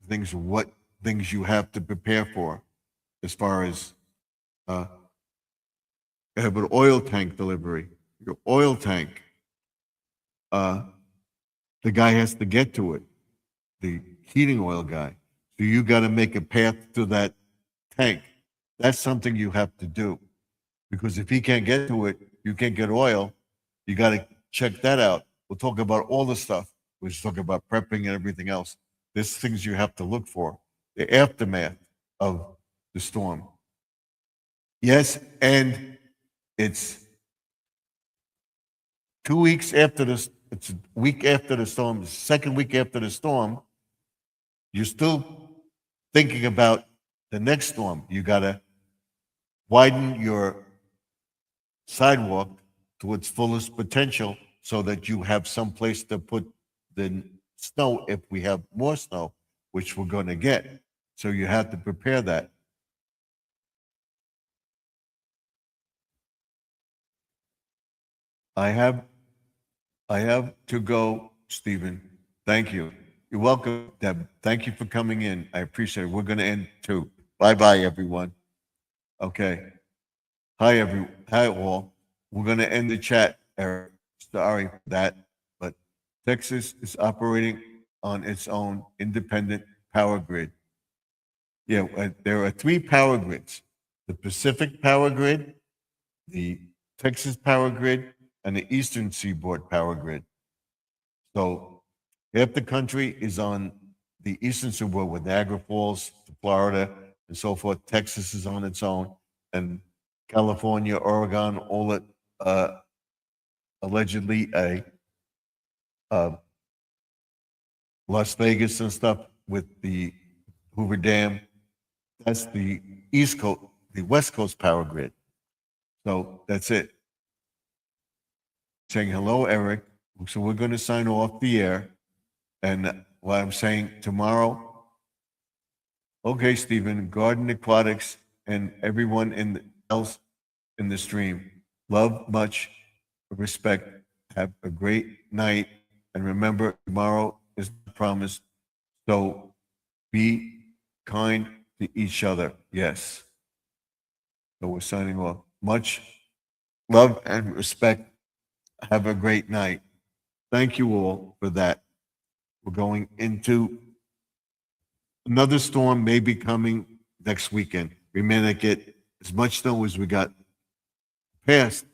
things, what things you have to prepare for, as far as I have an oil tank delivery. Your oil tank, uh, the guy has to get to it, the heating oil guy. So you got to make a path to that tank. That's something you have to do because if he can't get to it, you can't get oil. You got to check that out. We'll talk about all the stuff. We'll talk about prepping and everything else. There's things you have to look for. The aftermath of the storm. Yes, and it's 2 weeks after this. It's a week after the storm. The second week after the storm. you're still thinking about the next storm. You got to widen your sidewalk to its fullest potential so that you have some place to put the snow if we have more snow, which we're going to get. So you have to prepare that. I have to go, Stephen. Thank you. You're welcome, Deb. Thank you for coming in. I appreciate it. We're going to end too. Bye-bye, everyone. Okay. Hi, all. We're going to end the chat, Eric. Sorry for that, but Texas is operating on its own independent power grid. Yeah, there are three power grids: the Pacific Power Grid, the Texas Power Grid, and the Eastern Seaboard Power Grid. So half the country is on the Eastern Seaboard with Niagara Falls to Florida and so forth. Texas is on its own, and California, Oregon, all allegedly Las Vegas and stuff with the Hoover Dam. That's the East Coast, the West Coast power grid. So that's it. Saying hello, Eric. So we're going to sign off the air. And what I'm saying tomorrow, okay, Stephen, Garden Aquatics and everyone else in the stream, love, much respect. Have a great night. And remember, tomorrow is promised. So be kind to each other. Yes. So we're signing off. Much love and respect. Have a great night. Thank you all for that. We're going into another storm may be coming next weekend. We may not get as much snow as we got past,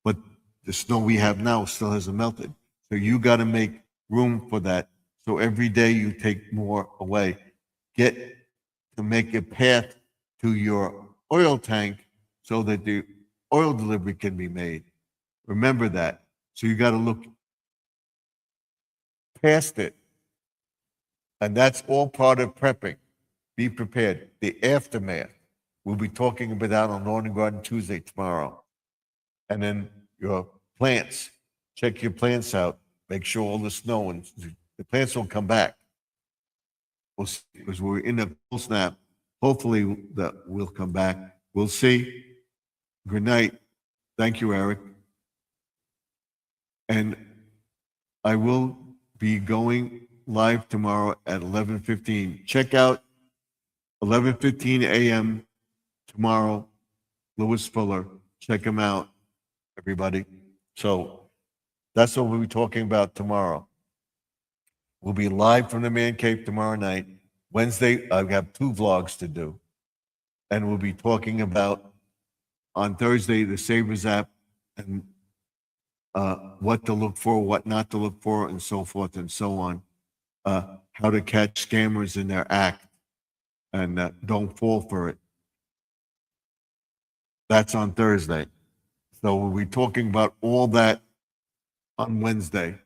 but the snow we have now still hasn't melted. So you got to make room for that. So every day you take more away. Get to make a path to your oil tank so that the oil delivery can be made. Remember that. So you got to look past it. And that's all part of prepping. Be prepared. The aftermath. We'll be talking about that on Lawn and Garden Tuesday tomorrow. And then your plants. Check your plants out. Make sure all the snow and the plants will come back. We'll see, because we're in a full snap. Hopefully that will come back. We'll see. Good night. Thank you, Eric. And I will be going live tomorrow at 11:15. Check out 11:15 a.m. tomorrow. Louis Fuller. Check him out, everybody. So that's what we'll be talking about tomorrow. We'll be live from the Man Cave tomorrow night. Wednesday, I have 2 vlogs to do. And we'll be talking about, on Thursday, the Savers app and what to look for, what not to look for, and so forth and so on. How to catch scammers in their act and don't fall for it. That's on Thursday. So we'll be talking about all that on Wednesday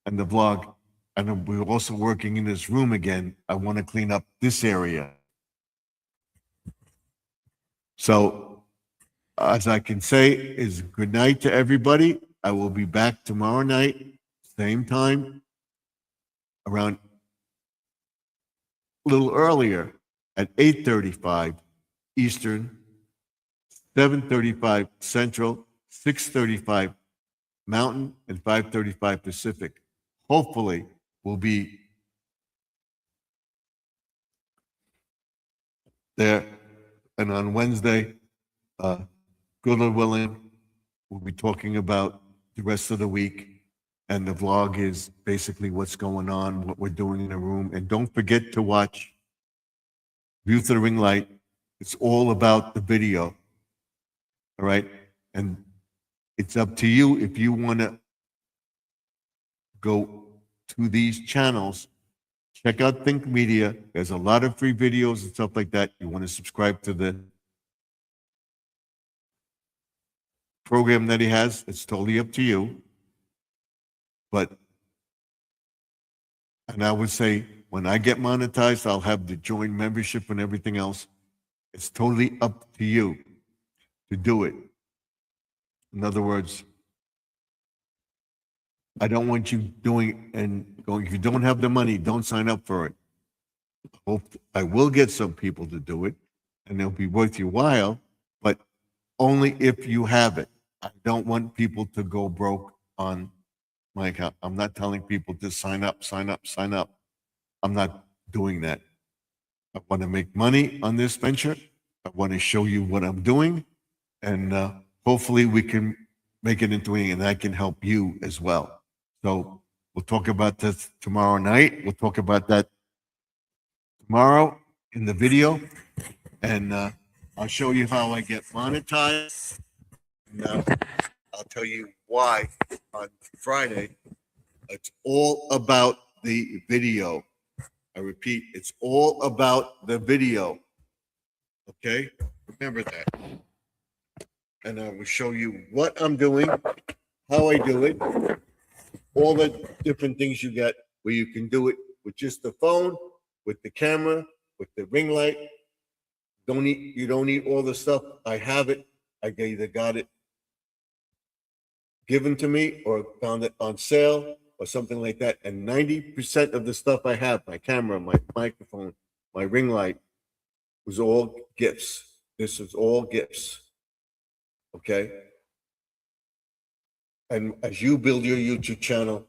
and the vlog. And we're also working in this room again. I want to clean up this area. So, as I can say, is good night to everybody. I will be back tomorrow night, same time, around a little earlier at 8:35 Eastern, 7:35 Central, 6:35 Mountain, and 5:35 Pacific. Hopefully, we'll be there. And on Wednesday, good Lord willing, we'll be talking about the rest of the week. And the vlog is basically what's going on, what we're doing in the room. And don't forget to watch View Through the Ring Light. It's all about the video. All right? And it's up to you if you want to go to these channels. Check out Think Media. There's a lot of free videos and stuff like that. You want to subscribe to the program that he has. It's totally up to you. But, and I would say, When I get monetized, I'll have the joint membership and everything else. It's totally up to you to do it. In other words, I don't want you doing and going, if you don't have the money, don't sign up for it. Hope I will get some people to do it and it'll be worth your while, but only if you have it. I don't want people to go broke on my account. I'm not telling people to sign up, sign up, sign up. I'm not doing that. I want to make money on this venture. I want to show you what I'm doing, and hopefully we can make it into anything, and I can help you as well. So we'll talk about this tomorrow night. We'll talk about that tomorrow in the video, and I'll show you how I get monetized. Now, I'll tell you why on Friday. It's all about the video. I repeat, it's all about the video. Okay? Remember that. And I will show you what I'm doing, how I do it, all the different things you get where you can do it with just the phone, with the camera, with the ring light. You don't need all the stuff. I have it. I either got it given to me or found it on sale or something like that. And 90% of the stuff I have, my camera, my microphone, my ring light, was all gifts. This is all gifts. Okay? And as you build your YouTube channel,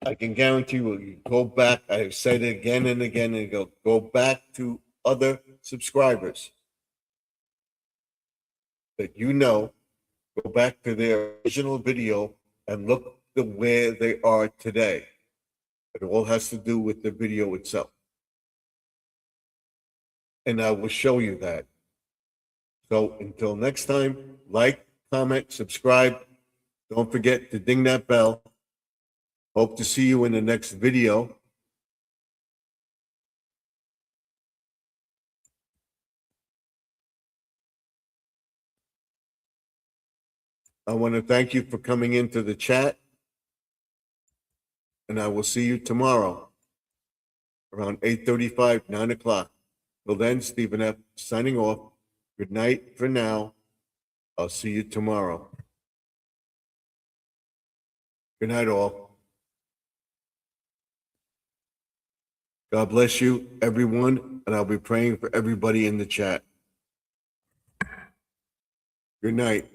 I can guarantee you go back. I've said it again and again and go back to other subscribers that you know, go back to their original video and look where they are today. It all has to do with the video itself. And I will show you that. So until next time, like, comment, subscribe. Don't forget to ding that bell. Hope to see you in the next video. I want to thank you for coming into the chat. And I will see you tomorrow around 8:35, 9 o'clock. Till then, Stephen F. signing off. Good night for now. I'll see you tomorrow. Good night, all. God bless you, everyone, and I'll be praying for everybody in the chat. Good night.